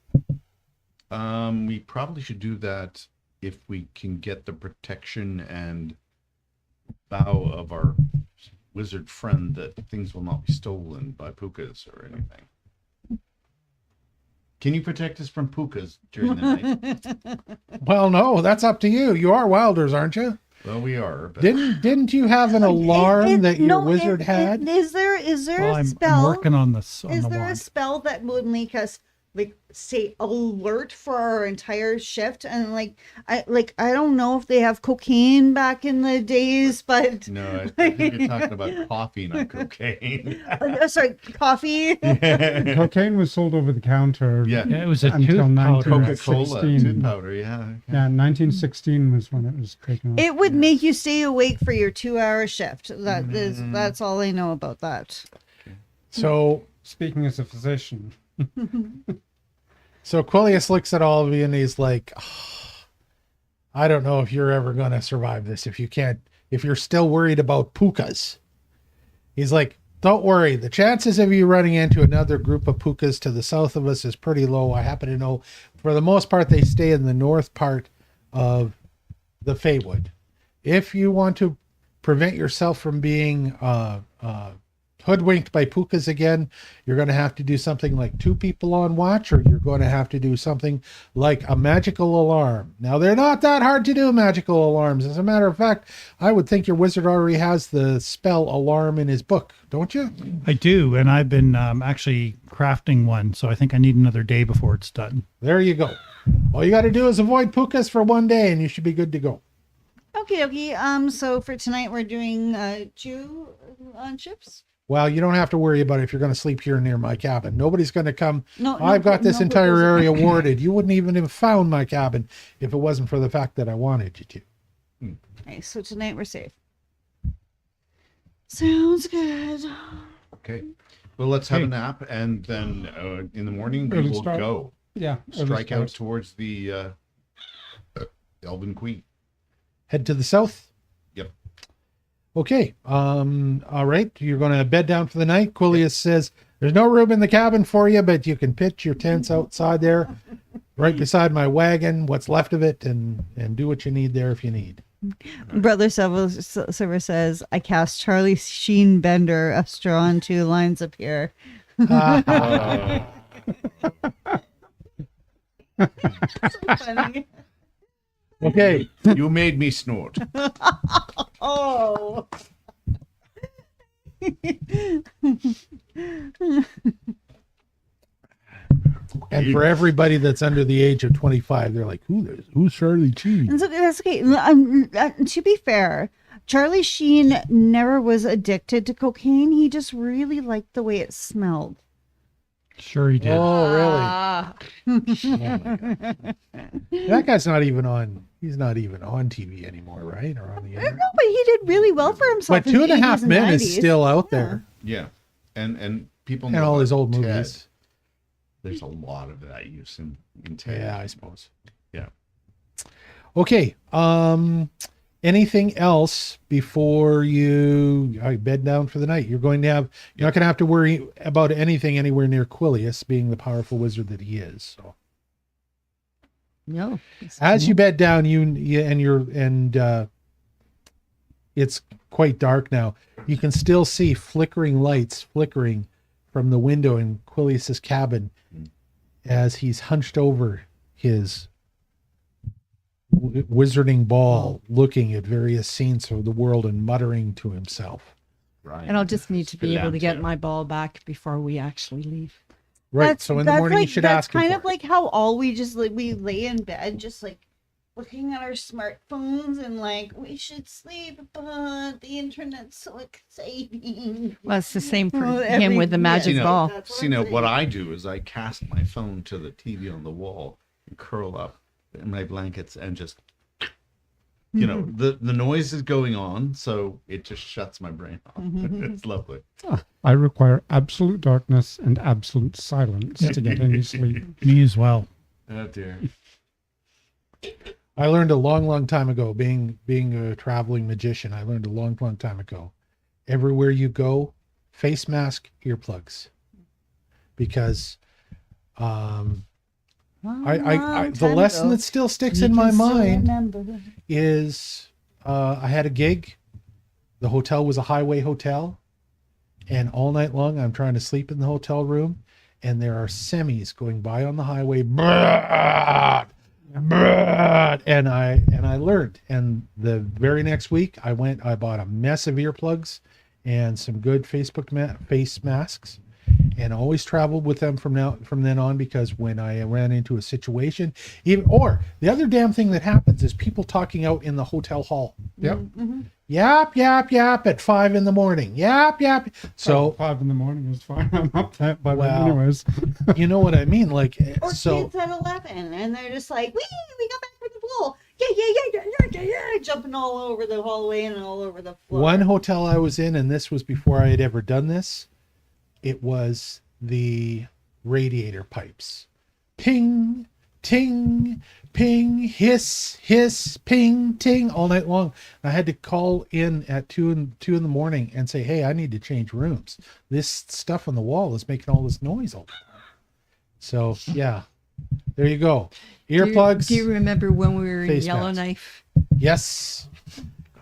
Speaker 6: We probably should do that if we can get the protection and bow of our wizard friend that things will not be stolen by pukas or anything. Can you protect us from pukas during the night?
Speaker 1: Well, no, that's up to you. You are Wilders, aren't you?
Speaker 6: Well, we are. But
Speaker 1: Didn't you have an alarm that your wizard had?
Speaker 2: Is there
Speaker 4: Well,
Speaker 2: a
Speaker 4: I'm
Speaker 2: spell?
Speaker 4: working on this. On
Speaker 2: Is
Speaker 4: the
Speaker 2: there a
Speaker 4: wand.
Speaker 2: spell that would make us like stay alert for our entire shift. And I don't know if they have cocaine back in the days, but
Speaker 6: No, I think you're talking about coffee, not cocaine.
Speaker 2: sorry, coffee.
Speaker 5: Cocaine was sold over the counter.
Speaker 6: Yeah.
Speaker 4: Yeah, it was a
Speaker 5: Until
Speaker 4: tooth powder.
Speaker 5: 19
Speaker 6: Coca-Cola,
Speaker 5: 16.
Speaker 6: tooth powder, yeah.
Speaker 5: Yeah, 1916 was when it was taken off.
Speaker 2: It would make you stay awake for your 2-hour shift. That's all I know about that.
Speaker 1: So
Speaker 5: Speaking as a physician,
Speaker 1: So Quillius looks at all of you and he's like, "Oh, I don't know if you're ever going to survive this. If you're still worried about pukas." He's like, "Don't worry. The chances of you running into another group of pukas to the south of us is pretty low. I happen to know for the most part, they stay in the north part of the Feywood. If you want to prevent yourself from being, hoodwinked by pukas again, you're going to have to do something like 2 people on watch, or you're going to have to do something like a magical alarm. Now, they're not that hard to do, magical alarms. As a matter of fact, I would think your wizard already has the spell alarm in his book, don't you?"
Speaker 4: I do, and I've been actually crafting one, so I think I need another day before it's done.
Speaker 1: There you go. All you got to do is avoid pukas for 1 day and you should be good to go.
Speaker 2: Okay. So for tonight we're doing 2 on ships.
Speaker 1: Well, you don't have to worry about it if you're going to sleep here near my cabin. Nobody's going to come.
Speaker 2: No,
Speaker 1: I've got this
Speaker 2: no
Speaker 1: entire
Speaker 2: pukas.
Speaker 1: area warded. You wouldn't even have found my cabin if it wasn't for the fact that I wanted you to.
Speaker 2: Okay, so tonight we're safe. Sounds good.
Speaker 6: Okay. Well, let's have
Speaker 5: Okay.
Speaker 6: a nap, and then in the morning we
Speaker 5: Early
Speaker 6: will
Speaker 5: start.
Speaker 6: go.
Speaker 5: yeah, early
Speaker 6: Strike out
Speaker 5: start.
Speaker 6: towards the Elven Queen.
Speaker 1: Head to the south.
Speaker 6: Yep.
Speaker 1: Okay. All right. You're going to bed down for the night. Quillius says there's no room in the cabin for you, but you can pitch your tents outside there, right beside my wagon, what's left of it, and do what you need there if you need.
Speaker 2: Brother Silver says, "I cast Charlie Sheen Bender. A straw and 2 lines appear." So funny.
Speaker 1: Okay.
Speaker 6: You made me snort.
Speaker 2: Oh.
Speaker 1: And for everybody that's under the age of 25, they're like, who's Charlie Sheen?
Speaker 2: And so that's okay. To be fair, Charlie Sheen never was addicted to cocaine. He just really liked the way it smelled.
Speaker 4: Sure he did.
Speaker 1: Oh, really?
Speaker 8: Ah,
Speaker 1: Oh my God. That guy's not even on. He's not even on TV anymore, right? Or on the
Speaker 2: No,
Speaker 1: internet.
Speaker 2: but he did really well for himself.
Speaker 1: But
Speaker 2: in the
Speaker 1: 2.5
Speaker 2: 80s and
Speaker 1: Men
Speaker 2: 90s.
Speaker 1: is still out there,
Speaker 6: Yeah. And people
Speaker 1: and
Speaker 6: know
Speaker 1: all his
Speaker 6: about
Speaker 1: old
Speaker 6: Ted.
Speaker 1: movies.
Speaker 6: There's a lot of that use in Ted.
Speaker 1: Yeah, I suppose.
Speaker 6: Yeah.
Speaker 1: Okay. Anything else before you bed down for the night? You're not going to have to worry about anything anywhere near Quillius, being the powerful wizard that he is. So
Speaker 3: No.
Speaker 1: as you bed down, it's quite dark now. You can still see flickering lights flickering from the window in Quillius's cabin as he's hunched over his wizarding ball, looking at various scenes of the world and muttering to himself.
Speaker 6: Right.
Speaker 3: And I'll just need to be
Speaker 6: Sit
Speaker 3: able
Speaker 6: down,
Speaker 3: to get
Speaker 6: Sarah.
Speaker 3: my ball back before we actually leave.
Speaker 1: Right. So in the morning, you should
Speaker 2: that's
Speaker 1: ask him
Speaker 2: kind
Speaker 1: for
Speaker 2: of
Speaker 1: it.
Speaker 2: like how all we just we lay in bed, just like looking at our smartphones and like we should sleep, but the internet's so exciting.
Speaker 3: Well, it's the same for
Speaker 2: Well,
Speaker 3: him with the magic
Speaker 6: You know,
Speaker 3: ball.
Speaker 2: That's
Speaker 6: See,
Speaker 2: I'm
Speaker 6: now what
Speaker 2: saying.
Speaker 6: I do is I cast my phone to the TV on the wall and curl up in my blankets and just, the noise is going on, so it just shuts my brain off. It's lovely.
Speaker 5: I require absolute darkness and absolute silence to get any sleep.
Speaker 4: Me as well.
Speaker 6: Oh dear.
Speaker 1: I learned a long, long time ago, being a traveling magician, I learned a long, long time ago, everywhere you go, face mask, earplugs. Because the lesson that still sticks in my mind is I had a gig. The hotel was a highway hotel. And all night long, I'm trying to sleep in the hotel room. And there are semis going by on the highway. And I learned. And the very next week, I bought a mess of earplugs and some good face masks. and always traveled with them from then on, because when I ran into a situation, the other damn thing that happens is people talking out in the hotel hall.
Speaker 5: Yep.
Speaker 1: Yap, yap, yap at 5 a.m. Yap, yap. So
Speaker 5: 5 a.m. is fine. I'm up there, but
Speaker 1: Well,
Speaker 5: anyways.
Speaker 1: you know what I mean? Like,
Speaker 2: Or
Speaker 1: so
Speaker 2: kids at 11, and they're just like, we got back from the pool. Yeah, jumping all over the hallway and all over the floor.
Speaker 1: one hotel I was in, and this was before I had ever done this, it was the radiator pipes. Ping, ting, ping, hiss, hiss, ping, ting, all night long. I had to call in at 2 in the morning and say, hey, I need to change rooms. This stuff on the wall is making all this noise all the time. So, yeah, there you go. Earplugs.
Speaker 3: Do you remember when we were in
Speaker 1: face masks.
Speaker 3: Yellowknife?
Speaker 1: Yes.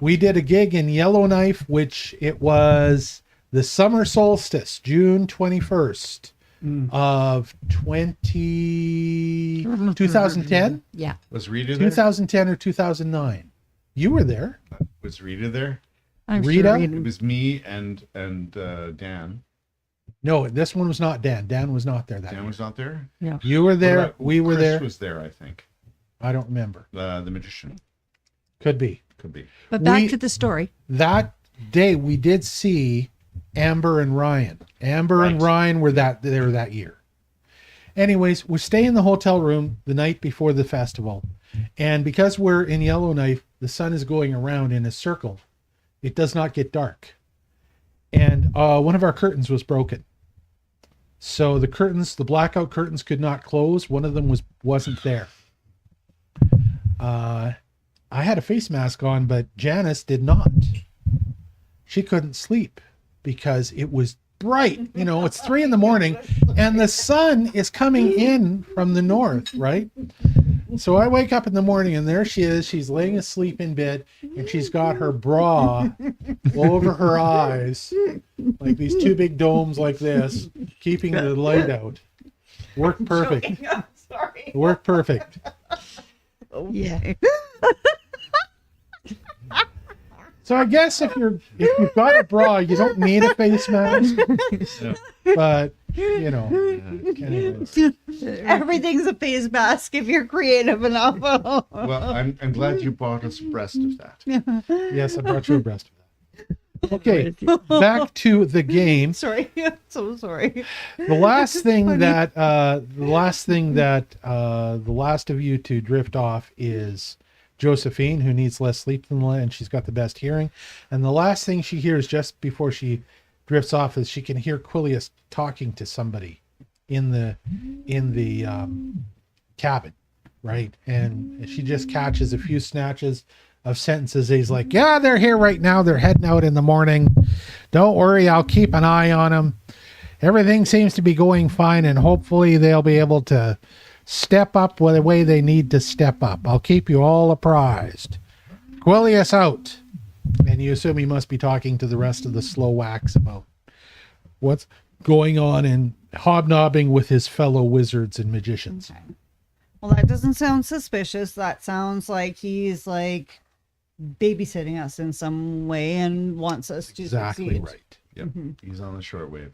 Speaker 1: We did a gig in Yellowknife, which it was the summer solstice, June 21st of 2010?
Speaker 3: Yeah.
Speaker 6: Was Rita there?
Speaker 1: 2010 or 2009. You were there.
Speaker 6: Was Rita there?
Speaker 3: I'm
Speaker 1: Rita?
Speaker 3: sure
Speaker 6: It was me and Dan.
Speaker 1: No, this one was not Dan. Dan was not there that
Speaker 6: Dan
Speaker 1: year.
Speaker 6: was not there.
Speaker 1: You were
Speaker 6: What
Speaker 1: there.
Speaker 6: about-
Speaker 1: We were
Speaker 6: Chris
Speaker 1: there.
Speaker 6: was there, I think.
Speaker 1: I don't remember.
Speaker 6: The magician.
Speaker 1: Could be.
Speaker 6: Could be.
Speaker 3: But back
Speaker 1: we-
Speaker 3: to the story.
Speaker 1: That day we did see Amber and Ryan. Amber and
Speaker 6: Right.
Speaker 1: Ryan were there that year. Anyways, we stay in the hotel room the night before the festival. And because we're in Yellowknife, the sun is going around in a circle. It does not get dark. And one of our curtains was broken. So the blackout curtains could not close. One of them wasn't there. I had a face mask on, but Janice did not. She couldn't sleep because it was bright. You know, it's 3 a.m. and the sun is coming in from the north, right? So I wake up in the morning and there she is. She's laying asleep in bed and she's got her bra over her eyes, like these two big domes like this, keeping the light out. Worked perfect.
Speaker 2: I'm sorry.
Speaker 1: Worked perfect.
Speaker 3: Yeah.
Speaker 1: So I guess if you've got a bra, you don't need a face mask.
Speaker 6: Yeah.
Speaker 1: But you know, anyways.
Speaker 2: Everything's a face mask if you're creative enough.
Speaker 6: Well, I'm glad you brought us abreast of that.
Speaker 1: Yes, I brought you abreast of that. Okay, back to the game.
Speaker 2: Sorry, I'm so sorry.
Speaker 1: The last thing that the last of you to drift off is Josephine, who needs less sleep than Lila, and she's got the best hearing. And the last thing she hears just before she drifts off is she can hear Quillius talking to somebody in the cabin, right? And she just catches a few snatches of sentences. He's like, yeah, they're here right now. They're heading out in the morning. Don't worry, I'll keep an eye on them. Everything seems to be going fine, and hopefully they'll be able to step up the way they need to step up. I'll keep you all apprised. Quillius out. And you assume he must be talking to the rest of the slow wax about what's going on and hobnobbing with his fellow wizards and magicians.
Speaker 2: Okay. Well, that doesn't sound suspicious. That sounds like he's like babysitting us in some way and wants us to
Speaker 1: Exactly
Speaker 2: succeed.
Speaker 1: right.
Speaker 6: Yep. He's on the shortwave.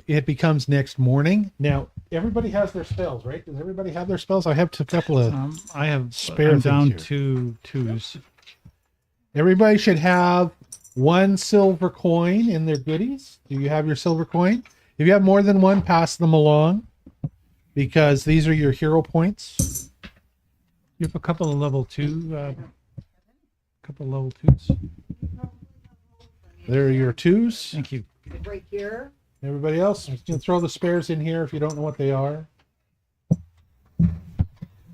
Speaker 1: It becomes next morning. Now, everybody has their spells, right? Does everybody have their spells? I have a couple of
Speaker 4: I have
Speaker 1: spare
Speaker 4: I'm down
Speaker 1: things
Speaker 4: to twos.
Speaker 1: Everybody should have one silver coin in their goodies. Do you have your silver coin? If you have more than one, pass them along, because these are your hero points.
Speaker 4: You have a couple of level 2. Couple of level 2s.
Speaker 1: There are your twos.
Speaker 4: Thank you.
Speaker 2: Right here.
Speaker 1: Everybody else, you can throw the spares in here if you don't know what they are.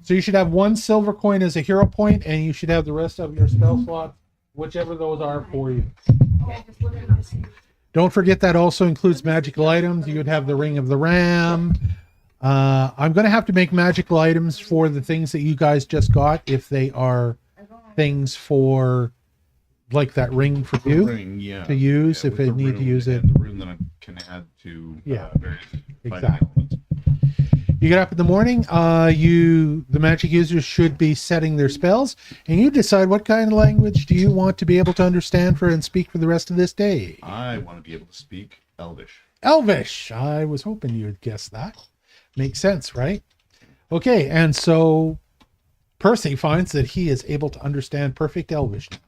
Speaker 1: So you should have one silver coin as a hero point, and you should have the rest of your spell slots, whichever those are for you. Don't forget that also includes magical items. You would have the Ring of the Ram. I'm going to have to make magical items for the things that you guys just got, if they are things for, like that ring for you.
Speaker 6: Ring, yeah.
Speaker 1: to use if
Speaker 6: with
Speaker 1: they
Speaker 6: the
Speaker 1: need to
Speaker 6: rune
Speaker 1: use it.
Speaker 6: and the rune that I can add to
Speaker 1: Yeah,
Speaker 6: various fighting
Speaker 1: exactly.
Speaker 6: elements.
Speaker 1: You get up in the morning, the magic users should be setting their spells, and you decide what kind of language do you want to be able to understand and speak for the rest of this day.
Speaker 6: I want to be able to speak Elvish.
Speaker 1: Elvish. I was hoping you would guess that. Makes sense, right? Okay, and so Percy finds that he is able to understand perfect Elvish now.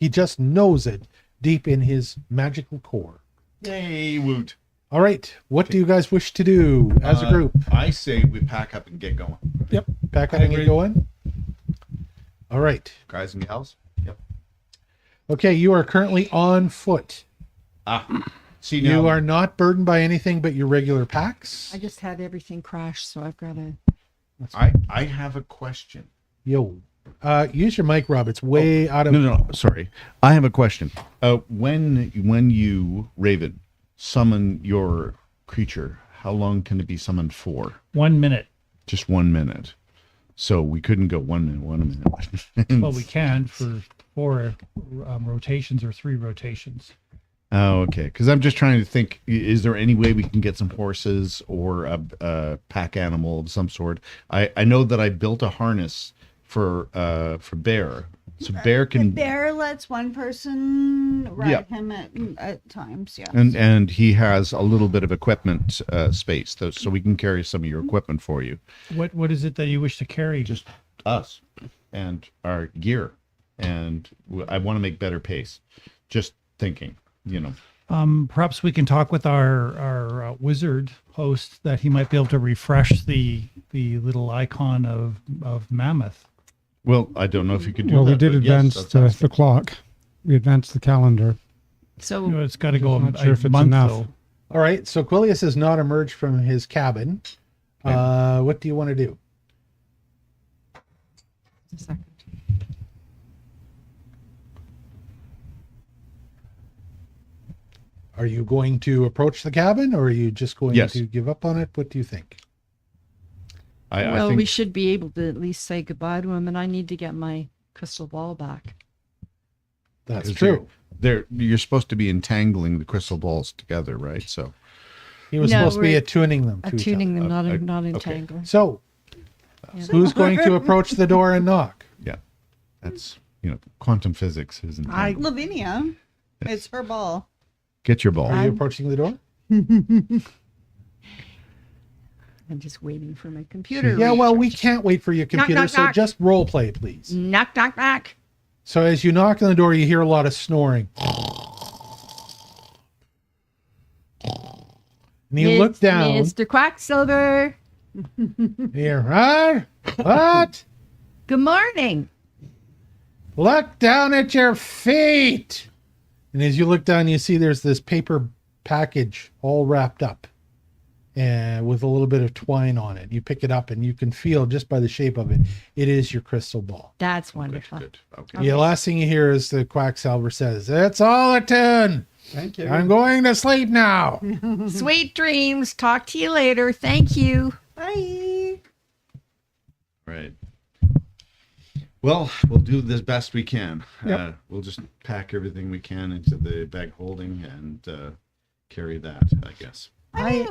Speaker 1: He just knows it deep in his magical core.
Speaker 6: Yay, woot.
Speaker 1: All right, what do you guys wish to do as a group?
Speaker 6: I say we pack up and get going.
Speaker 5: Yep.
Speaker 1: Pack up
Speaker 5: I
Speaker 1: and get
Speaker 5: agree.
Speaker 1: going? All right.
Speaker 6: Guys and gals? Yep.
Speaker 1: Okay, you are currently on foot.
Speaker 6: See now.
Speaker 1: You are not burdened by anything but your regular packs.
Speaker 3: I just had everything crash, so I've got to.
Speaker 6: I have a question.
Speaker 1: Yo. Use your mic, Rob. It's way out of...
Speaker 6: No, sorry. I have a question. When you, Raven, summon your creature, how long can it be summoned for?
Speaker 4: 1 minute.
Speaker 6: Just 1 minute. So we couldn't go 1 minute, 1 minute.
Speaker 4: Well, we can for 4 rotations or 3 rotations.
Speaker 6: Oh, okay. Because I'm just trying to think, is there any way we can get some horses or a pack animal of some sort? I know that I built a harness for Bear. So Bear
Speaker 2: The
Speaker 6: can...
Speaker 2: bear lets one person ride
Speaker 6: Yeah.
Speaker 2: him at times, yeah.
Speaker 6: And he has a little bit of equipment space, so we can carry some of your equipment for you.
Speaker 4: What is it that you wish to carry?
Speaker 6: Just us and our gear. And I want to make better pace. Just thinking,
Speaker 4: Perhaps we can talk with our wizard host that he might be able to refresh the little icon of Mammoth.
Speaker 6: Well, I don't know if you could do
Speaker 5: Well,
Speaker 6: that.
Speaker 5: we did
Speaker 6: but yes,
Speaker 5: advance
Speaker 6: that's
Speaker 5: the clock. We advanced the calendar.
Speaker 3: So
Speaker 4: You know, it's got to go
Speaker 5: Not
Speaker 4: a
Speaker 5: sure if it's
Speaker 4: month
Speaker 5: enough.
Speaker 4: though.
Speaker 1: All right, so Quillius has not emerged from his cabin. What do you want to do?
Speaker 3: a second.
Speaker 1: Are you going to approach the cabin, or are you just going
Speaker 6: Yes.
Speaker 1: to give up on it? What do you think?
Speaker 6: I
Speaker 3: Well,
Speaker 6: think
Speaker 3: we should be able to at least say goodbye to him, and I need to get my crystal ball back.
Speaker 1: That's
Speaker 6: 'cause
Speaker 1: true.
Speaker 6: you're supposed to be entangling the crystal balls together, right? So
Speaker 1: He was
Speaker 3: No,
Speaker 1: supposed to be
Speaker 3: we're
Speaker 1: attuning them to each
Speaker 3: Attuning
Speaker 1: other.
Speaker 3: them, not
Speaker 6: okay.
Speaker 3: entangling.
Speaker 1: So, who's going to approach the door and knock?
Speaker 6: yeah, that's quantum physics isn't.
Speaker 2: Lavinia, it's her ball.
Speaker 6: Get your ball.
Speaker 1: Are you approaching the door?
Speaker 3: I'm just waiting for my computer.
Speaker 1: Yeah, well, we can't wait for your computer,
Speaker 3: knock,
Speaker 1: so
Speaker 3: knock.
Speaker 1: just role play, please.
Speaker 3: Knock, knock, knock.
Speaker 1: So as you knock on the door, you hear a lot of snoring. And you look down.
Speaker 3: Mr. Quacksilver.
Speaker 1: You hear, "Huh? What?
Speaker 3: Good morning.
Speaker 1: Look down at your feet." And as you look down, you see there's this paper package all wrapped up and with a little bit of twine on it. You pick it up and you can feel just by the shape of it, it is your crystal ball.
Speaker 3: That's
Speaker 6: Good,
Speaker 3: wonderful.
Speaker 6: good. Okay.
Speaker 1: The last thing you hear is the Quacksalver says, "It's all a tune.
Speaker 5: Thank you.
Speaker 1: I'm going to sleep now."
Speaker 3: Sweet dreams. Talk to you later. Thank you.
Speaker 2: Bye.
Speaker 6: Right. Well, we'll do the best we can.
Speaker 5: Yep.
Speaker 6: We'll just pack everything we can into the bag holding and carry that, I guess.
Speaker 2: I mean,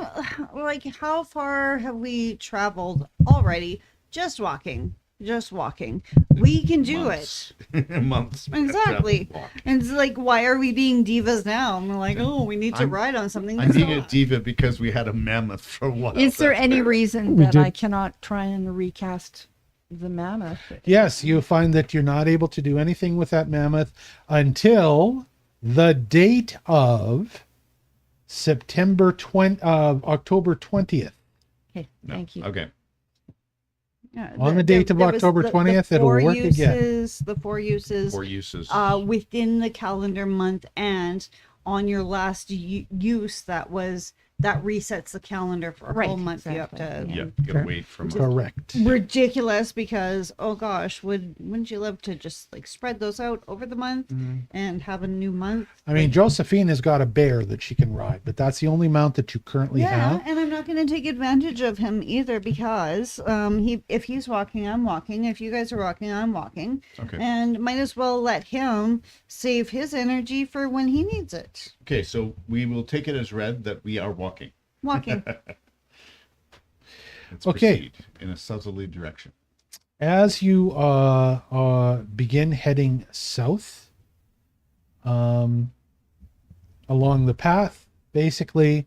Speaker 2: like, how far have we traveled already? Just walking. We can do
Speaker 6: Months. Months.
Speaker 2: it. Exactly. And it's like, why are we being divas now? And we're like, oh, we need to
Speaker 6: I'm-
Speaker 2: ride on something.
Speaker 6: I'm
Speaker 2: that's
Speaker 6: being a
Speaker 2: not.
Speaker 6: diva because we had a mammoth for a while.
Speaker 3: Is there
Speaker 6: That's
Speaker 3: any
Speaker 6: it.
Speaker 3: reason
Speaker 5: We
Speaker 3: that I
Speaker 5: did-
Speaker 3: cannot try and recast the mammoth?
Speaker 1: Yes, you find that you're not able to do anything with that mammoth until the date of October 20th.
Speaker 3: Okay,
Speaker 6: No.
Speaker 3: thank you.
Speaker 6: Okay.
Speaker 2: Yeah,
Speaker 1: On the date of
Speaker 2: there was
Speaker 1: October
Speaker 2: the
Speaker 1: 20th, it'll
Speaker 2: four
Speaker 1: work again.
Speaker 2: The four uses
Speaker 6: For uses.
Speaker 2: within the calendar month, and on your last use that resets the calendar for a
Speaker 3: Right,
Speaker 2: whole month. You have
Speaker 3: exactly,
Speaker 2: to
Speaker 6: Yeah, you gotta wait for a month.
Speaker 1: Correct.
Speaker 2: ridiculous, because oh gosh, wouldn't you love to just like spread those out over the month and have a new month?
Speaker 1: I mean, Josephine has got a bear that she can ride, but that's the only mount that you currently
Speaker 2: Yeah,
Speaker 1: have.
Speaker 2: and I'm not going to take advantage of him either, because if he's walking, I'm walking. If you guys are walking, I'm walking.
Speaker 6: Okay.
Speaker 2: And might as well let him save his energy for when he needs it.
Speaker 6: Okay, so we will take it as read that we are walking.
Speaker 2: Walking.
Speaker 6: Let's
Speaker 1: Okay.
Speaker 6: proceed in a southerly direction.
Speaker 1: As you begin heading south along the path, basically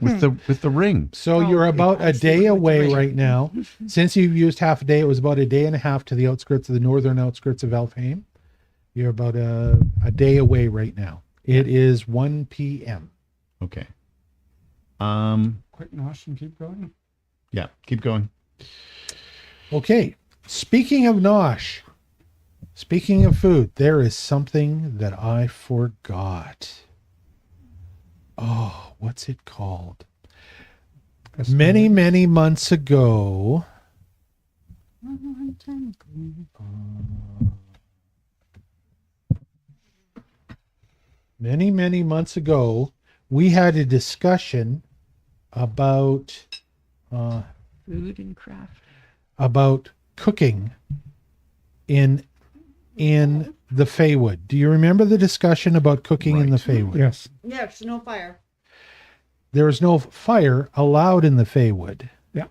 Speaker 6: with the ring.
Speaker 1: So
Speaker 3: Oh,
Speaker 1: you're about a day
Speaker 3: absolutely
Speaker 1: away
Speaker 3: great.
Speaker 1: right now. Since you've used half a day, it was about a day and a half to the outskirts of the northern outskirts of Elfheim. You're about a day away right now. It is 1 p.m.
Speaker 6: Okay.
Speaker 5: Quick nosh and keep going.
Speaker 6: Yeah, keep going.
Speaker 1: Okay. Speaking of nosh, speaking of food, there is something that I forgot. Oh, what's it called? Many, many months ago, many months ago, we had a discussion about
Speaker 3: Food and craft.
Speaker 1: about cooking in the Feywood. Do you remember the discussion about cooking in the Feywood?
Speaker 5: Yes.
Speaker 2: Yes, no fire.
Speaker 1: There is no fire allowed in the Feywood.
Speaker 5: Yeah.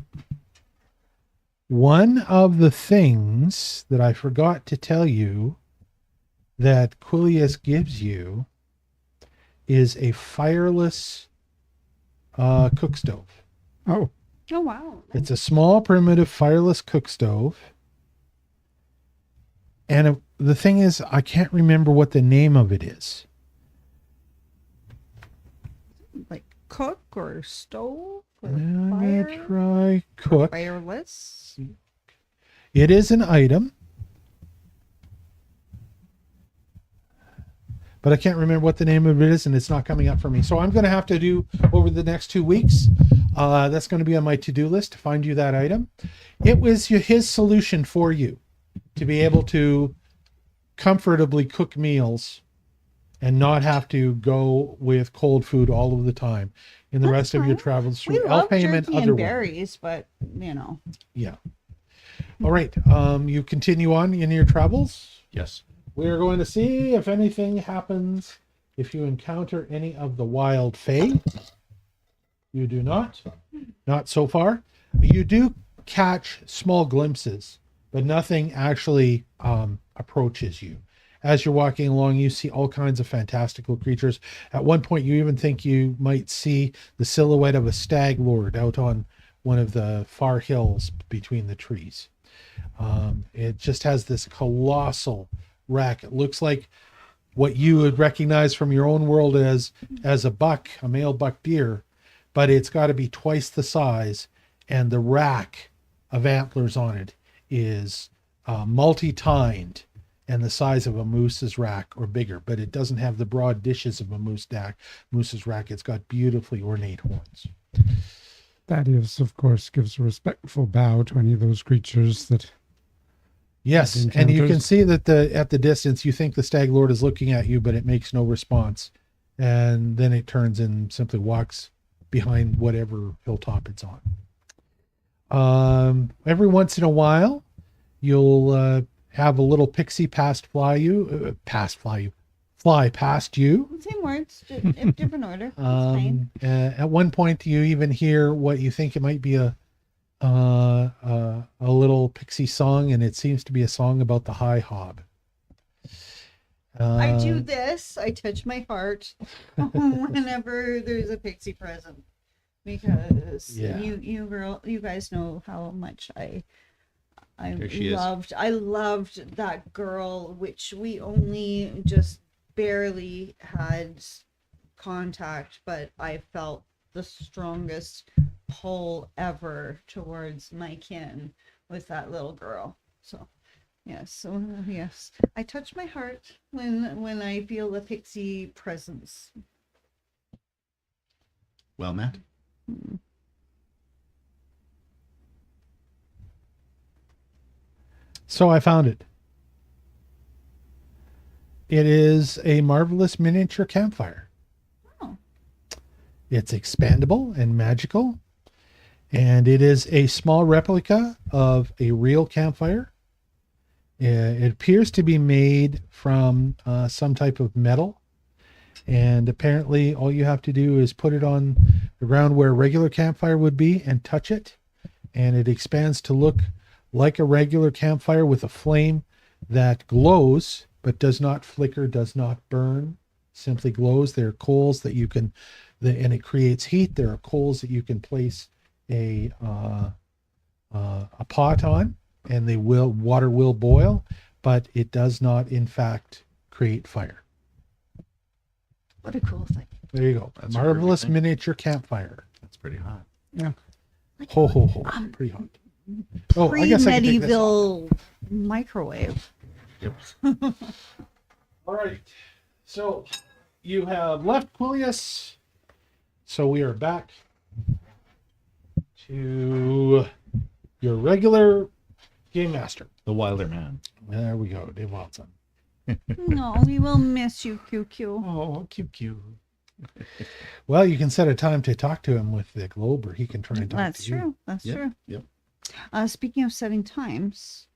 Speaker 1: One of the things that I forgot to tell you that Quillius gives you is a fireless cook stove.
Speaker 5: Oh,
Speaker 2: Oh, wow.
Speaker 1: It's a small, primitive, fireless cook stove. And the thing is, I can't remember what the name of it is.
Speaker 2: Like cook or stove or
Speaker 1: I'm
Speaker 2: fire?
Speaker 1: gonna try cook.
Speaker 2: Fireless?
Speaker 1: It is an item, but I can't remember what the name of it is, and it's not coming up for me. So I'm going to have to do over the next 2 weeks. That's going to be on my to-do list to find you that item. It was his solution for you to be able to comfortably cook meals and not have to go with cold food all of the time in the
Speaker 2: That's
Speaker 1: rest of your
Speaker 2: fine.
Speaker 1: travels
Speaker 2: We
Speaker 1: through
Speaker 2: love
Speaker 1: Elfheim
Speaker 2: jerky
Speaker 1: and
Speaker 2: and
Speaker 1: other
Speaker 2: berries, but you know.
Speaker 1: Yeah. All right. You continue on in your travels.
Speaker 6: Yes.
Speaker 1: We are going to see if anything happens if you encounter any of the wild fae. You do not. Not so far. You do catch small glimpses, but nothing actually approaches you. As you're walking along, you see all kinds of fantastical creatures. At one point, you even think you might see the silhouette of a stag lord out on one of the far hills between the trees. It just has this colossal rack. It looks like what you would recognize from your own world as a buck, a male buck deer, but it's got to be twice the size, and the rack of antlers on it is multi-tined and the size of a moose's rack or bigger, but it doesn't have the broad dishes of a moose's rack. It's got beautifully ornate horns.
Speaker 5: Thaddeus, of course, gives a respectful bow to any of those creatures that.
Speaker 1: Yes,
Speaker 5: It
Speaker 1: and you can
Speaker 5: encounters-
Speaker 1: see that at the distance, you think the stag lord is looking at you, but it makes no response. And then it turns and simply walks behind whatever hilltop it's on. Every once in a while, you'll have a little pixie fly past you.
Speaker 2: Same words, different order. That's fine.
Speaker 1: At one point, you even hear what you think it might be a little pixie song, and it seems to be a song about the high hob.
Speaker 2: I do this. I touch my heart whenever there's a pixie present, because
Speaker 1: Yeah.
Speaker 2: you guys know how much I
Speaker 6: There she is.
Speaker 2: loved that girl, which we only just barely had contact, but I felt the strongest pull ever towards my kin with that little girl. So yes, I touch my heart when I feel the pixie presence.
Speaker 6: Well, Matt.
Speaker 1: So I found it. It is a marvelous miniature campfire.
Speaker 2: Oh.
Speaker 1: It's expandable and magical, and it is a small replica of a real campfire. It appears to be made from some type of metal, and apparently all you have to do is put it on the ground where a regular campfire would be and touch it, and it expands to look like a regular campfire with a flame that glows but does not flicker, does not burn, simply glows. There are coals that you can and it creates heat. There are coals that you can place a pot on, and water will boil, but it does not, in fact, create fire.
Speaker 3: What a cool thing.
Speaker 1: There you go.
Speaker 6: That's a
Speaker 1: Marvelous
Speaker 6: perfect thing.
Speaker 1: miniature campfire.
Speaker 6: That's pretty hot.
Speaker 1: Ho ho ho! Pretty hot. Oh, I guess I can take this off.
Speaker 2: Pre-medieval microwave.
Speaker 6: Yep.
Speaker 1: All right. So you have left Quillius. So we are back to your regular game master.
Speaker 6: The Wilder man.
Speaker 1: There we go, Dave Wildson.
Speaker 2: No, we will miss you, QQ.
Speaker 6: Oh, cute.
Speaker 1: Well, you can set a time to talk to him with the globe, or he can try and talk
Speaker 2: That's
Speaker 1: to you.
Speaker 2: true. That's
Speaker 6: Yep.
Speaker 2: true.
Speaker 6: Yep.
Speaker 2: Speaking of setting times,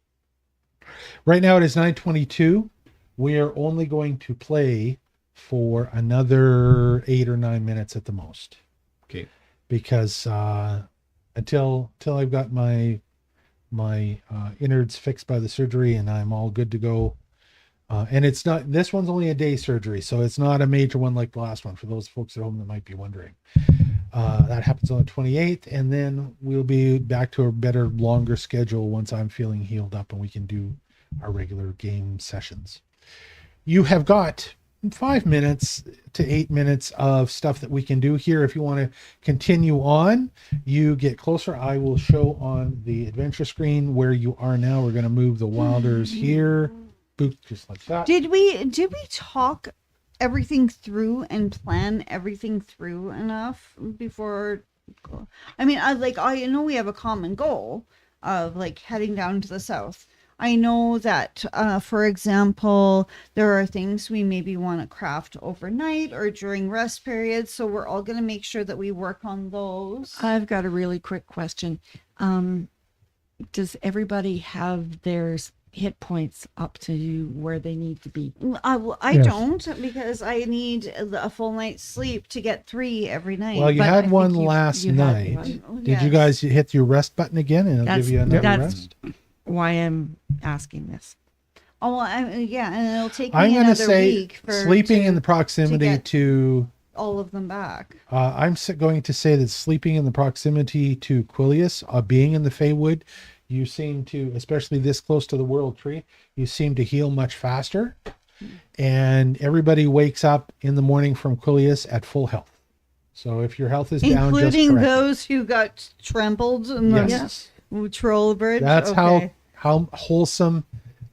Speaker 1: Right now it is 9:22. We are only going to play for another 8 or 9 minutes at the most,
Speaker 6: Okay.
Speaker 1: because until I've got my innards fixed by the surgery and I'm all good to go. And it's not, this one's only a day surgery, so it's not a major one like the last one, for those folks at home that might be wondering. That happens on the 28th, and then we'll be back to a better, longer schedule once I'm feeling healed up and we can do our regular game sessions. You have got 5 minutes to 8 minutes of stuff that we can do here. If you want to continue on, you get closer. I will show on the adventure screen where you are now. We're going to move the Wilders here. Boop, just like that.
Speaker 2: did we talk everything through and plan everything through enough before? I mean, I know we have a common goal of like heading down to the south. I know that, for example, there are things we maybe want to craft overnight or during rest periods. So we're all going to make sure that we work on those.
Speaker 3: I've got a really quick question. Does everybody have their hit points up to where they need to be?
Speaker 2: I
Speaker 5: Yes.
Speaker 2: don't, because I need a full night's sleep to get 3 every night.
Speaker 1: Well, you
Speaker 3: But I
Speaker 1: had
Speaker 3: think
Speaker 1: one
Speaker 3: you
Speaker 1: last
Speaker 3: had
Speaker 1: night.
Speaker 3: one.
Speaker 1: Did you
Speaker 2: Yes.
Speaker 1: guys hit your rest button again, and it'll
Speaker 3: That's-
Speaker 1: give you another
Speaker 3: that's-
Speaker 1: rest?
Speaker 3: Why I'm asking this.
Speaker 2: Oh, yeah, and it'll take
Speaker 1: I'm
Speaker 2: me
Speaker 1: going to
Speaker 2: another
Speaker 1: say
Speaker 2: week for
Speaker 1: sleeping in the proximity
Speaker 2: get-
Speaker 1: to.
Speaker 2: all of them back.
Speaker 1: Going to say that sleeping in the proximity to Quillius, being in the Feywood, you seem to, especially this close to the World Tree, you seem to heal much faster. And everybody wakes up in the morning from Quillius at full health. So if your health is down, just
Speaker 2: Including
Speaker 1: correct it.
Speaker 2: those who got trampled in
Speaker 1: Yes.
Speaker 2: the troll bridge.
Speaker 1: That's
Speaker 2: Okay.
Speaker 1: how wholesome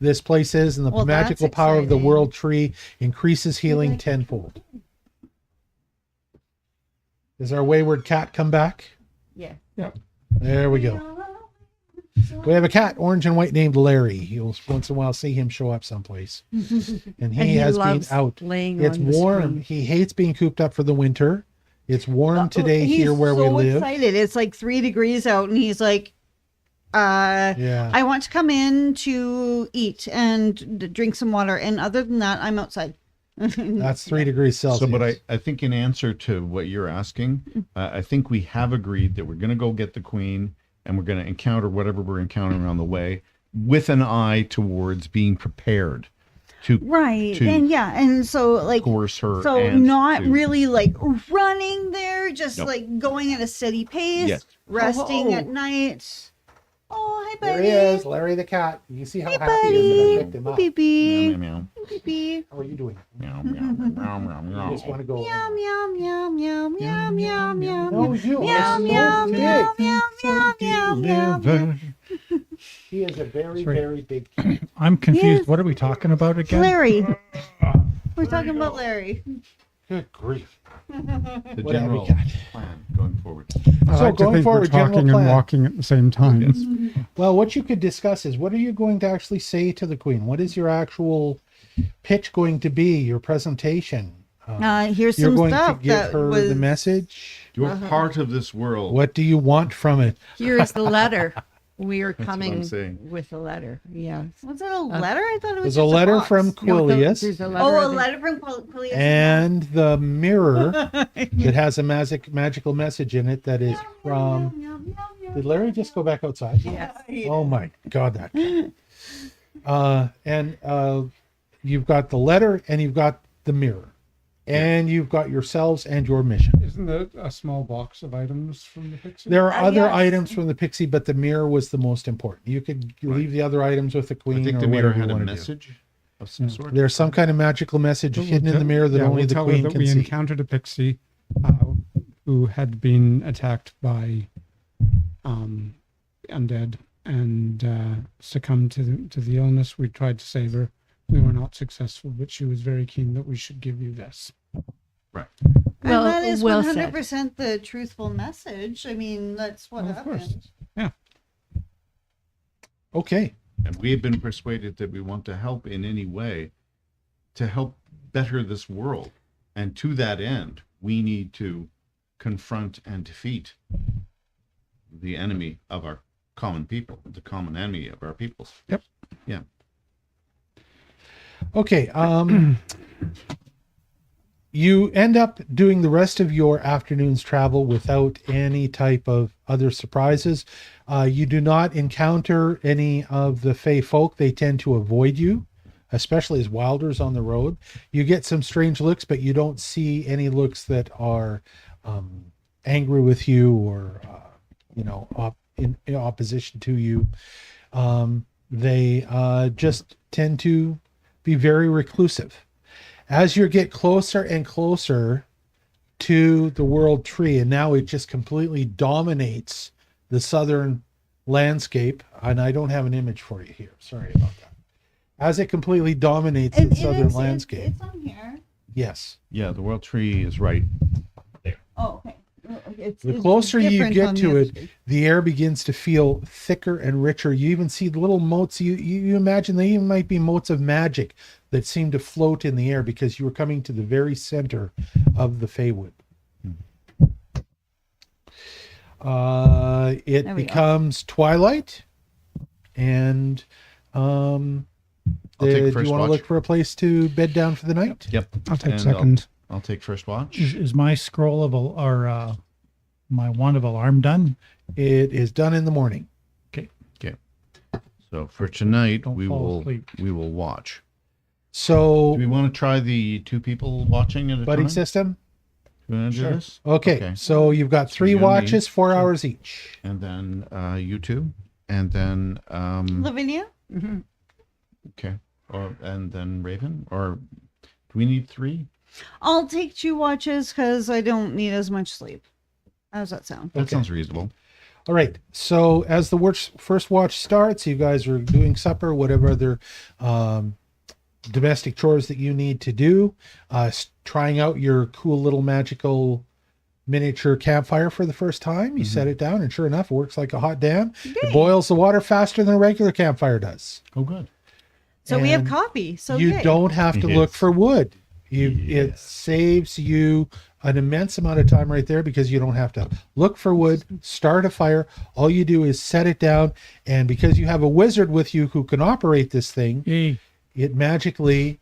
Speaker 1: this place is, and the
Speaker 2: Well, that's
Speaker 1: magical power of the
Speaker 2: exciting.
Speaker 1: World Tree increases healing tenfold. Does our wayward cat come back?
Speaker 3: Yeah.
Speaker 1: There we go. We have a cat, orange and white, named Larry. You'll once in a while see him show up someplace. And he has been
Speaker 3: loves
Speaker 1: out.
Speaker 3: laying
Speaker 1: It's
Speaker 3: on the
Speaker 1: warm.
Speaker 3: screen.
Speaker 1: He hates being cooped up for the winter. It's warm today
Speaker 2: He's
Speaker 1: here where we
Speaker 2: so
Speaker 1: live.
Speaker 2: excited. It's like 3 degrees out, and he's like,
Speaker 1: Yeah.
Speaker 2: I want to come in to eat and drink some water. And other than that, I'm outside.
Speaker 1: That's 3 degrees Celsius.
Speaker 6: So, but I think in answer to what you're asking, I think we have agreed that we're going to go get the queen and we're going to encounter whatever we're encountering on the way with an eye towards being prepared to
Speaker 2: Right.
Speaker 6: to
Speaker 2: And yeah. And so, like,
Speaker 6: coerce her.
Speaker 2: so
Speaker 6: and
Speaker 2: not
Speaker 6: to-
Speaker 2: really like running there, just
Speaker 6: Nope.
Speaker 2: like going at a steady pace,
Speaker 6: Yes.
Speaker 2: resting
Speaker 3: Oh.
Speaker 2: at night. Oh, hi,
Speaker 1: There
Speaker 2: buddy.
Speaker 1: he is, Larry the cat. You see how
Speaker 2: Hey,
Speaker 1: happy he is that I
Speaker 2: buddy.
Speaker 1: picked him up.
Speaker 2: Beep, beep,
Speaker 6: Meow, meow,
Speaker 2: beep, beep.
Speaker 1: How are you doing?
Speaker 6: meow, meow, meow, meow, meow,
Speaker 1: You just want to go.
Speaker 2: Meow, meow, meow, meow, meow, meow, meow,
Speaker 1: No, you
Speaker 2: meow,
Speaker 1: are
Speaker 2: meow,
Speaker 1: so
Speaker 2: meow,
Speaker 1: big.
Speaker 2: meow, meow, meow, meow, meow.
Speaker 1: He is a very,
Speaker 4: Sorry.
Speaker 1: very big cat.
Speaker 4: I'm confused.
Speaker 2: Yes.
Speaker 4: What are we talking about again?
Speaker 2: Larry. We're talking about Larry.
Speaker 1: Good grief.
Speaker 6: The
Speaker 1: What
Speaker 6: general
Speaker 1: have we got?
Speaker 6: plan going forward.
Speaker 5: I
Speaker 1: So
Speaker 5: like to
Speaker 1: going
Speaker 5: think
Speaker 1: forward,
Speaker 5: we're
Speaker 1: general
Speaker 5: talking and
Speaker 1: plan.
Speaker 5: walking at the same time.
Speaker 1: Well, what you could discuss is, what are you going to actually say to the queen? What is your actual pitch going to be? Your presentation?
Speaker 2: Here's
Speaker 1: You're
Speaker 2: some
Speaker 1: going to
Speaker 2: stuff
Speaker 1: give
Speaker 2: that
Speaker 1: her
Speaker 2: was
Speaker 1: the message.
Speaker 6: You're part of this world.
Speaker 1: What do you want from it?
Speaker 3: Here's the letter. We are
Speaker 6: what I'm
Speaker 3: coming
Speaker 6: saying.
Speaker 3: with a letter. Yeah.
Speaker 2: Was it a letter? I thought it was
Speaker 1: There's
Speaker 2: just
Speaker 1: a letter
Speaker 2: box.
Speaker 1: from Quillius
Speaker 3: There's a letter.
Speaker 2: Oh, a
Speaker 3: of-
Speaker 2: letter from Quillius.
Speaker 1: and the mirror that has a magical message in it that is from. Did Larry just go back outside?
Speaker 3: Yes.
Speaker 1: Oh my God, that cat. And you've got the letter and you've got the mirror. And you've got yourselves and your mission.
Speaker 5: Isn't there a small box of items from the pixie?
Speaker 1: There are other
Speaker 2: yes.
Speaker 1: items from the pixie, but the mirror was the most important. You could leave the other items with the queen.
Speaker 6: I think
Speaker 1: or
Speaker 6: the mirror
Speaker 1: whatever you
Speaker 6: had a
Speaker 1: want to do.
Speaker 6: message of some sort.
Speaker 1: There's some kind of magical message
Speaker 5: But
Speaker 1: hidden in the mirror that only
Speaker 5: we'll
Speaker 1: the
Speaker 5: tell her
Speaker 1: queen
Speaker 5: that
Speaker 1: can
Speaker 5: we
Speaker 1: see.
Speaker 5: encountered a pixie who had been attacked by undead and succumbed to the illness. We tried to save her. We were not successful, but she was very keen that we should give you this.
Speaker 6: Right.
Speaker 3: Well,
Speaker 2: and that is
Speaker 3: well said.
Speaker 2: 100% the truthful message. I mean, that's what
Speaker 5: Of
Speaker 2: happened.
Speaker 5: course. Yeah.
Speaker 1: Okay.
Speaker 6: And we have been persuaded that we want to help in any way to help better this world. And to that end, we need to confront and defeat the enemy of our common people, the common enemy of our peoples.
Speaker 5: Yep.
Speaker 6: Yeah.
Speaker 1: Okay. You end up doing the rest of your afternoon's travel without any type of other surprises. You do not encounter any of the Fey folk. They tend to avoid you, especially as Wylders on the road. You get some strange looks, but you don't see any looks that are angry with you or, in opposition to you. They just tend to be very reclusive. As you get closer and closer to the world tree, and now it just completely dominates the southern landscape, and I don't have an image for you here. Sorry about that. As it completely dominates the southern landscape.
Speaker 2: It's on here.
Speaker 1: Yes.
Speaker 6: Yeah, the world tree is right.
Speaker 2: Oh, okay.
Speaker 1: The closer you
Speaker 2: different
Speaker 1: get
Speaker 2: on
Speaker 1: to
Speaker 2: the
Speaker 1: it,
Speaker 2: other
Speaker 1: the air begins to feel thicker and richer. You even see the little motes. You imagine they even might be motes of magic that seem to float in the air because you were coming to the very center of the Feywood. It
Speaker 2: There we go.
Speaker 1: becomes twilight, and
Speaker 6: take
Speaker 1: do you
Speaker 6: first
Speaker 1: want to
Speaker 6: watch.
Speaker 1: look for a place to bed down for the night?
Speaker 6: Yep.
Speaker 5: I'll take
Speaker 6: And
Speaker 5: second.
Speaker 6: I'll take first watch.
Speaker 4: Is my scroll of my wand of alarm done?
Speaker 1: It is done in the morning.
Speaker 6: So for tonight,
Speaker 4: Don't
Speaker 6: we
Speaker 4: fall
Speaker 6: will
Speaker 4: asleep.
Speaker 6: watch.
Speaker 1: So,
Speaker 6: Do we want to try the two people watching at a
Speaker 1: buddy
Speaker 6: time?
Speaker 1: system.
Speaker 6: Do you want to do this?
Speaker 1: Okay, so you've got
Speaker 6: So
Speaker 1: 3
Speaker 6: you and me.
Speaker 1: watches, 4 hours each.
Speaker 6: And then you two, and then
Speaker 2: Lavinia?
Speaker 6: okay, and then Raven, or do we need 3?
Speaker 2: I'll take 2 watches because I don't need as much sleep. How does that sound?
Speaker 6: That sounds reasonable.
Speaker 1: All right. So as the first watch starts, you guys are doing supper, whatever other domestic chores that you need to do, trying out your cool little magical miniature campfire for the first time. You set it down, and sure enough, it works like a hot damn. It boils the water faster than a regular campfire does.
Speaker 6: Oh, good.
Speaker 2: So we have
Speaker 1: And
Speaker 2: coffee. So
Speaker 1: you
Speaker 2: yay.
Speaker 1: don't have to look
Speaker 6: Yes.
Speaker 1: for wood. It saves you an immense amount of time right there because you don't have to look for wood, start a fire. All you do is set it down, and because you have a wizard with you who can operate this thing,
Speaker 4: Yay.
Speaker 1: it magically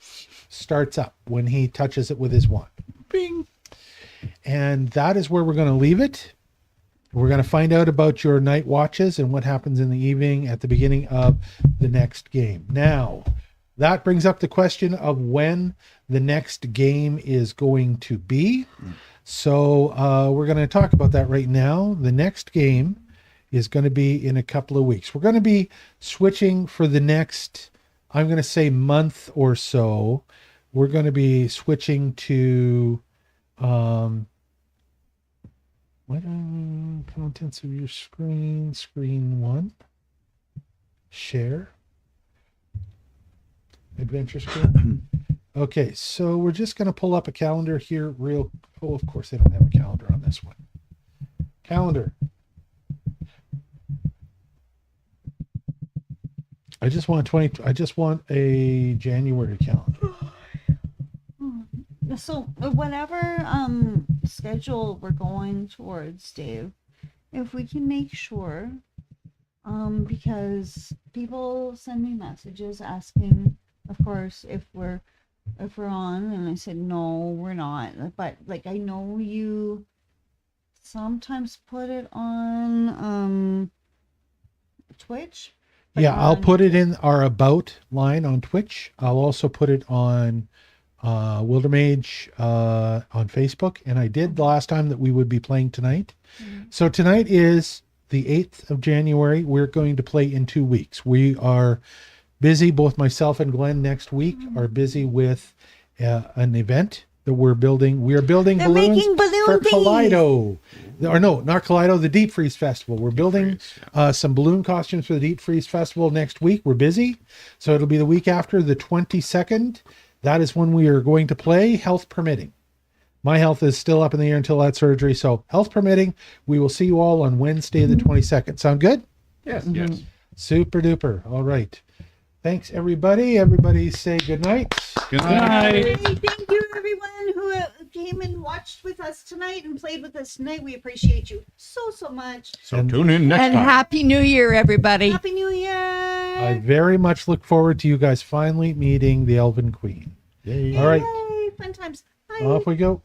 Speaker 1: starts up when he touches it with his wand.
Speaker 4: Bing.
Speaker 1: And that is where we're going to leave it. We're going to find out about your night watches and what happens in the evening at the beginning of the next game. Now, that brings up the question of when the next game is going to be. So we're going to talk about that right now. The next game is going to be in a couple of weeks. We're going to be switching for the next, I'm going to say, month or so. We're going to be switching to what contents of your screen 1, share, adventure screen. Okay, so we're just going to pull up a calendar here oh, of course they don't have a calendar on this one. Calendar. I just want a January calendar.
Speaker 2: So whatever schedule we're going towards, Dave, if we can make sure, because people send me messages asking, of course, if we're on, and I said no, we're not. But like I know you sometimes put it on Twitch. but
Speaker 1: Yeah, I'll
Speaker 2: on-
Speaker 1: put it in our about line on Twitch. I'll also put it on Wildermage on Facebook, and I did the last time that we would be playing tonight. So tonight is the 8th of January. We're going to play in 2 weeks. We are busy, both myself and Glenn next week are busy with an event that we're building. We are building
Speaker 2: They're
Speaker 1: balloons
Speaker 2: making balloon
Speaker 1: for
Speaker 2: thingies.
Speaker 1: Kaleido. Or no, not Kaleido, the Deep Freeze Festival. We're building some balloon costumes for the Deep Freeze Festival next week. We're busy. So it'll be the week after, the 22nd. That is when we are going to play, health permitting. My health is still up in the air until that surgery. So health permitting, we will see you all on Wednesday, the 22nd. Sound good?
Speaker 8: Yes, yes.
Speaker 1: Super duper. All right. Thanks, everybody. Everybody say good night.
Speaker 6: Good night.
Speaker 2: Hey, thank you, everyone who came and watched with us tonight and played with us tonight. We appreciate you so much.
Speaker 6: So tune in next
Speaker 8: And
Speaker 6: time.
Speaker 8: Happy New Year, everybody.
Speaker 2: Happy New Year!
Speaker 1: I very much look forward to you guys finally meeting the Elven Queen.
Speaker 6: Yay.
Speaker 1: All right.
Speaker 2: Yay, fun times. Bye.
Speaker 1: Off we go.